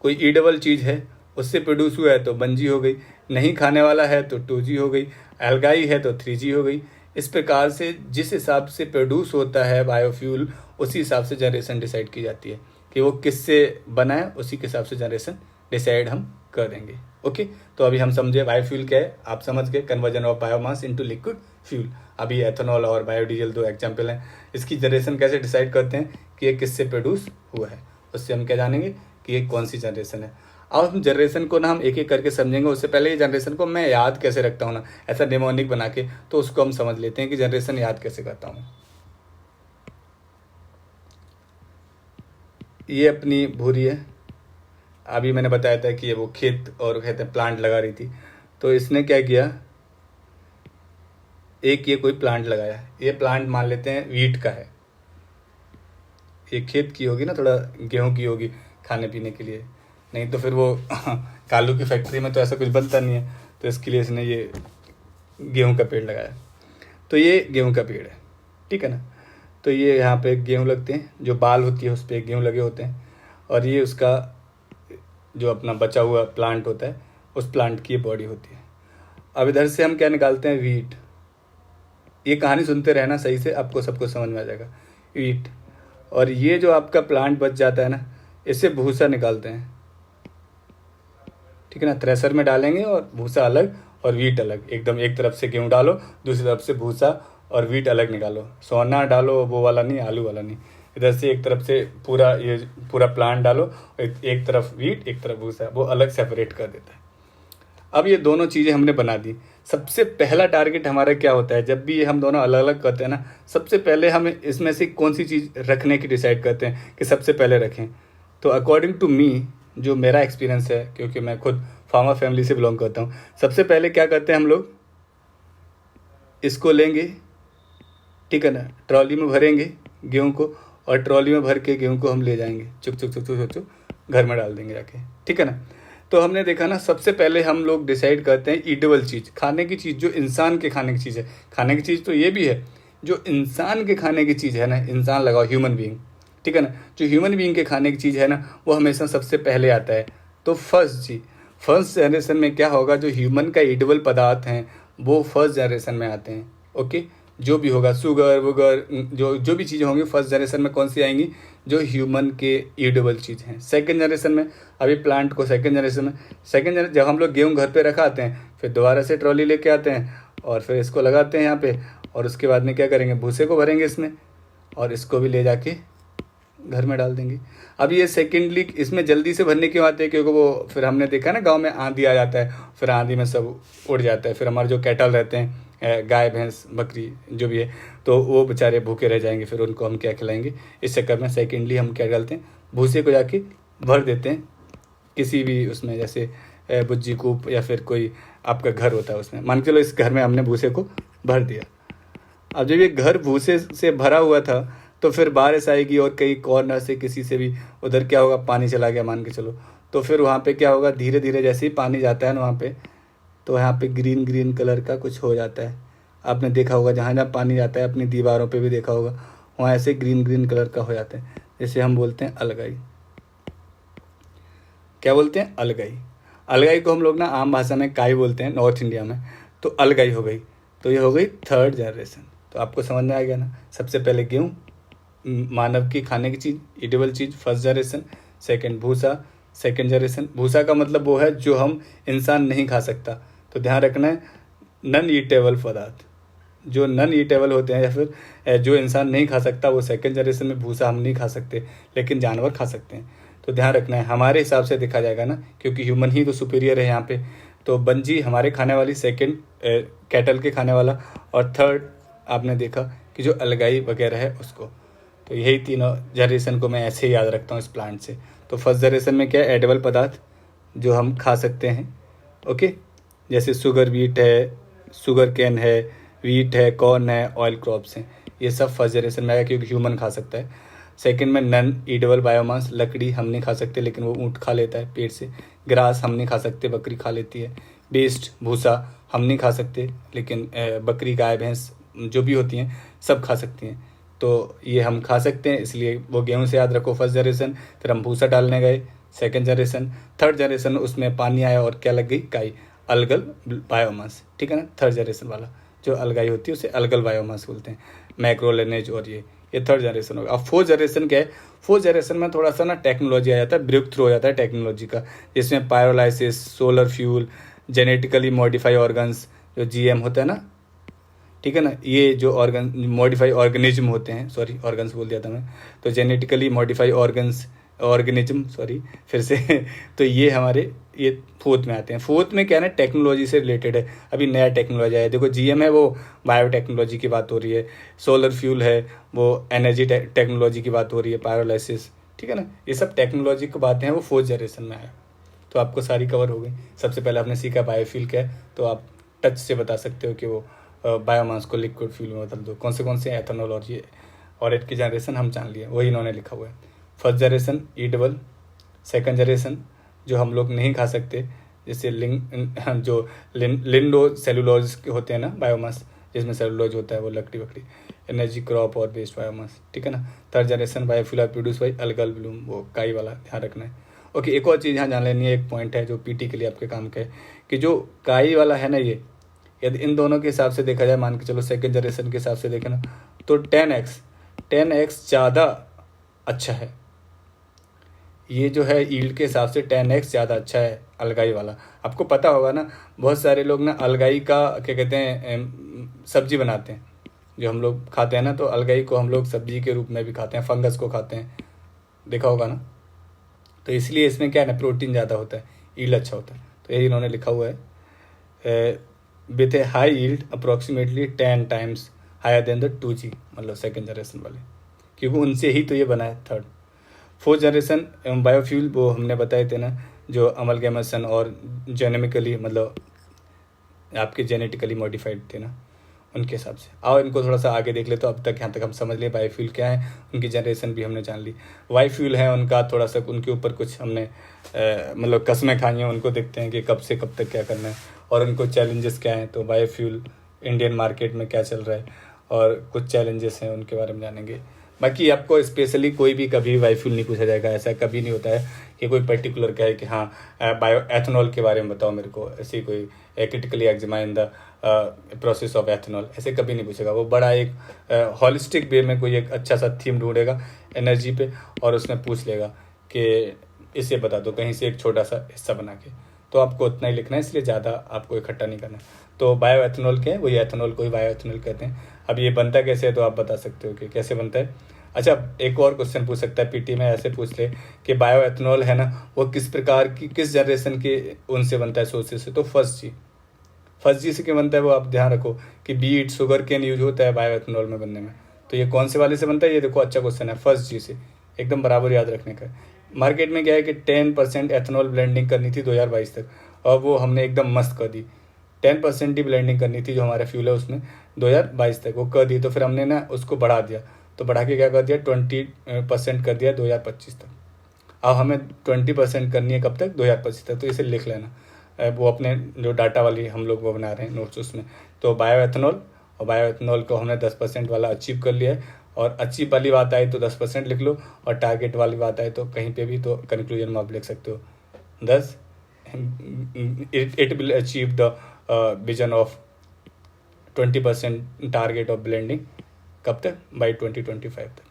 कोई ईडेबल चीज़ है, उससे प्रोड्यूस हुआ है तो 1G हो गई, नहीं खाने वाला है तो 2G हो गई, एल्गाई है तो 3G हो गई। इस प्रकार से जिस हिसाब से प्रोड्यूस होता है बायोफ्यूल उसी हिसाब से जनरेशन डिसाइड की जाती है कि वो किससे बना है, उसी के हिसाब से जनरेशन डिसाइड हम कर देंगे। ओके, तो अभी हम समझे बायोफ्यूल क्या है, आप समझ गए, conversion of biomass into liquid fuel. अभी एथेनॉल और बायोडीजल 2 एग्जाम्पल हैं। इसकी जनरेशन कैसे डिसाइड करते हैं कि ये किससे प्रोड्यूस हुआ है, उससे हम क्या जानेंगे कि ये कौन सी जनरेशन है। अब हम जनरेशन को ना हम एक एक करके समझेंगे। उससे पहले ये जनरेशन को मैं याद कैसे रखता हूँ ना, ऐसा डेमोनिक बना के, तो उसको हम समझ लेते हैं कि जनरेशन याद कैसे करता हूँ। ये अपनी भूरी है, अभी मैंने बताया था कि ये वो खेत और कहते हैं प्लांट लगा रही थी। तो इसने क्या किया, एक ये कोई प्लांट लगाया, ये प्लांट मान लेते हैं वीट का है। ये खेत की होगी ना, थोड़ा गेहूं की होगी खाने पीने के लिए, नहीं तो फिर वो कालू की फैक्ट्री में तो ऐसा कुछ बनता नहीं है। तो इसके लिए इसने ये गेहूं का पेड़ लगाया। तो ये गेहूं का पेड़ है, ठीक है ना। तो ये यहाँ पे गेहूं लगते हैं, जो बाल होती है उस पर गेहूं लगे होते हैं, और ये उसका जो अपना बचा हुआ प्लांट होता है उस प्लांट की बॉडी होती है। अब इधर से हम क्या निकालते हैं, वीट। ये कहानी सुनते रहना सही से, आपको सब कुछ समझ में आ जाएगा। वीट, और ये जो आपका प्लांट बच जाता है ना, इससे भूसा निकालते हैं, ठीक है ना। थ्रेसर में डालेंगे और भूसा अलग और वीट अलग, एकदम एक तरफ से गेहूँ डालो, दूसरी तरफ से भूसा और वीट अलग निकालो। सोना डालो वो वाला नहीं, आलू वाला नहीं। इधर से एक तरफ से पूरा प्लांट डालो, एक तरफ वीट एक तरफ भूसा, वो अलग सेपरेट कर देता है। अब ये दोनों चीज़ें हमने बना दी। सबसे पहला टारगेट हमारा क्या होता है, जब भी ये हम दोनों अलग अलग करते हैं ना, सबसे पहले हम इसमें से कौन सी चीज़ रखने की डिसाइड करते हैं कि सबसे पहले रखें। तो अकॉर्डिंग टू मी, जो मेरा एक्सपीरियंस है, क्योंकि मैं खुद फार्मर फैमिली से बिलोंग करता हूँ, सबसे पहले क्या करते हैं हम लोग, इसको लेंगे, ठीक है ना, ट्रॉली में भरेंगे गेहूँ को, और ट्रॉली में भर के गेहूँ को हम ले जाएंगे, चुक चुक चुक चुक चुक घर में डाल देंगे जाके, ठीक है ना। तो हमने देखा ना, सबसे पहले हम लोग डिसाइड करते हैं ईटेबल चीज़, खाने की चीज़, जो इंसान के खाने की चीज़ है। खाने की चीज़ तो ये भी है जो इंसान के खाने की चीज़ है ना, इंसान लगाओ ह्यूमन बीइंग, ठीक है ना, जो ह्यूमन बीइंग के खाने की चीज़ है ना वो हमेशा सबसे पहले आता है। तो फर्स्ट जनरेशन में क्या होगा, जो ह्यूमन का ईडेबल पदार्थ हैं वो फर्स्ट जनरेशन में आते हैं। ओके, जो भी होगा शुगर वुगर जो भी चीज़ें होंगी फर्स्ट जनरेशन में कौन सी आएंगी, जो ह्यूमन के ईडेबल चीज़ हैं। सेकंड जनरेशन में अभी प्लांट को सेकंड जनरेशन में जब हम लोग गेहूँ घर पे रखाते हैं फिर दोबारा से ट्रॉली लेके आते हैं और फिर इसको लगाते हैं यहाँ पे, और उसके बाद में क्या करेंगे, भूसे को भरेंगे इसमें और इसको भी ले जाके घर में डाल देंगे। अब ये सेकेंडली इसमें जल्दी से भरने क्यों आते हैं, क्योंकि वो फिर हमने देखा ना गांव में आंधी आ जाता है, फिर आंधी में सब उड़ जाता है, फिर हमारे जो कैटल रहते हैं गाय भैंस बकरी जो भी है तो वो बेचारे भूखे रह जाएंगे, फिर उनको हम क्या खिलाएंगे। इस चक्कर में सेकेंडली हम क्या डालते हैं, भूसे को जाके भर देते हैं किसी भी उसमें, जैसे बुज्जी कूप या फिर कोई आपका घर होता है उसमें, मान के चलो इस घर में हमने भूसे को भर दिया। अब जब ये घर भूसे से भरा हुआ था तो फिर बारिश आएगी और कई कॉर्नर से किसी से भी उधर क्या होगा, पानी चला गया मान के चलो, तो फिर वहाँ पे क्या होगा, धीरे धीरे जैसे ही पानी जाता है ना वहाँ पे, तो यहाँ पे ग्रीन ग्रीन कलर का कुछ हो जाता है। आपने देखा होगा जहाँ जहाँ पानी जाता है, अपनी दीवारों पे भी देखा होगा, वहाँ ऐसे ग्रीन ग्रीन कलर का हो जाता है, जैसे हम बोलते हैं अलगाई। क्या बोलते हैं, अलगाई। अलगाई को हम लोग ना आम भाषा में काई बोलते हैं नॉर्थ इंडिया में, तो अलगाई हो गई। तो ये हो गई थर्ड जनरेशन। तो आपको समझ में आ गया ना, सबसे पहले गेहूँ मानव की खाने की चीज़, ईटेबल चीज़ फर्स्ट जनरेशन, सेकंड भूसा सेकंड जनरेशन। भूसा का मतलब वो है जो हम इंसान नहीं खा सकता, तो ध्यान रखना है नॉन ईटेबल पदार्थ, जो नॉन ईटेबल होते हैं या फिर जो इंसान नहीं खा सकता वो सेकंड जनरेशन में। भूसा हम नहीं खा सकते लेकिन जानवर खा सकते हैं, तो ध्यान रखना है। हमारे हिसाब से देखा जाएगा ना, क्योंकि ह्यूमन ही तो सुपीरियर है यहाँ पे, तो बंजी हमारे खाने वाली, सेकंड कैटल के खाने वाला, और थर्ड आपने देखा कि जो अलगाई वगैरह है उसको। तो यही तीनों जनरेशन को मैं ऐसे ही याद रखता हूँ इस प्लांट से। तो फर्स्ट जनरेशन में क्या है, एडिबल पदार्थ जो हम खा सकते हैं। ओके, जैसे शुगर बीट है, शुगर कैन है, वीट है, कॉर्न है, ऑयल क्रॉप्स हैं, ये सब फर्स्ट जनरेशन में आएगा क्योंकि ह्यूमन खा सकता है। सेकंड में नन ईडेबल बायोमास, लकड़ी हम नहीं खा सकते लेकिन वो ऊँट खा लेता है पेट से। ग्रास हम नहीं खा सकते, बकरी खा लेती है। बेस्ट भूसा हम नहीं खा सकते लेकिन बकरी गाय भैंस जो भी होती हैं सब खा सकती हैं, तो ये हम खा सकते हैं, इसलिए वो गेहूं से याद रखो फर्स्ट जनरेशन। फिर हम भूसा डालने गए सेकंड जनरेशन। थर्ड जनरेशन उसमें पानी आया और क्या लग गई, काई, अलगल बायोमास, ठीक है ना। थर्ड जनरेशन वाला जो अलगाई होती है उसे अलगल बायोमास बोलते हैं, मैक्रोलेनेज। और ये थर्ड जनरेशन होगा। अब फोर्थ जनरेशन क्या है, फोर्थ जनरेशन में थोड़ा सा ना टेक्नोलॉजी आ जाता है, ब्रेक थ्रू हो जाता है टेक्नोलॉजी का, जिसमें pyrolysis, solar fuel, genetically modify organs जो जीएम होता है ना, ठीक है ना, ये जो ऑर्गन मॉडिफाई ऑर्गेनिज्म होते हैं, सॉरी ऑर्गन्स बोल दिया था मैं, तो जेनेटिकली मॉडिफाई ऑर्गेनिज्म फिर से तो ये हमारे ये फोर्थ में आते हैं। फोर्थ में क्या है ना, टेक्नोलॉजी से रिलेटेड है, अभी नया टेक्नोलॉजी है। देखो जीएम है वो बायोटेक्नोलॉजी की बात हो रही है, सोलर फ्यूल है वो एनर्जी टेक्नोलॉजी की बात हो रही है, पायरोलाइसिस, ठीक है ना, ये सब टेक्नोलॉजी की बातें हैं, वो फोर्थ जनरेशन में आया। तो आपको सारी कवर हो गई। सबसे पहले आपने सीखा बायोफ्यूल क्या है, तो आप टच से बता सकते हो कि वो बायोमास को लिक्विड फ्यूल में बदल दो, कौन से एथेनॉल और एक की जनरेशन हम जान लिए, वही इन्होंने लिखा हुआ है। First generation edible, second generation जो हम लोग नहीं खा सकते, जैसे लिंडो सेलुलोज होते हैं ना बायोमास, जिसमें सेलुलोज होता है वो लकड़ी वकड़ी, एनर्जी क्रॉप और वेस्ट बायोमास, ठीक है ना। Third generation biofuel produce by algal Bloom, वो काई वाला ध्यान रखना है। ओके, एक और चीज़ यहाँ जान लेनी है, एक पॉइंट है जो पीटी के लिए आपके काम का है, कि जो काई वाला है ना, ये यदि इन दोनों के हिसाब से देखा जाए, मान के चलो सेकंड जनरेशन के हिसाब से देखें ना, तो 10x ज़्यादा अच्छा है। ये जो है ईल्ड के हिसाब से 10x ज़्यादा अच्छा है अलगाई वाला। आपको पता होगा ना, बहुत सारे लोग ना अलगाई का क्या कहते हैं, सब्जी बनाते हैं, जो हम लोग खाते हैं ना, तो अलगाई को हम लोग सब्जी के रूप में भी खाते हैं, फंगस को खाते हैं, देखा होगा ना। तो इसलिए इसमें क्या है ना, प्रोटीन ज़्यादा होता है, ईल्ड अच्छा होता है। तो यही इन्होंने लिखा हुआ है, with a high yield approximately 10 times higher than the 2G, मतलब सेकंड जनरेशन वाले, क्योंकि उनसे ही तो ये बना है थर्ड। फोर्थ जनरेशन बायोफ्यूल वो हमने बताए थे ना, जो अमलगैमसन और जेनेमिकली मतलब आपके जेनेटिकली मॉडिफाइड थे ना, उनके हिसाब से। आओ इनको थोड़ा सा आगे देख ले, तो अब तक यहाँ तक हम समझ लिए बायोफ्यूल क्या है, उनकी जनरेशन भी हमने जान ली। वाई फ्यूल है उनका थोड़ा सा, उनके ऊपर कुछ हमने मतलब कस्में खाई हैं, उनको देखते हैं कि कब से कब तक क्या करना है और उनको चैलेंजेस क्या हैं। तो बायोफ्यूल इंडियन मार्केट में क्या चल रहा है, और कुछ चैलेंजेस हैं उनके बारे में जानेंगे। बाकी आपको स्पेशली कोई भी कभी बायोफ्यूल नहीं पूछा जाएगा, ऐसा कभी नहीं होता है कि कोई पर्टिकुलर कहे कि हाँ बायो एथेनॉल के बारे में बताओ मेरे को, ऐसी कोई critically examine the process of ethanol, ऐसे कभी नहीं पूछेगा। वो बड़ा एक हॉलिस्टिक वे में कोई एक अच्छा सा थीम ढूंढेगा एनर्जी पे और उसमें पूछ लेगा कि इसे बता दो कहीं से एक छोटा सा हिस्सा बना के, तो आपको उतना ही लिखना है, इसलिए ज़्यादा आपको इकट्ठा नहीं करना। तो बायो एथेनॉल क्या है, वही एथेनॉल को ही बायो एथेनॉल कहते हैं। अब ये बनता कैसे है तो आप बता सकते हो कि कैसे बनता है। अच्छा, एक और क्वेश्चन पूछ सकता है पीटी में, ऐसे पूछ ले कि बायो एथेनॉल है ना वो किस प्रकार की, किस जनरेशन के उनसे बनता है, सोर्सेज से। तो फर्स्ट जी से क्यों बनता है वो आप ध्यान रखो कि बीट शुगर केन यूज होता है बायो एथेनॉल में बनने में। तो ये कौन से वाले से बनता है, ये देखो अच्छा क्वेश्चन है, फर्स्ट जी से, एकदम बराबर याद रखने का। मार्केट में क्या है कि 10% एथेनॉल ब्लेंडिंग करनी थी 2022 तक, और वो हमने एकदम मस्त कर दी। 10% ही ब्लेंडिंग करनी थी जो हमारा फ्यूल है उसमें 2022 तक, वो कर दी। तो फिर हमने ना उसको बढ़ा दिया, तो बढ़ा के क्या कर दिया 20% कर दिया 2025 तक। अब हमें 20% करनी है कब तक, 2025 तक। तो इसे लिख लेना, वो अपने जो डाटा वाली हम लोग वो बना रहे हैं नोट्स उसमें। तो बायो एथेनॉल, और बायो एथेनॉल को हमने 10% वाला अचीव कर लिया है। और अचीव वाली बात आई तो 10% लिख लो, और टारगेट वाली बात आई तो कहीं पे भी तो कंक्लूजन में आप लिख सकते हो 10 it will achieve the vision of 20% target of blending, कब तक, बाई 2025 तक।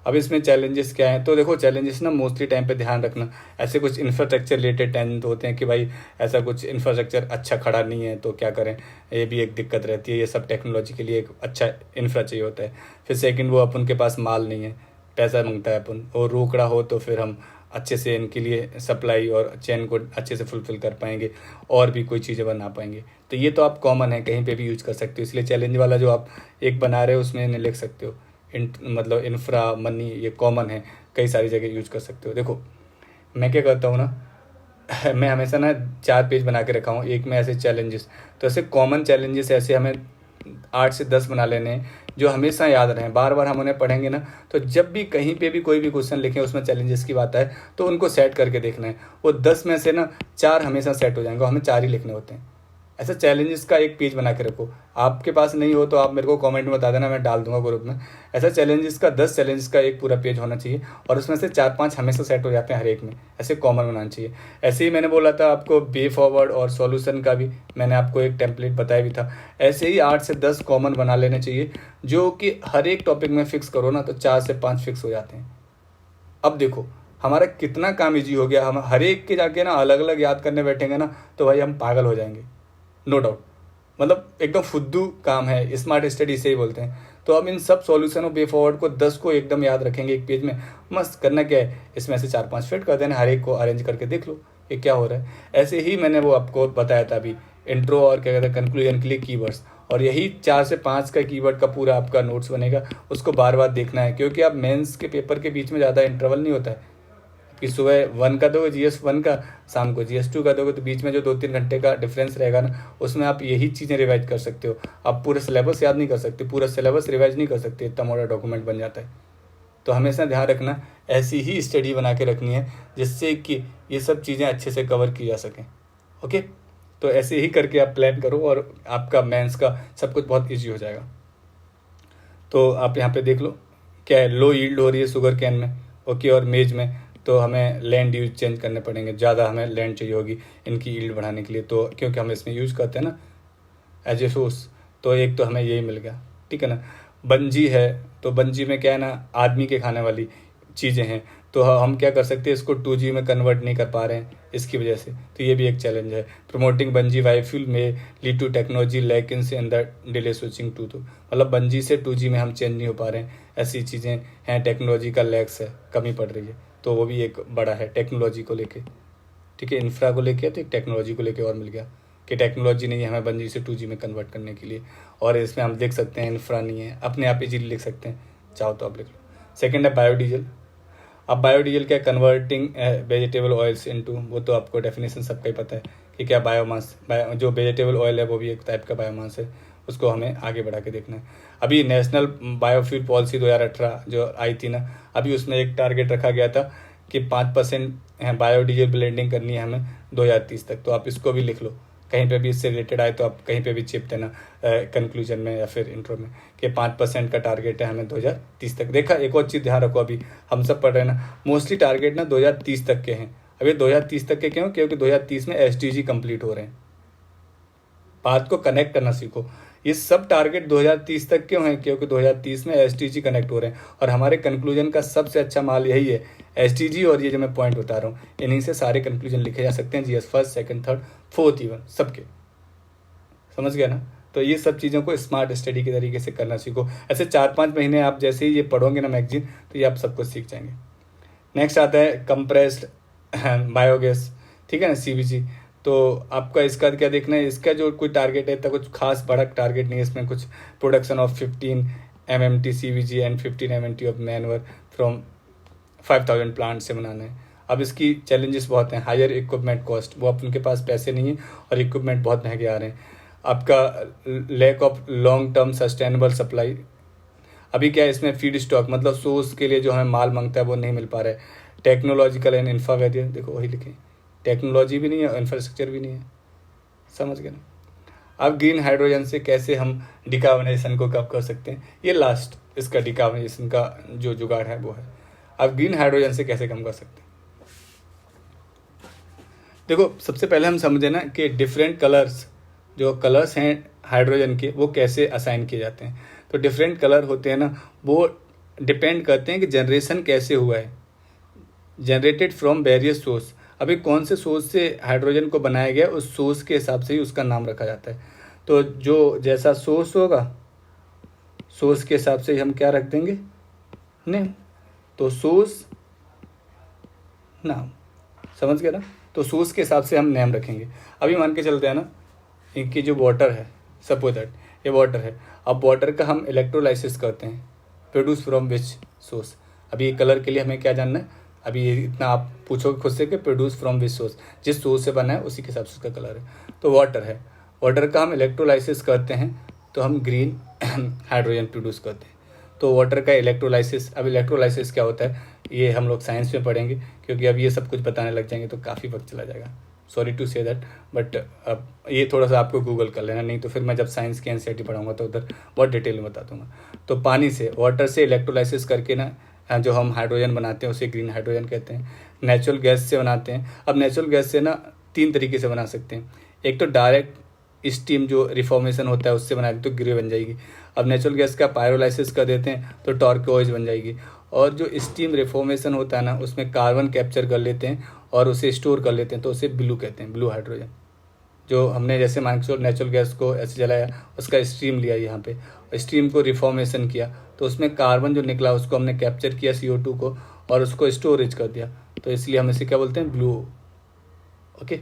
अब इसमें चैलेंजेस क्या हैं, तो देखो चैलेंजेस ना मोस्टली टाइम पे ध्यान रखना, ऐसे कुछ इंफ्रास्ट्रक्चर रिलेटेड टेंट होते हैं कि भाई ऐसा कुछ इंफ्रास्ट्रक्चर अच्छा खड़ा नहीं है तो क्या करें, ये भी एक दिक्कत रहती है। ये सब टेक्नोलॉजी के लिए एक अच्छा इंफ्रा चाहिए होता है। फिर सेकंड, वो अपन के पास माल नहीं है, पैसा मांगता है अपन, और रोकड़ा हो तो फिर हम अच्छे से इनके लिए सप्लाई और चेन को अच्छे से फुलफिल कर पाएंगे और भी कोई चीज़ें बना पाएंगे। तो ये तो आप कॉमन है, कहीं पे भी यूज कर सकते हो, इसलिए चैलेंज वाला जो आप एक बना रहे हो उसमें इन्हें लिख सकते हो। मतलब इंफ्रा मनी ये कॉमन है, कई सारी जगह यूज कर सकते हो। देखो मैं क्या करता हूँ ना मैं हमेशा ना 4 पेज बना के रखा हूँ, एक में ऐसे चैलेंजेस, तो ऐसे कॉमन चैलेंजेस ऐसे हमें 8 से 10 बना लेने हैं जो हमेशा याद रहें, बार बार हम उन्हें पढ़ेंगे ना, तो जब भी कहीं पे भी कोई भी क्वेश्चन लिखें उसमें चैलेंजेस की बात आए तो उनको सेट करके देखना है। वो 10 में से ना 4 हमेशा सेट हो जाएंगे, हमें 4 ही लिखने होते हैं। ऐसा चैलेंजेस का एक पेज बना के रखो, आपके पास नहीं हो तो आप मेरे को कमेंट में बता देना, मैं डाल दूंगा ग्रुप में। ऐसा चैलेंजेस का 10 चैलेंजेस का एक पूरा पेज होना चाहिए, और उसमें से 4-5 हमेशा सेट हो जाते हैं हर एक में, ऐसे कॉमन बनाना चाहिए। ऐसे ही मैंने बोला था आपको वे फॉरवर्ड और सॉल्यूशन का भी मैंने आपको एक टेम्पलेट बताया भी था। ऐसे ही 8 से 10 कॉमन बना लेने चाहिए, जो कि हर एक टॉपिक में फिक्स करो ना तो 4 से 5 फिक्स हो जाते हैं। अब देखो हमारा कितना काम ईजी हो गया, हम हर एक के जाके ना अलग अलग याद करने बैठेंगे ना तो भाई हम पागल हो जाएंगे, नो डाउट। मतलब एकदम फुद्दू काम है, स्मार्ट स्टडी से ही बोलते हैं। तो अब इन सब सॉल्यूशन और वे फॉरवर्ड को 10 को एकदम याद रखेंगे एक पेज में, मस्त करना क्या है, इसमें से 4-5 फिट कर देना, हर एक को अरेंज करके देख लो ये क्या हो रहा है। ऐसे ही मैंने वो आपको बताया था अभी इंट्रो और क्या कहते हैं कंक्लूजन के लिए कीवर्ड्स, और यही 4 से 5 का कीवर्ड का पूरा आपका नोट्स बनेगा, उसको बार बार देखना है, क्योंकि आप मेंस के पेपर के बीच में ज़्यादा इंटरवल नहीं होता है कि सुबह 1 का दोगे GS1 का, शाम को GS2 का दोगे, तो बीच में जो 2-3 घंटे का डिफरेंस रहेगा ना उसमें आप यही चीज़ें रिवाइज कर सकते हो। आप पूरा सिलेबस याद नहीं कर सकते, पूरा सिलेबस रिवाइज नहीं कर सकते, इतना मोटा डॉक्यूमेंट बन जाता है। तो हमेशा ध्यान रखना ऐसी ही स्टडी बना के रखनी है जिससे कि ये सब चीज़ें अच्छे से कवर की जा सकें। ओके, तो ऐसे ही करके आप प्लान करो और आपका मेंस का सब कुछ बहुत ईजी हो जाएगा। तो आप यहाँ पे देख लो क्या है, लो यील्ड हो रही है शुगर कैन में, ओके, और मेज में, तो हमें लैंड यूज चेंज करने पड़ेंगे, ज़्यादा हमें लैंड चाहिए होगी इनकी यील्ड बढ़ाने के लिए, तो क्योंकि हम इसमें यूज़ करते हैं ना एज ए सोर्स, तो एक तो हमें यही मिल गया, ठीक है ना। बंजी है, तो बंजी में क्या है ना आदमी के खाने वाली चीज़ें हैं, तो हम क्या कर सकते हैं, इसको 2G में कन्वर्ट नहीं कर पा रहे हैं इसकी वजह से, तो ये भी एक चैलेंज है। प्रमोटिंग बंजी बायोफ्यूल में lead to technology lackings in the delay switching to, तो मतलब बंजी से 2G में हम चेंज नहीं हो पा रहे हैं, ऐसी चीज़ें हैं, टेक्नोलॉजी का लैक्स है, कमी पड़ रही है, तो वो भी एक बड़ा है टेक्नोलॉजी को लेके, ठीक है। इंफ्रा को लेके तो एक टेक्नोलॉजी को लेके और मिल गया कि टेक्नोलॉजी नहीं है हमें बंजी से 2G में कन्वर्ट करने के लिए, और इसमें हम देख सकते हैं इंफ्रा नहीं है, अपने आप इजीली लिख सकते हैं, चाहो तो आप लिख लो। सेकेंड है बायोडीजल। अब बायोडीजल क्या, कन्वर्टिंग वेजिटेबल ऑयल्स इनटू, वो तो आपको डेफिनेशन सबका ही पता है कि क्या बायोमास, जो वेजिटेबल ऑयल है वो भी एक टाइप का बायोमास है, उसको हमें आगे बढ़ा के देखना है। अभी नेशनल बायोफ्यूल पॉलिसी 2018 जो आई थी ना, अभी उसमें एक टारगेट रखा गया था कि 5% बायोडीजल ब्लेंडिंग करनी है हमें 2030 तक, तो आप इसको भी लिख लो कहीं पे भी इससे रिलेटेड आए तो आप कहीं पे भी चिप देना कंक्लूजन में या फिर इंट्रो में कि 5% का टारगेट है हमें 2030 तक। देखा, एक और चीज़ ध्यान रखो, अभी हम सब पढ़ रहे हैं ना, मोस्टली टारगेट ना 2030 तक के हैं। अभी 2030 तक के क्यों? क्योंकि 2030 में SDG कंप्लीट हो रहे हैं। बात को कनेक्ट करना सीखो। ये सब टारगेट 2030 तक क्यों हैं? क्योंकि 2030 में SDG कनेक्ट हो रहे हैं, और हमारे कंक्लूजन का सबसे अच्छा माल यही है, SDG। और ये जो मैं पॉइंट बता रहा हूँ, इन्हीं से सारे कंक्लूजन लिखे जा सकते हैं, GS first, second, third, fourth, even सबके। समझ गया ना? तो ये सब चीज़ों को स्मार्ट स्टडी के तरीके से करना सीखो। ऐसे 4-5 महीने आप जैसे ही ये पढ़ोगे ना मैगजीन, तो ये आप सब कुछ सीख जाएंगे। नेक्स्ट आता है कंप्रेस्ड बायोगैस, ठीक है ना, CBG। तो आपका इसका क्या देखना है, इसका जो कोई टारगेट है, तो कुछ खास बड़ा टारगेट नहीं है इसमें। कुछ production of 15 MMT CBG and 15 MMT of manoeuvre from 5000 plant से बनाना है। अब इसकी चैलेंजेस बहुत हैं। हायर इक्विपमेंट कॉस्ट, वो अब उनके पास पैसे नहीं है और इक्विपमेंट बहुत महंगे आ रहे हैं। आपका lack of long term sustainable supply. अभी क्या है इसमें, फीड स्टॉक मतलब सोर्स के लिए जो हमें माल मांगता है वो नहीं मिल पा रहा है। टेक्नोलॉजिकल एंड इंफ्रा वेरियर, देखो वही लिखे, टेक्नोलॉजी भी नहीं है, इंफ्रास्ट्रक्चर भी नहीं है। समझ गए ना? अब ग्रीन हाइड्रोजन से कैसे हम डिकार्बनाइजेशन को कब कर सकते हैं, ये लास्ट इसका डिकार्बनाइजेशन का जो जुगाड़ है वो है। अब ग्रीन हाइड्रोजन से कैसे कम कर सकते हैं, देखो सबसे पहले हम समझे ना कि डिफरेंट कलर्स, जो कलर्स हैं हाइड्रोजन के, वो कैसे असाइन किए जाते हैं। तो डिफरेंट कलर होते हैं ना, वो डिपेंड करते हैं कि जनरेशन कैसे हुआ है, जनरेटेड फ्रॉम वेरियस सोर्स। अभी कौन से सोर्स से हाइड्रोजन को बनाया गया, उस सोर्स के हिसाब से ही उसका नाम रखा जाता है। तो जो जैसा सोर्स होगा, सोर्स के हिसाब से ही हम क्या रख देंगे, नेम। तो सोर्स नाम, समझ गए ना? तो सोर्स के हिसाब से हम नेम रखेंगे। अभी मान के चलते हैं ना, इनकी जो वाटर है, सपोज दैट ये वाटर है। अब वाटर का हम इलेक्ट्रोलाइसिस करते हैं, प्रोड्यूस फ्रॉम विच सोर्स। अभी ये कलर के लिए हमें क्या जानना है, अभी ये इतना आप पूछोगे खुद से कि प्रोड्यूस फ्रॉम विच सोर्स, जिस सोर्स से बना है उसी के हिसाब से उसका कलर है। तो वाटर है, वाटर का हम इलेक्ट्रोलाइसिस करते हैं तो हम ग्रीन हाइड्रोजन प्रोड्यूस करते हैं। तो वाटर का इलेक्ट्रोलाइसिस, अब इलेक्ट्रोलाइसिस क्या होता है ये हम लोग साइंस में पढ़ेंगे, क्योंकि अब ये सब कुछ बताने लग जाएंगे तो काफ़ी वक्त चला जाएगा। Sorry to say that, but अब ये थोड़ा सा आपको गूगल कर लेना, नहीं तो फिर मैं जब साइंस की NCERT पढ़ाऊंगा तो उधर बहुत डिटेल में बता दूंगा। तो पानी से, वाटर से इलेक्ट्रोलाइसिस करके ना जो हम हाइड्रोजन बनाते हैं उसे ग्रीन हाइड्रोजन कहते हैं। नेचुरल गैस से बनाते हैं। अब नेचुरल गैस से ना 3 तरीके से बना सकते हैं। एक तो डायरेक्ट स्टीम जो रिफॉर्मेशन होता है उससे बनाते तो ग्रे बन जाएगी। अब नेचुरल गैस का पायरोलाइसिस कर देते हैं तो टॉर्क्वेज बन जाएगी। और जो स्टीम रिफॉर्मेशन होता है ना, उसमें कार्बन कैप्चर कर लेते हैं और उसे स्टोर कर लेते हैं, तो उसे ब्लू कहते हैं, ब्लू हाइड्रोजन। जो हमने जैसे मान के नेचुरल गैस को ऐसे जलाया, उसका स्ट्रीम लिया यहाँ पे, स्ट्रीम को रिफॉर्मेशन किया, तो उसमें कार्बन जो निकला उसको हमने कैप्चर किया CO2 को और उसको स्टोरेज कर दिया, तो इसलिए हम इसे क्या बोलते हैं, ब्लू। ओके।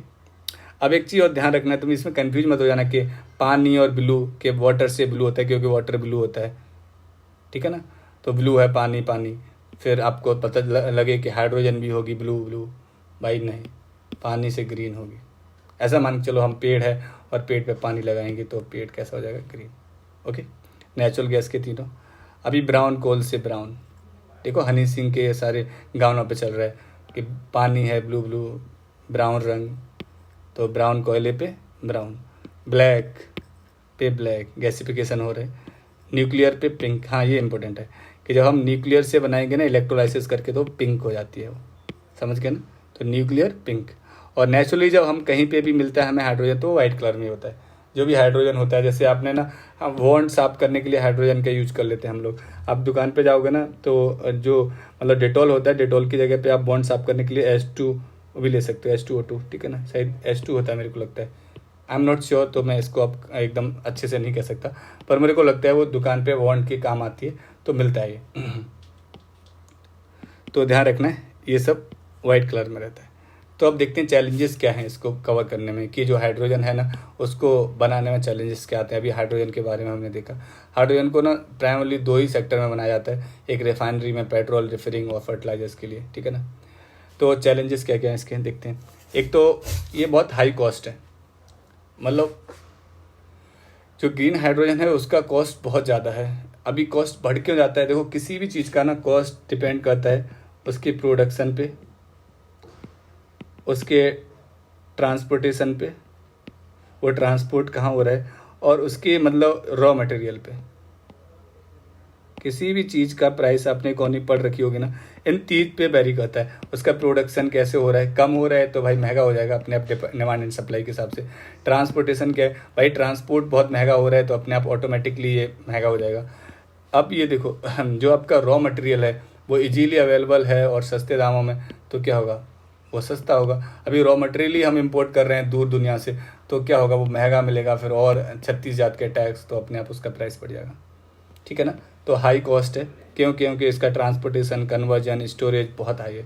अब एक चीज़ और ध्यान रखना है, तुम इसमें कंफ्यूज मत हो जाना कि पानी और ब्लू के वाटर से ब्लू होता है, क्योंकि वाटर ब्लू होता है, ठीक है ना। तो ब्लू है पानी, पानी, फिर आपको पता लगे कि हाइड्रोजन भी होगी ब्लू ब्लू, भाई नहीं, पानी से ग्रीन होगी। ऐसा मान के चलो हम पेड़ है और पेड़ पे पानी लगाएंगे तो पेड़ कैसा हो जाएगा, ग्रीन। ओके। नेचुरल गैस के तीनों। अभी ब्राउन कोल से ब्राउन, देखो हनी सिंह के सारे गानों पे चल रहा है कि पानी है ब्लू ब्लू, ब्राउन रंग, तो ब्राउन कोयले पे ब्राउन, ब्लैक पे ब्लैक, गैसिफिकेशन हो रहा है। न्यूक्लियर पे पिंक, हाँ ये इंपॉर्टेंट है कि जब हम न्यूक्लियर से बनाएंगे ना इलेक्ट्रोलाइसिस करके तो पिंक हो जाती है वो, समझ गए ना। तो न्यूक्लियर पिंक। और नेचुरली जब हम कहीं पे भी मिलता है हमें हाइड्रोजन तो वाइट कलर में होता है। जो भी हाइड्रोजन होता है, जैसे आपने ना, हम वॉन्ट साफ करने के लिए हाइड्रोजन का यूज कर लेते हैं हम लोग। आप दुकान पे जाओगे ना तो जो मतलब डेटॉल होता है, डेटॉल की जगह पे आप बॉन्ड साफ करने के लिए H2 भी ले सकते हो, H2O2, ठीक है ना, शायद H2 होता है मेरे को लगता है, आई एम नॉट श्योर, तो मैं इसको अब एकदम अच्छे से नहीं कह सकता, पर मेरे को लगता है वो दुकान पे वॉन्ट के काम आती है तो मिलता है ये। तो ध्यान रखना है ये सब वाइट कलर में रहता है। तो अब देखते हैं चैलेंजेस क्या हैं इसको कवर करने में, कि जो हाइड्रोजन है ना उसको बनाने में चैलेंजेस क्या आते हैं। अभी हाइड्रोजन के बारे में हमने देखा, हाइड्रोजन को ना प्राइमरली 2 ही सेक्टर में बनाया जाता है, एक रिफाइनरी में पेट्रोल रिफिलिंग और फर्टिलाइजर्स के लिए, ठीक है ना। तो चैलेंजेस क्या क्या हैं इसके देखते हैं। एक तो ये बहुत हाई कॉस्ट है, मतलब जो ग्रीन हाइड्रोजन है उसका कॉस्ट बहुत ज़्यादा है। अभी कॉस्ट बढ़ क्यों जाता है, देखो किसी भी चीज़ का ना कॉस्ट डिपेंड करता है उसकी प्रोडक्शन पे, उसके ट्रांसपोर्टेशन पे वो ट्रांसपोर्ट कहाँ हो रहा है, और उसके मतलब रॉ मटेरियल पे। किसी भी चीज़ का प्राइस आपने इकोनॉमी पढ़ रखी होगी ना, इन तीन पे वेरी करता है। उसका प्रोडक्शन कैसे हो रहा है, कम हो रहा है तो भाई महंगा हो जाएगा अपने अपने डिमांड एंड सप्लाई के हिसाब से। ट्रांसपोर्टेशन क्या है भाई, ट्रांसपोर्ट बहुत महंगा हो रहा है तो अपने आप ऑटोमेटिकली ये महंगा हो जाएगा। अब ये देखो जो आपका रॉ मटेरियल है वो इजीली अवेलेबल है और सस्ते दामों में, तो क्या होगा, वो सस्ता होगा। अभी रॉ मटेरियल ही हम इंपोर्ट कर रहे हैं दूर दुनिया से, तो क्या होगा, वो महंगा मिलेगा, फिर और 36 जात के टैक्स, तो अपने आप उसका प्राइस बढ़ जाएगा। ठीक है ना, तो हाई कॉस्ट है क्योंकि इसका ट्रांसपोर्टेशन, कन्वर्जन, स्टोरेज बहुत हाई है।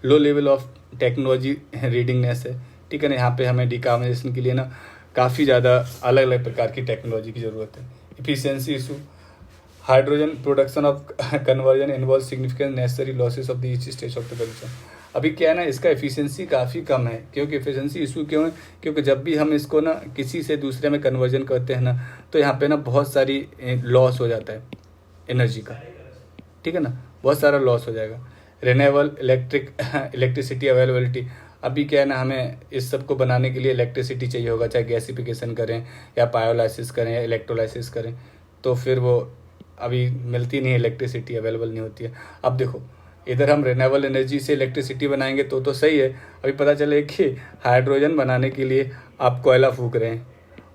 लो लेवल ऑफ टेक्नोलॉजी रीडिंगनेस है। ठीक है ना, यहाँ पे हमें डिकार्बोनाइजेशन के लिए ना काफ़ी ज़्यादा अलग अलग प्रकार की टेक्नोलॉजी की ज़रूरत है। Efficiency issue, hydrogen production of conversion involve significant necessary losses of the each stage of the production. अभी क्या है ना, इसका एफिशिएंसी काफ़ी कम है। क्योंकि एफिशिएंसी इशू क्यों है, क्योंकि जब भी हम इसको ना किसी से दूसरे में कन्वर्जन करते हैं ना, तो यहाँ पे ना बहुत सारी लॉस हो जाता है एनर्जी का। ठीक है ना, बहुत सारा लॉस हो जाएगा। रिन्यूएबल इलेक्ट्रिसिटी अवेलेबिलिटी, अभी क्या है ना, हमें इस सब को बनाने के लिए इलेक्ट्रिसिटी चाहिए होगा, चाहे गैसिफिकेशन करें या पायोलाइसिस करें या इलेक्ट्रोलाइसिस करें, तो फिर वो अभी मिलती नहीं है, इलेक्ट्रिसिटी अवेलेबल नहीं होती है। अब देखो, इधर हम रिन्यूएबल एनर्जी से इलेक्ट्रिसिटी बनाएंगे तो सही है। अभी पता चले कि हाइड्रोजन बनाने के लिए आप कोयला फूक रहे हैं,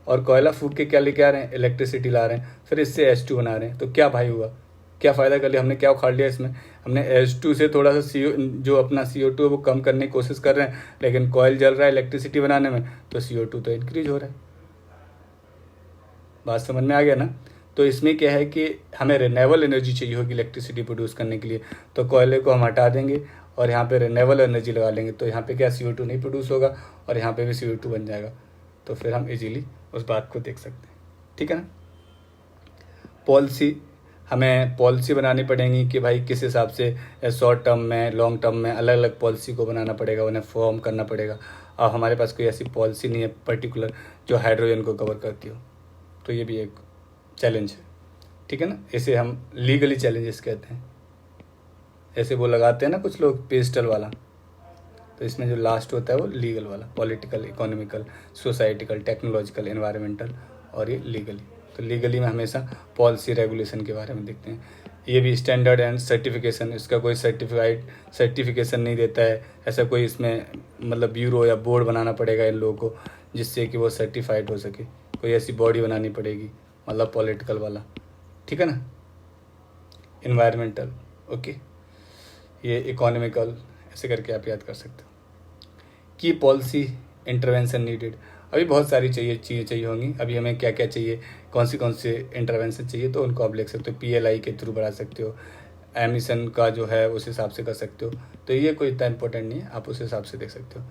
और कोयला फूक के क्या लेके आ रहे हैं, इलेक्ट्रिसिटी ला रहे हैं, फिर इससे H2 बना रहे हैं, तो क्या भाई हुआ, क्या फ़ायदा कर लिया हमने, क्या उखाड़ लिया इसमें। हमने H2 से थोड़ा सा जो अपना CO2 है वो कम करने की कोशिश कर रहे हैं, लेकिन कोयल जल रहा है इलेक्ट्रिसिटी बनाने में, तो CO2 तो इंक्रीज हो रहा है। बात समझ में आ गया ना। तो इसमें क्या है कि हमें रिन्यूएबल एनर्जी चाहिए होगी इलेक्ट्रिसिटी प्रोड्यूस करने के लिए, तो कोयले को हम हटा देंगे और यहाँ पे रिन्यूएबल एनर्जी लगा लेंगे, तो यहाँ पे क्या CO2 नहीं प्रोड्यूस होगा और यहाँ पे भी CO2 बन जाएगा। तो फिर हम इजीली उस बात को देख सकते हैं। ठीक है ना। पॉलिसी, हमें पॉलिसी बनानी पड़ेगी कि भाई किस हिसाब से शॉर्ट टर्म में, लॉन्ग टर्म में अलग अलग पॉलिसी को बनाना पड़ेगा, उन्हें फॉर्म करना पड़ेगा। अब हमारे पास कोई ऐसी पॉलिसी नहीं है पर्टिकुलर जो हाइड्रोजन को कवर करती हो, तो ये भी एक चैलेंज है। ठीक है ना, इसे हम लीगली चैलेंजेस कहते हैं। ऐसे वो लगाते हैं ना कुछ लोग पेस्टल वाला, तो इसमें जो लास्ट होता है वो लीगल वाला, political, economical, societal, technological, environmental, और ये लीगली। तो लीगली में हमेशा पॉलिसी रेगुलेशन के बारे में देखते हैं। ये भी स्टैंडर्ड एंड सर्टिफिकेशन, इसका कोई सर्टिफिकेशन नहीं देता है, ऐसा कोई इसमें मतलब ब्यूरो या बोर्ड बनाना पड़ेगा इन लोगों को, जिससे कि वो सर्टिफाइड हो सके। कोई ऐसी बॉडी बनानी पड़ेगी, मतलब पॉलिटिकल वाला। ठीक है ना। इन्वायरमेंटल, ओके, ये इकोनॉमिकल, ऐसे करके आप याद कर सकते हो। की पॉलिसी इंटरवेंशन नीडेड, अभी बहुत सारी चीज़ें चाहिए होंगी। अभी हमें क्या क्या चाहिए, कौन से इंटरवेंशन चाहिए, तो उनको आप लिख सकते हो। PLI के थ्रू बढ़ा सकते हो, एमिशन का जो है उस हिसाब से कर सकते हो। तो ये कोई इतना इंपॉर्टेंट नहीं है, आप उस हिसाब से देख सकते हो।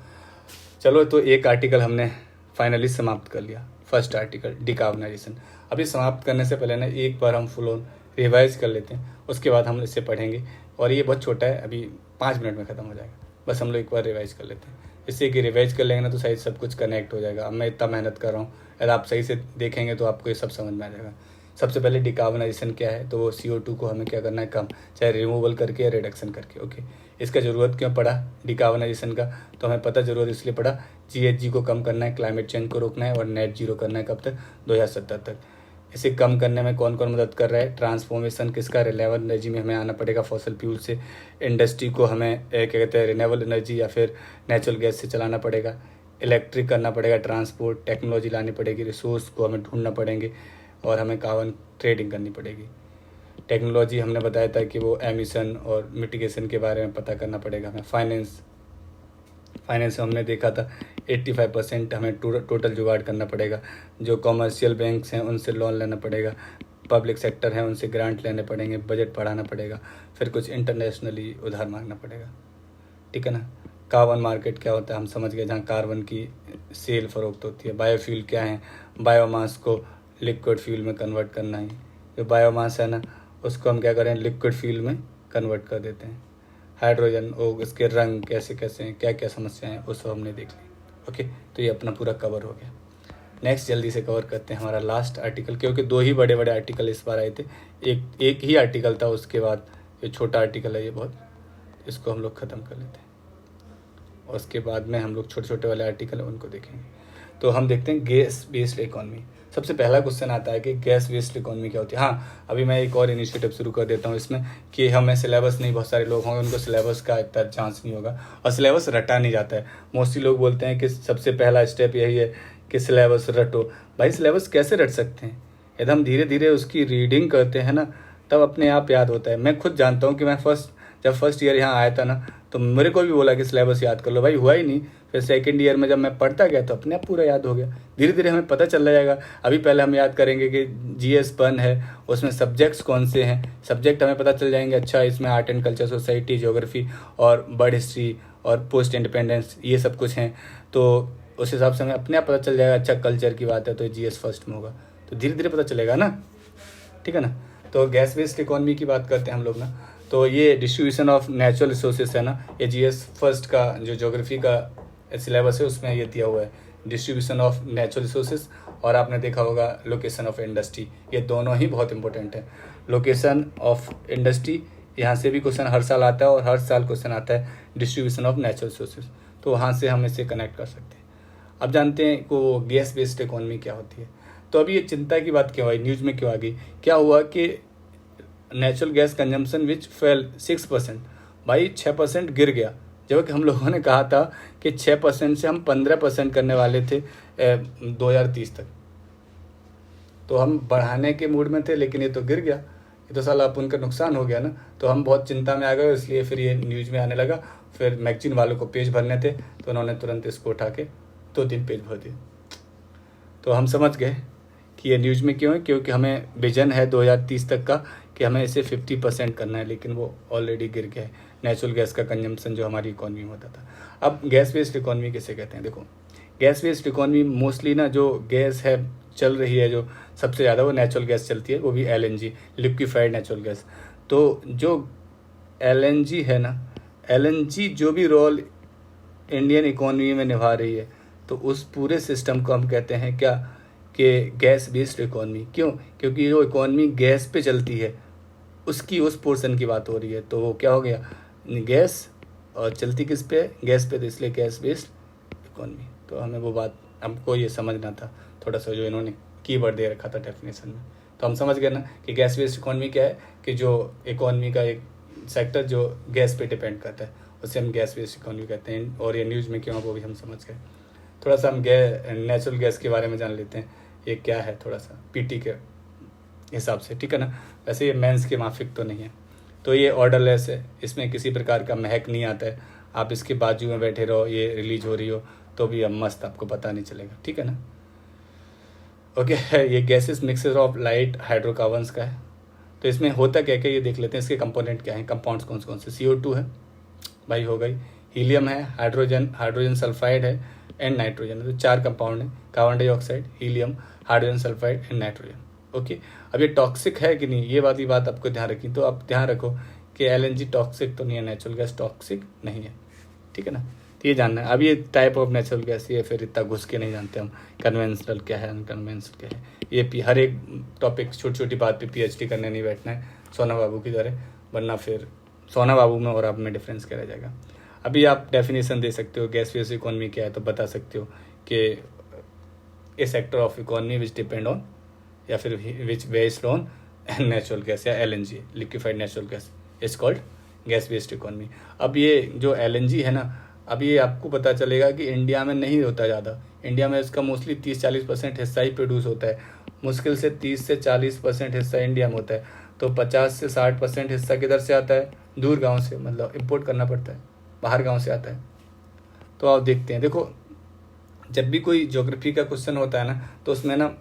चलो, तो एक आर्टिकल हमने फाइनली समाप्त कर लिया, फर्स्ट आर्टिकल डिकार्बनाइजेशन। अभी समाप्त करने से पहले ना एक बार हम फुल ऑन रिवाइज कर लेते हैं, उसके बाद हम इसे पढ़ेंगे। और ये बहुत छोटा है, अभी 5 मिनट में ख़त्म हो जाएगा। बस हम लोग एक बार रिवाइज कर लेते हैं, इससे कि रिवाइज कर लेंगे ना तो सही सब कुछ कनेक्ट हो जाएगा। अब मैं इतना मेहनत कर रहा हूँ, अगर आप सही से देखेंगे तो आपको ये सब समझ में आ जाएगा। सबसे पहले डिकार्बनाइजेशन क्या है, तो वो CO2 को हमें क्या करना है, कम, चाहे रिमूवल करके या रिडक्शन करके। ओके, इसका ज़रूरत क्यों पड़ा डिकार्बनाइजेशन का, तो हमें पता ज़रूरत इसलिए पड़ा, GHG को कम करना है, क्लाइमेट चेंज को रोकना है और नेट जीरो करना है। कब तक, 2070 तक। इसे कम करने में कौन कौन मदद कर रहा है, ट्रांसफॉर्मेशन किसका, रिन्यूएबल एनर्जी में हमें आना पड़ेगा फॉसल फ्यूल से। इंडस्ट्री को हमें क्या कहते हैं, रिन्यूएबल एनर्जी या फिर नेचुरल गैस से चलाना पड़ेगा। इलेक्ट्रिक करना पड़ेगा, ट्रांसपोर्ट टेक्नोलॉजी लानी पड़ेगी, रिसोर्स को हमें ढूंढना पड़ेंगे, और हमें कार्बन ट्रेडिंग करनी पड़ेगी। टेक्नोलॉजी हमने बताया था कि वो एमिशन और मिटिगेशन के बारे में पता करना पड़ेगा हमें। फाइनेंस हमने देखा था 85% हमें टोटल जुगाड़ करना पड़ेगा। जो कॉमर्शियल बैंक्स हैं उनसे लोन लेना पड़ेगा, पब्लिक सेक्टर है उनसे ग्रांट लेने पड़ेंगे, बजट बढ़ाना पड़ेगा, फिर कुछ इंटरनेशनली उधार मांगना पड़ेगा। ठीक है ना। कार्बन मार्केट क्या होता है हम समझ गए, जहाँ कार्बन की सेल फरोख्त होती है। बायोफ्यूल क्या है, बायोमास को लिक्विड फ्यूल में कन्वर्ट करना है। जो बायोमास है ना, उसको हम क्या करें, लिक्विड फ्यूल में कन्वर्ट कर देते हैं। हाइड्रोजन, वो इसके रंग कैसे कैसे हैं, क्या क्या समस्याएं हैं, उसको हमने देख ली। ओके, तो ये अपना पूरा कवर हो गया। नेक्स्ट जल्दी से कवर करते हैं हमारा लास्ट आर्टिकल, क्योंकि 2 ही बड़े बड़े आर्टिकल इस बार आए थे। एक ही आर्टिकल था, उसके बाद ये छोटा आर्टिकल है, ये बहुत, इसको हम लोग ख़त्म कर लेते हैं और उसके बाद में हम लोग छोटे छोटे वाले आर्टिकल हैं उनको देखेंगे। तो हम देखते हैं गैस बेस्ड इकोनॉमी। सबसे पहला क्वेश्चन आता है कि गैस बेस्ड इकोनॉमी क्या होती है। हाँ, अभी मैं एक और इनिशिएटिव शुरू कर देता हूँ इसमें कि हमें सिलेबस नहीं, बहुत सारे लोग होंगे उनको सिलेबस का इतना चांस नहीं होगा और सिलेबस रटा नहीं जाता है। मोस्टली लोग बोलते हैं कि सबसे पहला स्टेप यही है कि सिलेबस रटो। भाई सिलेबस कैसे रट सकते हैं? यदि हम धीरे धीरे उसकी रीडिंग करते हैं ना, तब अपने आप याद होता है। मैं खुद जानता हूँ कि मैं जब फर्स्ट ईयर यहाँ आया था ना, तो मेरे को भी बोला कि सिलेबस याद कर लो, भाई हुआ ही नहीं। फिर सेकंड ईयर में जब मैं पढ़ता गया तो अपने आप पूरा याद हो गया। धीरे धीरे हमें पता चल जाएगा। अभी पहले हम याद करेंगे कि जीएस 1 है, उसमें सब्जेक्ट्स कौन से हैं, सब्जेक्ट हमें पता चल जाएंगे। अच्छा, इसमें art and culture, society, geography और बर्ड हिस्ट्री और पोस्ट इंडिपेंडेंस, ये सब कुछ हैं। तो उस हिसाब से हमें अपने आप पता चल जाएगा। अच्छा, कल्चर की बात है तो जीएस फर्स्ट में होगा, तो धीरे धीरे पता चलेगा ना, ठीक है ना। तो गैस बेस्ड इकोनॉमी की बात करते हैं हम लोग ना, तो ये डिस्ट्रीब्यूशन ऑफ नेचुरल रिसोर्सेस है ना, ये जीएस फर्स्ट का जो ज्योग्राफी का सिलेबस है उसमें ये दिया हुआ है, डिस्ट्रीब्यूशन ऑफ नेचुरल रिसोर्सेज। और आपने देखा होगा लोकेशन ऑफ इंडस्ट्री, ये दोनों ही बहुत इंपॉर्टेंट है। लोकेशन ऑफ इंडस्ट्री, यहाँ से भी क्वेश्चन हर साल आता है और हर साल क्वेश्चन आता है डिस्ट्रीब्यूशन ऑफ नेचुरल रिसोर्सेज, तो वहाँ से हम इसे कनेक्ट कर सकते हैं। अब जानते हैं को गैस बेस्ड इकोनॉमी क्या होती है। तो अभी ये चिंता की बात क्यों आई, न्यूज़ में क्यों आ गई? क्या हुआ कि नेचुरल गैस कंजम्पशन विच फेल 6%, भाई 6% गिर गया, जबकि हम लोगों ने कहा था कि 6% से हम 15% करने वाले थे 2030 तक। तो हम बढ़ाने के मूड में थे, लेकिन ये तो गिर गया, ये तो साला अब उनका नुकसान हो गया ना। तो हम बहुत चिंता में आ गए, इसलिए फिर ये न्यूज़ में आने लगा। फिर मैगजीन वालों को पेज भरने थे तो उन्होंने तुरंत इसको उठा के 2-3 पेज भर दिए। तो हम समझ गए कि ये न्यूज़ में क्यों है, क्योंकि हमें विजन है 2030 तक का कि हमें इसे 50% करना है, लेकिन वो ऑलरेडी गिर गया है नेचुरल गैस का कंजम्पशन जो हमारी इकोनॉमी में होता था। अब गैस बेस्ड इकोनॉमी किसे कहते हैं? देखो, गैस बेस्ड इकोनॉमी मोस्टली ना जो गैस है चल रही है, जो सबसे ज़्यादा वो नेचुरल गैस चलती है, वो भी एलएनजी, लिक्विफाइड नेचुरल गैस। तो जो एलएनजी है ना, एलएनजी जो भी रोल इंडियन इकोनॉमी में निभा रही है, तो उस पूरे सिस्टम को हम कहते हैं क्या कि गैस बेस्ड इकोनॉमी। क्यों? क्योंकि जो इकोनॉमी गैस पे चलती है उसकी उस पोर्शन की बात हो रही है। तो वो क्या हो गया, गैस, और चलती किस पे? गैस पे, तो इसलिए गैस बेस्ड इकोनॉमी। तो हमें वो बात, हमको ये समझना था थोड़ा सा, जो इन्होंने कीवर्ड दे रखा था डेफिनेशन में। तो हम समझ गए ना कि गैस बेस्ड इकोनॉमी क्या है, कि जो इकोनॉमी का एक सेक्टर जो गैस पे डिपेंड करता है, उसे हम गैस बेस्ड इकोनॉमी कहते हैं। और ये न्यूज़ में क्यों, वो भी हम समझ गए। थोड़ा सा हम नेचुरल गैस के बारे में जान लेते हैं, ये क्या है थोड़ा सा पीटी के हिसाब से, ठीक है ना। वैसे ये मेंस के माफिक तो नहीं है। तो ये ऑर्डरलेस है, इसमें किसी प्रकार का महक नहीं आता है। आप इसके बाजू में बैठे रहो, ये रिलीज हो रही हो तो भी अब मस्त, आपको पता नहीं चलेगा, ठीक है ना। ओके, ये gases mixer of light hydrocarbons का है। तो इसमें होता क्या क्या ये देख लेते हैं, इसके कंपोनेंट क्या हैं, कंपाउंड्स कौन से। CO2 है भाई, हो गई। हीलियम है, हाइड्रोजन सल्फाइड है एंड नाइट्रोजन। तो 4 कंपाउंड है, carbon dioxide, helium, hydrogen sulphide and nitrogen. Okay, अब ये टॉक्सिक है कि नहीं, ये वाली बात आपको ध्यान रखी। तो आप ध्यान रखो कि एलएनजी टॉक्सिक तो नहीं है, नेचुरल गैस टॉक्सिक नहीं है, ठीक है ना। तो ये जानना है। अब ये टाइप ऑफ नेचुरल गैस, ये फिर इतना घुस के नहीं जानते हम, कन्वेंशनल क्या है, अनकन्वेंशनल क्या है। ये हर एक टॉपिक, छोटी छोटी बात पे PhD करने नहीं बैठना है सोना बाबू की तरह, वरना फिर सोना बाबू में और आप में डिफरेंस क्या रह जाएगा। अभी आप डेफिनेशन दे सकते हो गैस बेस्ड इकोनॉमी क्या है, तो बता सकते हो कि a sector of economy which depend on, या फिर which based on natural gas या LNG, liquefied natural gas, is called gas based economy. अब ये जो LNG है ना, अब ये आपको पता चलेगा कि इंडिया में नहीं होता ज़्यादा। इंडिया में इसका मोस्टली 30-40% हिस्सा ही प्रोड्यूस होता है, मुश्किल से 30 से 40% हिस्सा इंडिया में होता है। तो 50 से 60% हिस्सा किधर से आता है? दूर गांव से, मतलब इंपोर्ट करना पड़ता है, बाहर गांव से आता है। तो आप देखते हैं, देखो जब भी कोई ज्योग्राफी का क्वेश्चन होता है ना, तो उसमें ना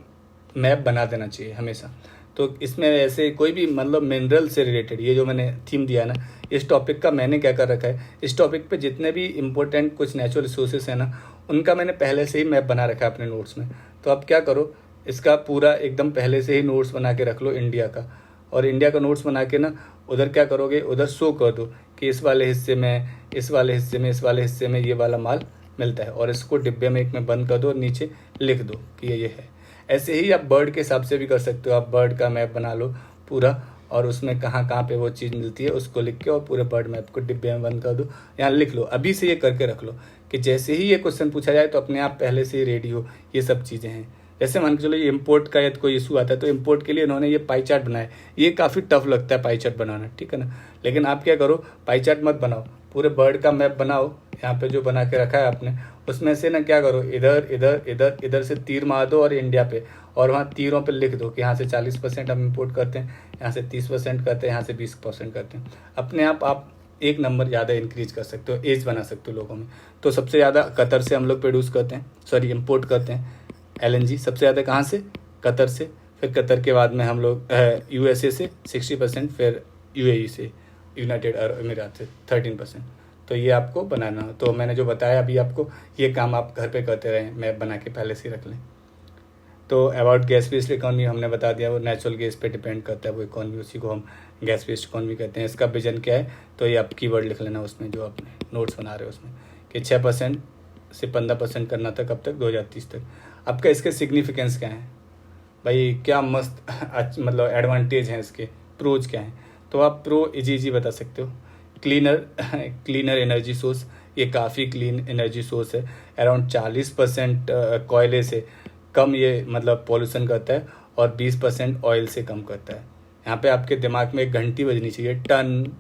मैप बना देना चाहिए हमेशा। तो इसमें ऐसे कोई भी मतलब मिनरल से रिलेटेड, ये जो मैंने थीम दिया ना, इस टॉपिक का मैंने क्या कर रखा है, इस टॉपिक पे जितने भी इंपॉर्टेंट कुछ नेचुरल रिसोर्सेस हैं ना, उनका मैंने पहले से ही मैप बना रखा है अपने नोट्स में। तो आप क्या करो, इसका पूरा एकदम पहले से ही नोट्स बना के रख लो इंडिया का, और इंडिया का नोट्स बना के ना उधर क्या करोगे, उधर शो कर दो कि इस वाले हिस्से में, इस वाले हिस्से में, इस वाले हिस्से में ये वाला माल मिलता है, और इसको डिब्बे में एक में बंद कर दो और नीचे लिख दो कि ये है। ऐसे ही आप बर्ड के हिसाब से भी कर सकते हो, आप बर्ड का मैप बना लो पूरा, और उसमें कहाँ कहाँ पे वो चीज़ मिलती है उसको लिख के और पूरे बर्ड मैप को डिब्बे में बंद कर दो। यहाँ लिख लो, अभी से ये करके रख लो कि जैसे ही ये क्वेश्चन पूछा जाए तो अपने आप पहले से ही रेडी हो। ये सब चीज़ें हैं। जैसे मान के चलो ये इम्पोर्ट का यदि कोई इशू आता है तो इम्पोर्ट के लिए इन्होंने ये पाई चार्ट बनाया। ये काफ़ी टफ लगता है पाई चार्ट बनाना, ठीक है ना। लेकिन आप क्या करो, पाई चार्ट मत बनाओ, पूरे बर्ड का मैप बनाओ। यहाँ पे जो बना के रखा है आपने उसमें से ना क्या करो, इधर इधर इधर इधर से तीर मार दो और इंडिया पे, और वहाँ तीरों पे लिख दो कि यहाँ से 40% हम इम्पोर्ट करते हैं, यहाँ से 30% करते हैं, यहाँ से 20% करते हैं। अपने आप एक नंबर ज़्यादा इंक्रीज कर सकते हो, एज बना सकते हो लोगों में। तो सबसे ज़्यादा कतर से हम लोग प्रोड्यूस करते हैं, सॉरी इम्पोर्ट करते हैं LNG। सबसे ज़्यादा कहाँ से? कतर से। फिर कतर के बाद में हम लोग USA से 60%, फिर UAE से, यूनाइटेड अरब अमीरात से 13%। तो ये आपको बनाना। तो मैंने जो बताया अभी आपको, ये काम आप घर पे करते रहें, मैप बना के पहले से रख लें। तो अबाउट गैस बेस्ड इकॉनमी हमने बता दिया, वो नेचुरल गैस पे डिपेंड करता है वो इकॉनमी, उसी को हम गैस बेस्ड इकॉनमी कहते हैं। इसका विजन क्या है, तो ये आप कीवर्ड लिख लेना उसमें, जो आपने नोट्स बना रहे हो उसमें, कि 6% से 15% करना था कब तक, 2030 तक। आपका इसके सिग्निफिकेंस क्या है भाई, क्या मस्त मतलब एडवांटेज हैं इसके, प्रोज क्या हैं। तो आप प्रो इजी बता सकते हो। क्लीनर एनर्जी सोर्स, ये काफ़ी क्लीन एनर्जी सोर्स है। अराउंड 40% कोयले से कम ये मतलब पॉल्यूशन करता है, और 20% ऑयल से कम करता है। यहाँ पे आपके दिमाग में एक घंटी बजनी चाहिए, टन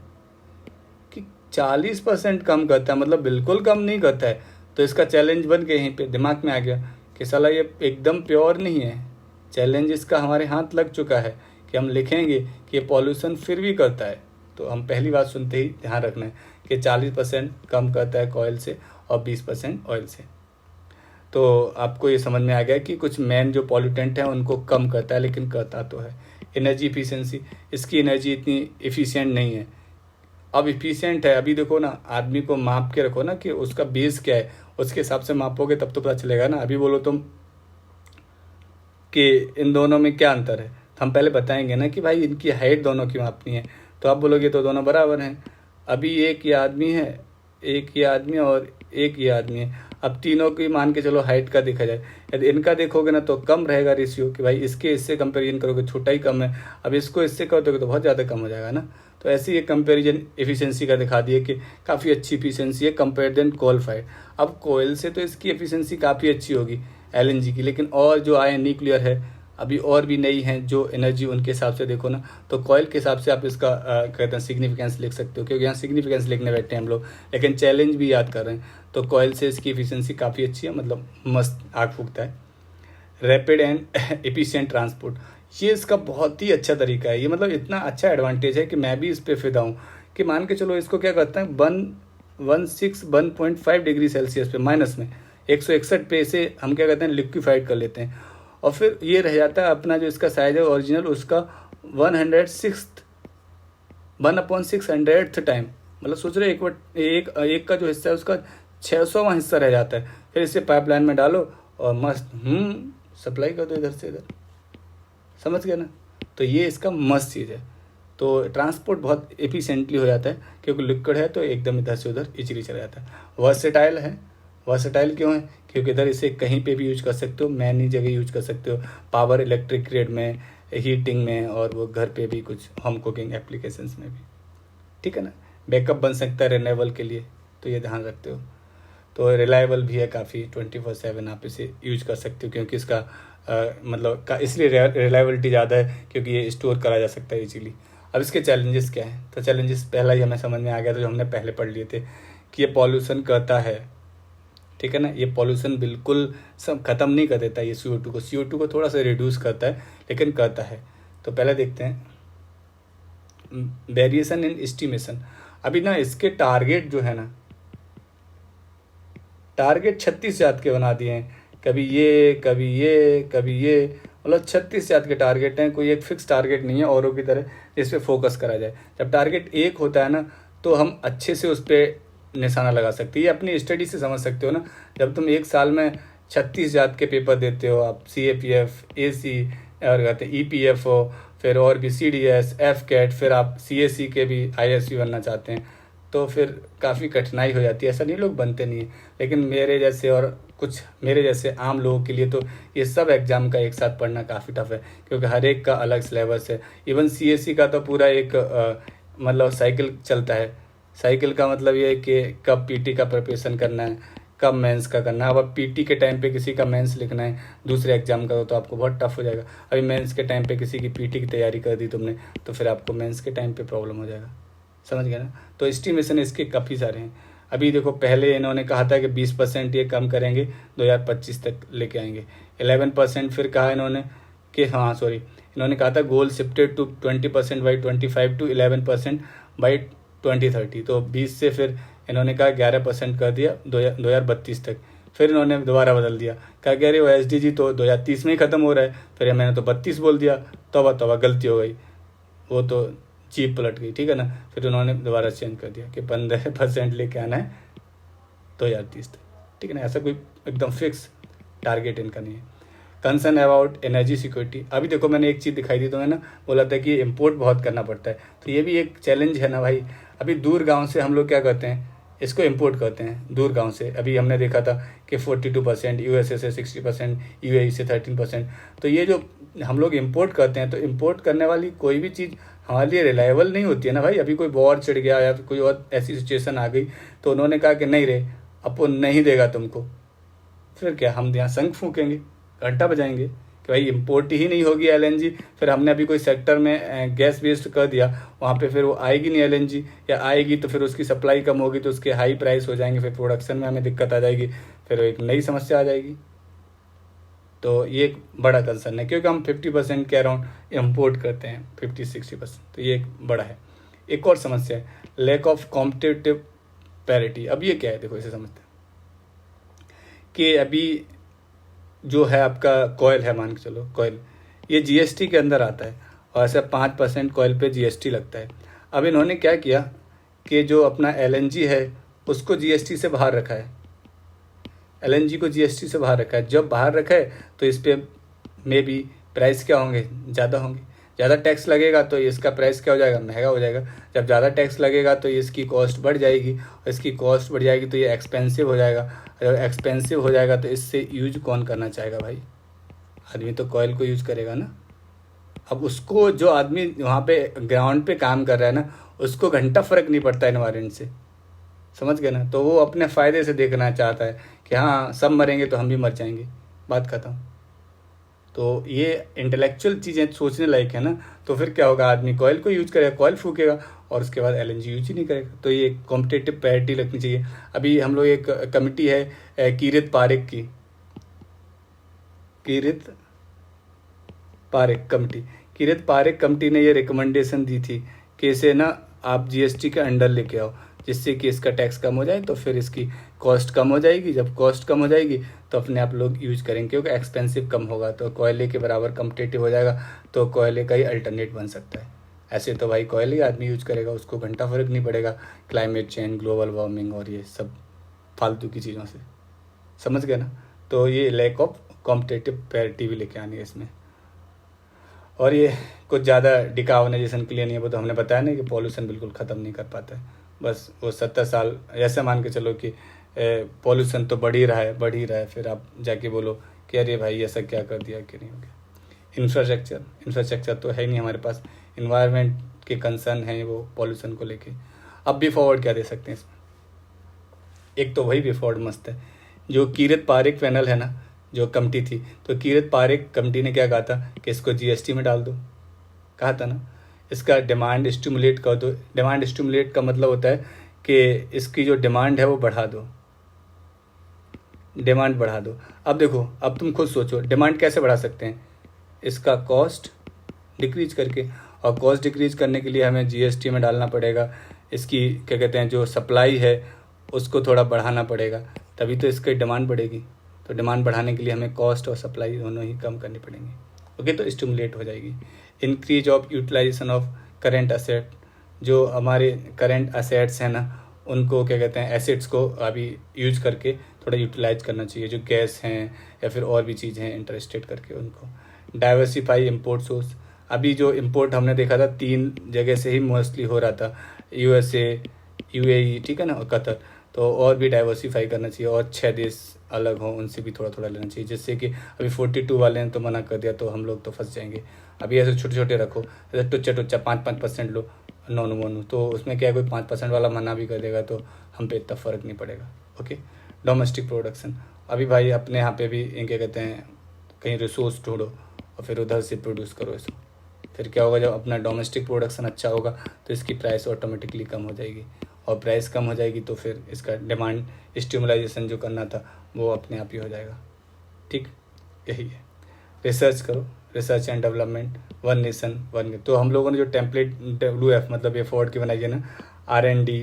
कि 40% कम करता है, मतलब बिल्कुल कम नहीं करता है। तो इसका चैलेंज बन के यहीं पे दिमाग में आ गया कि साला ये एकदम प्योर नहीं है। चैलेंज इसका हमारे हाथ लग चुका है कि हम लिखेंगे कि ये पॉल्यूशन फिर भी करता है। तो हम पहली बात सुनते ही ध्यान रखना है कि 40% कम करता है कोयल से और 20% ऑयल से। तो आपको ये समझ में आ गया कि कुछ मेन जो पॉल्यूटेंट हैं उनको कम करता है, लेकिन करता तो है। एनर्जी इफिशिएंसी, इसकी एनर्जी इतनी इफ़िशियंट नहीं है। अब इफिशियंट है, अभी देखो ना, आदमी को माप के रखो ना कि उसका बेस क्या है, उसके हिसाब से मापोगे तब तो पता चलेगा ना। अभी बोलो तुम कि इन दोनों में क्या अंतर है, तो हम पहले बताएंगे ना कि भाई इनकी हाइट दोनों की मापनी है। तो आप बोलोगे तो दोनों बराबर हैं। अभी एक ये आदमी है, एक ये आदमी और एक ये आदमी है। अब तीनों की मान के चलो हाइट का देखा जाए, यदि इनका देखोगे ना तो कम रहेगा रेशियो, कि भाई इसके इससे कंपेरिजन करोगे छोटा ही कम है, अब इसको इससे कर दोगे तो बहुत ज़्यादा कम हो जाएगा ना। तो ऐसे ये कंपेरिजन एफिशिएंसी का दिखा दिए कि काफ़ी अच्छी एफिशिएंसी है कंपेयर देन कोल फायर। अब कोयल से तो इसकी एफिशिएंसी काफ़ी अच्छी होगी LNG की, लेकिन और जो आए न्यूक्लियर है, अभी और भी नई हैं जो एनर्जी, उनके हिसाब से देखो ना, तो कोयल के हिसाब से आप इसका कहते हैं सिग्निफिकेंस लिख सकते हो, क्योंकि यहाँ सिग्निफिकेंस लिखने बैठे हैं हम लोग, लेकिन चैलेंज भी याद कर रहे हैं। तो कोयल से इसकी एफिशिएंसी काफ़ी अच्छी है, मतलब मस्त आग फूकता है। रैपिड एंड एफिशिएंट ट्रांसपोर्ट, ये इसका बहुत ही अच्छा तरीका है। ये मतलब इतना अच्छा एडवांटेज है कि मैं भी इस पर फिदा हूँ कि मान के चलो इसको क्या करता है 1.5 डिग्री सेल्सियस पे माइनस में 161 पे से हम क्या करते हैं लिक्विफाइड कर लेते हैं, और फिर ये रह जाता है अपना जो इसका साइज है ओरिजिनल उसका 1/600th टाइम। मतलब सोच रहे एक का जो हिस्सा है उसका 600वां हिस्सा रह जाता है। फिर इसे पाइपलाइन में डालो और मस्त सप्लाई कर दो इधर से इधर, समझ गए ना। तो ये इसका मस्त चीज़ है। तो ट्रांसपोर्ट बहुत एफिशिएंटली हो जाता है, क्योंकि लिक्विड है तो एकदम इधर से उधर इजीली चला जाता है। वर्सेटाइल है। वर्सेटाइल क्यों है, क्योंकि इधर इसे कहीं पे भी यूज कर सकते हो, मैनी जगह यूज कर सकते हो, पावर इलेक्ट्रिक ग्रिड में, हीटिंग में, और वो घर पे भी कुछ होम कुकिंग एप्लीकेशंस में भी, ठीक है ना। बैकअप बन सकता है रिन्यूएबल के लिए, तो ये ध्यान रखते हो। तो रिलायबल भी है काफ़ी, 24/7 आप इसे यूज कर सकते हो, क्योंकि इसका मतलब का इसलिए रिलायबिलिटी ज़्यादा है क्योंकि ये स्टोर करा जा सकता है इजीली। अब इसके चैलेंजेस क्या हैं, तो चैलेंजेस पहला ही हमें समझ में आ गया था जो हमने पहले पढ़ लिए थे कि ये पॉल्यूशन करता है, ठीक है ना। ये पॉल्यूशन बिल्कुल सब ख़त्म नहीं कर देता, ये CO2 को थोड़ा सा रिड्यूस करता है, लेकिन करता है। तो पहले देखते हैं वेरिएशन इन एस्टिमेशन। अभी ना इसके टारगेट जो है ना, टारगेट 36 जात के बना दिए हैं, कभी ये कभी ये कभी ये, मतलब 36 जात के टारगेट हैं। कोई एक फिक्स टारगेट नहीं है औरों की तरह जिस पे फोकस करा जाए। जब टारगेट एक होता है ना तो हम अच्छे से उस पर निशाना लगा सकते हैं। ये अपनी स्टडी से समझ सकते हो ना। जब तुम एक साल में 36 जात के पेपर देते हो, आप CAPF, AC और कहते हैं EPFO, फिर और भी CDS, FCAT, फिर आप CAC के भी ISV बनना चाहते हैं, तो फिर काफ़ी कठिनाई हो जाती है। ऐसा नहीं लोग बनते नहीं हैं, लेकिन मेरे जैसे और कुछ मेरे जैसे आम लोगों के लिए तो ये सब एग्ज़ाम का एक साथ पढ़ना काफ़ी टफ है, क्योंकि हर एक का अलग सिलेबस है। इवन सीएससी का तो पूरा एक मतलब साइकिल चलता है। साइकिल का मतलब ये है कि कब पीटी का प्रिपरेशन करना है, कब मेंस का करना है। अब पीटी के टाइम पे किसी का मेंस लिखना है दूसरे एग्जाम का, तो आपको बहुत टफ हो जाएगा। अभी मेंस के टाइम पे किसी की पीटी की तैयारी कर दी तुमने, तो फिर आपको मेंस के टाइम पे प्रॉब्लम हो जाएगा। समझ गए ना। तो एस्टिमेशन इसके काफ़ी सारे हैं। अभी देखो, पहले इन्होंने कहा था कि 20% ये कम करेंगे, 2025 तक लेके आएंगे। 11% फिर कहा इन्होंने कि हाँ सॉरी, इन्होंने कहा था goal shifted to 20% by 25 to 11% by 2030। तो 20 से फिर इन्होंने कहा 11% कर दिया 2032 तक। फिर इन्होंने दोबारा बदल दिया, कहा कि अरे वो SDG तो 2030 में ही ख़त्म हो रहा है। फिर मैंने तो 32 बोल दिया, तोबा तोबा गलती हो गई, वो तो जीप पलट गई, ठीक है ना। फिर उन्होंने दोबारा चेंज कर दिया कि 15% लेके आना है 2030 तक, ठीक है ना। ऐसा कोई एकदम फिक्स टारगेट इनका नहीं है। कंसर्न अबाउट एनर्जी सिक्योरिटी, अभी देखो मैंने एक चीज़ दिखाई दी तो मैंने बोला था कि इम्पोर्ट बहुत करना पड़ता है, तो ये भी एक चैलेंज है ना भाई। अभी दूर गांव से हम लोग क्या करते हैं, इसको इम्पोर्ट करते हैं दूर गांव से। अभी हमने देखा था कि 42%, USA से 60%, UAE से 13%। तो ये जो हम लोग इम्पोर्ट करते हैं, तो इम्पोर्ट करने वाली कोई भी चीज़ हमारे लिए रिलायबल नहीं होती है ना भाई। अभी कोई वॉर छिड़ गया या कोई और ऐसी सिचुएशन आ गई, तो उन्होंने कहा कि नहीं रे, अब वो नहीं देगा तुमको, फिर क्या हम यहाँ शंख फूकेंगे, घंटा बजाएंगे कि भाई इम्पोर्ट ही नहीं होगी LNG। फिर हमने अभी कोई सेक्टर में गैस वेस्ट कर दिया, वहाँ पे फिर वो आएगी नहीं LNG, या आएगी तो फिर उसकी सप्लाई कम होगी, तो उसके हाई प्राइस हो जाएंगे, फिर प्रोडक्शन में हमें दिक्कत आ जाएगी, फिर एक नई समस्या आ जाएगी। तो ये एक बड़ा कंसर्न है, क्योंकि हम 50% के अराउंड इम्पोर्ट करते हैं, 50-60%। तो ये एक बड़ा है। एक और समस्या है लैक ऑफ कॉम्पिटिटिव पैरिटी। अब ये क्या है, देखो इसे समझते हैं कि अभी जो है आपका कॉयल है, मान के चलो कॉयल, ये GST के अंदर आता है, और ऐसे 5% कॉयल पे GST लगता है। अब इन्होंने क्या किया कि जो अपना LNG है उसको GST से बाहर रखा है, LNG को GST से बाहर रखा है। जब बाहर रखा है तो इस पर मे बी प्राइस क्या होंगे, ज़्यादा होंगे। ज़्यादा टैक्स लगेगा तो इसका प्राइस क्या हो जाएगा, महंगा हो जाएगा। जब ज़्यादा टैक्स लगेगा तो इसकी कॉस्ट बढ़ जाएगी, और इसकी कॉस्ट बढ़ जाएगी तो ये एक्सपेंसिव हो जाएगा। जब एक्सपेंसिव हो जाएगा तो इससे यूज कौन करना चाहेगा भाई, आदमी तो कॉयल को यूज़ करेगा ना। अब उसको, जो आदमी वहाँ पे ग्राउंड पे काम कर रहा है ना, उसको घंटा फ़र्क नहीं पड़ता एनवायरनमेंट से, समझ गए ना। तो वो अपने फ़ायदे से देखना चाहता है कि हाँ सब मरेंगे तो हम भी मर जाएंगे, बात खत्म। तो ये इंटेलेक्चुअल चीज़ें सोचने लायक है ना। तो फिर क्या होगा, आदमी कॉयल को यूज करेगा, कॉयल फूकेगा, और उसके बाद LNG यूज ही नहीं करेगा। तो ये कॉम्पिटिटिव पैरिटी रखनी चाहिए। अभी हम लोग एक कमिटी है कीरत पारेख की, कीरत पारेख कमेटी ने ये रिकमेंडेशन दी थी कि इसे ना आप GST के अंडर लेके आओ, जिससे कि इसका टैक्स कम हो जाए, तो फिर इसकी कॉस्ट कम हो जाएगी। जब कॉस्ट कम हो जाएगी तो अपने आप लोग यूज करेंगे, क्योंकि एक्सपेंसिव कम होगा तो कोयले के बराबर कम्पिटेटिव हो जाएगा, तो कोयले का ही अल्टरनेट बन सकता है। ऐसे तो भाई कोयले ही आदमी यूज करेगा, उसको घंटा फर्क नहीं पड़ेगा क्लाइमेट चेंज, ग्लोबल वार्मिंग और ये सब फालतू की चीज़ों से, समझ गए ना। तो ये लैक ऑफ कॉम्पिटेटिव पैरिटी भी लेके आनी है इसमें। और ये कुछ ज़्यादा डिकार्बोनाइजेशन के लिए नहीं है, वो तो हमने बताया नहीं कि पॉल्यूशन बिल्कुल ख़त्म नहीं कर पाता है। बस वो 70 साल ऐसे मान के चलो कि पॉल्यूशन तो बढ़ ही रहा है, फिर आप जाके बोलो कि अरे भाई ऐसा क्या कर दिया कि नहीं हो गया। इंफ्रास्ट्रक्चर तो है ही नहीं हमारे पास, इन्वायरमेंट के कंसर्न है वो पॉल्यूशन को लेके। अब भी फॉरवर्ड क्या दे सकते हैं इसमें, एक तो वही भी फॉरवर्ड मस्त है। जो कीरत पारेख पैनल है ना, जो कमेटी थी, तो कीरत पारेख कमेटी ने क्या कहा था कि इसको GST में डाल दो, कहा था ना। इसका डिमांड स्टिमुलेट कर दो। डिमांड स्टिमुलेट का मतलब होता है कि इसकी जो डिमांड है वो बढ़ा दो, डिमांड बढ़ा दो। अब देखो, अब तुम खुद सोचो डिमांड कैसे बढ़ा सकते हैं, इसका कॉस्ट डिक्रीज करके, और कॉस्ट डिक्रीज करने के लिए हमें GST में डालना पड़ेगा। इसकी क्या कहते हैं, जो सप्लाई है उसको थोड़ा बढ़ाना पड़ेगा, तभी तो इसकी डिमांड बढ़ेगी। तो डिमांड बढ़ाने के लिए हमें कॉस्ट और सप्लाई दोनों ही कम करनी पड़ेंगी, ओके। तो स्टिमुलेट हो जाएगी। Increase of utilization of current asset, जो हमारे करेंट असेट्स हैं ना, उनको क्या कहते हैं, एसेट्स को अभी यूज करके थोड़ा यूटिलाइज करना चाहिए, जो गैस हैं या फिर और भी चीज़ें हैं इंटरेस्टेड करके उनको। डाइवर्सिफाई इम्पोर्ट सोर्स, अभी जो इम्पोर्ट हमने देखा था 3 जगह से ही मोस्टली हो रहा था, USA, UAE, ठीक है ना, और कतर। तो और भी डाइवर्सिफाई करना चाहिए, और 6 देश अलग हों उनसे भी थोड़ा थोड़ा लेना चाहिए, जिससे कि अभी 42 वाले हैं तो मना कर दिया तो हम लोग तो फंस जाएंगे। अभी ऐसे छोटे छोटे रखो, जैसे टुच्चा टुच्चा 5% लो, नॉन मोनू, तो उसमें क्या है, कोई 5% वाला मना भी कर देगा तो हम पे इतना फ़र्क नहीं पड़ेगा। ओके, डोमेस्टिक प्रोडक्शन, अभी भाई अपने यहाँ पे भी क्या कहते हैं, कहीं रिसोर्स ढूंढो और फिर उधर से प्रोड्यूस करो इसको। फिर क्या होगा, जब अपना डोमेस्टिक प्रोडक्शन अच्छा होगा तो इसकी प्राइस ऑटोमेटिकली कम हो जाएगी, और प्राइस कम हो जाएगी तो फिर इसका डिमांड स्टिमुलाइजेशन जो करना था वो अपने आप ही हो जाएगा। ठीक, यही है। रिसर्च करो, research and development, one nation one. तो हम लोगों ने जो टेम्पलेट WF मतलब ये फॉर्ड की बनाई है ना, R&D,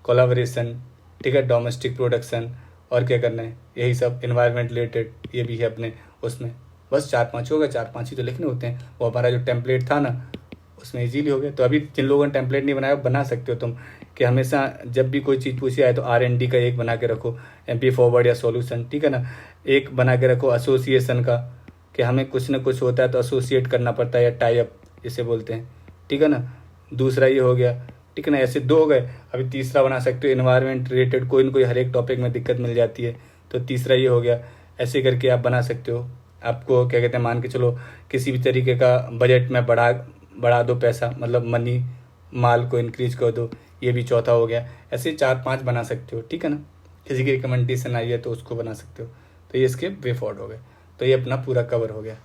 कोलाबोरेशन, ठीक है, डोमेस्टिक प्रोडक्शन, और क्या करना है, यही सब, इन्वायरमेंट रिलेटेड ये भी है अपने उसमें। बस 4-5 हो गए, 4-5 ही तो लिखने होते हैं। वो हमारा जो टेम्पलेट था ना उसमें इजीली हो गया। तो अभी जिन लोगों ने टेम्पलेट नहीं बनाया बना सकते हो तुम, कि हमेशा जब भी कोई चीज़ पूछी आए तो R&D का एक बना के रखो, MP फॉरवर्ड या सॉल्यूशन, ठीक है ना। एक बना के रखो एसोसिएशन का, कि हमें कुछ ना कुछ होता है तो एसोसिएट करना पड़ता है, या टाई अप इसे बोलते हैं, ठीक है ना। दूसरा ये हो गया, ठीक है ना, ऐसे 2 हो गए। अभी तीसरा बना सकते हो, इन्वायरमेंट रिलेटेड कोई ना कोई हर एक टॉपिक में दिक्कत मिल जाती है, तो तीसरा ये हो गया। ऐसे करके आप बना सकते हो। आपको क्या कहते हैं, मान के चलो किसी भी तरीके का बजट में बढ़ा दो पैसा, मतलब मनी, माल को इंक्रीज कर दो, ये भी चौथा हो गया। ऐसे 4-5 बना सकते हो, ठीक है ना। किसी की रिकमेंडेशन आई है तो उसको बना सकते हो। तो ये इसके वे फॉरवर्ड हो गए। तो ये अपना पूरा कवर हो गया,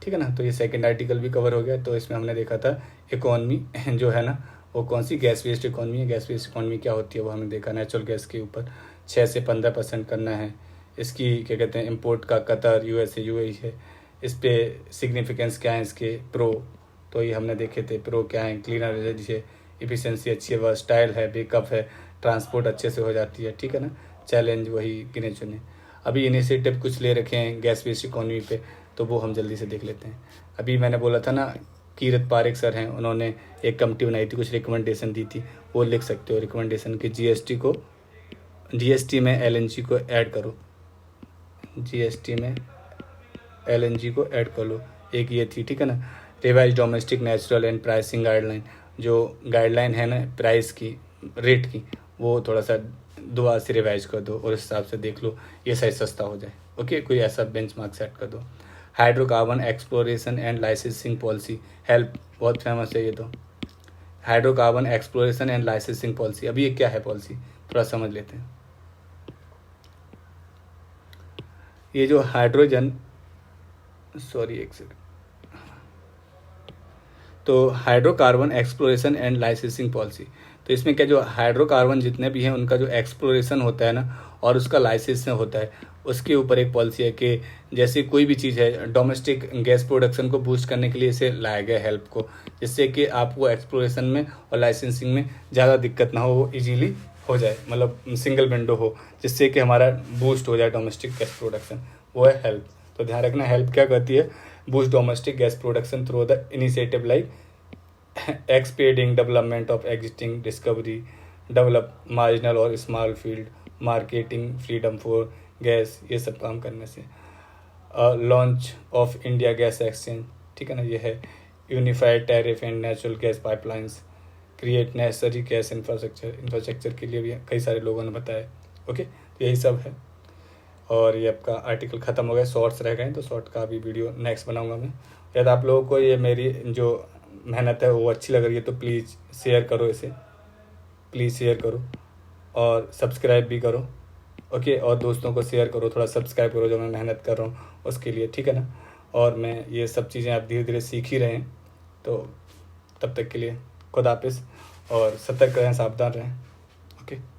ठीक है ना। तो ये सेकंड आर्टिकल भी कवर हो गया। तो इसमें हमने देखा था इकोनॉमी जो है ना, वो कौन सी, गैस वेस्ट इकोनॉमी है। गैस वेस्ट इकोनॉमी क्या होती है वो हमने देखा, नेचुरल गैस के ऊपर 6 से 15% करना है। इसकी क्या कहते हैं, इम्पोर्ट का कतर, USA, UAE है। इस पर सिग्निफिकेंस क्या है इसके, प्रो, तो ये हमने देखे थे। प्रो क्या है, क्लीनर एनर्जी है, इफिशिएंसी अच्छी है, वर्सटाइल है, बैकअप है, ट्रांसपोर्ट अच्छे से हो जाती है, ठीक है ना। चैलेंज वही गिने चुने। अभी इनिशिएटिव कुछ ले रखे हैं गैस बेस्ड इकोनॉमी पे, तो वो हम जल्दी से देख लेते हैं। अभी मैंने बोला था ना, कीरत पारेख सर हैं, उन्होंने एक कमेटी बनाई थी, कुछ रिकमेंडेशन दी थी, वो लिख सकते हो रिकमेंडेशन की। GST में LNG को ऐड करो, GST में LNG को ऐड कर लो, एक ये थी, ठीक है ना। Revise domestic natural and pricing guideline, जो गाइडलाइन है ना प्राइस की, रेट की, वो थोड़ा सा दोबारा से रिवाइज कर दो और इस हिसाब से देख लो ये सही सस्ता हो जाए। ओके, कोई ऐसा बेंचमार्क सेट कर दो। Hydrocarbon exploration and licensing policy, help, बहुत फेमस है ये तो। Hydrocarbon exploration and licensing policy, अभी ये क्या है पॉलिसी, थोड़ा समझ लेते हैं। ये जो हाइड्रोजन, सॉरी एक सेकंड, तो hydrocarbon exploration and licensing policy, तो इसमें क्या, जो हाइड्रोकार्बन जितने भी हैं उनका जो एक्सप्लोरेशन होता है ना और उसका लाइसेंस होता है, उसके ऊपर एक पॉलिसी है कि जैसे कोई भी चीज़ है, डोमेस्टिक गैस प्रोडक्शन को बूस्ट करने के लिए इसे लाया गया हेल्प को, जिससे कि आपको एक्सप्लोरेशन में और लाइसेंसिंग में ज़्यादा दिक्कत ना हो, वो ईजीली हो जाए, मतलब सिंगल विंडो हो, जिससे कि हमारा बूस्ट हो जाए डोमेस्टिक गैस प्रोडक्शन, वो है हेल्प। तो ध्यान रखना, हेल्प क्या करती है, boost domestic gas production through the initiative like expediting development of existing discovery, develop marginal और small field, marketing freedom for gas, ये सब काम करने से। Launch of India gas exchange, ठीक है ना, ये है। Unified tariff and natural gas pipelines, create necessary gas infrastructure के लिए भी कई सारे लोगों ने बताया। ओके, तो यही सब है। और ये आपका आर्टिकल ख़त्म हो गया, शॉर्ट्स रह गए, तो शॉर्ट का भी वीडियो नेक्स्ट बनाऊंगा मैं। यदि आप लोगों को ये मेरी जो मेहनत है वो अच्छी लग रही है तो प्लीज़ शेयर करो इसे, प्लीज़ शेयर करो और सब्सक्राइब भी करो। ओके, और दोस्तों को शेयर करो, थोड़ा सब्सक्राइब करो जो मैं मेहनत कर रहा हूँ उसके लिए, ठीक है ना। और मैं ये सब चीज़ें आप धीरे धीरे सीख ही रहे हैं, तो तब तक के लिए खुदा हाफिज़ और सतर्क रहें, सावधान रहें। ओके।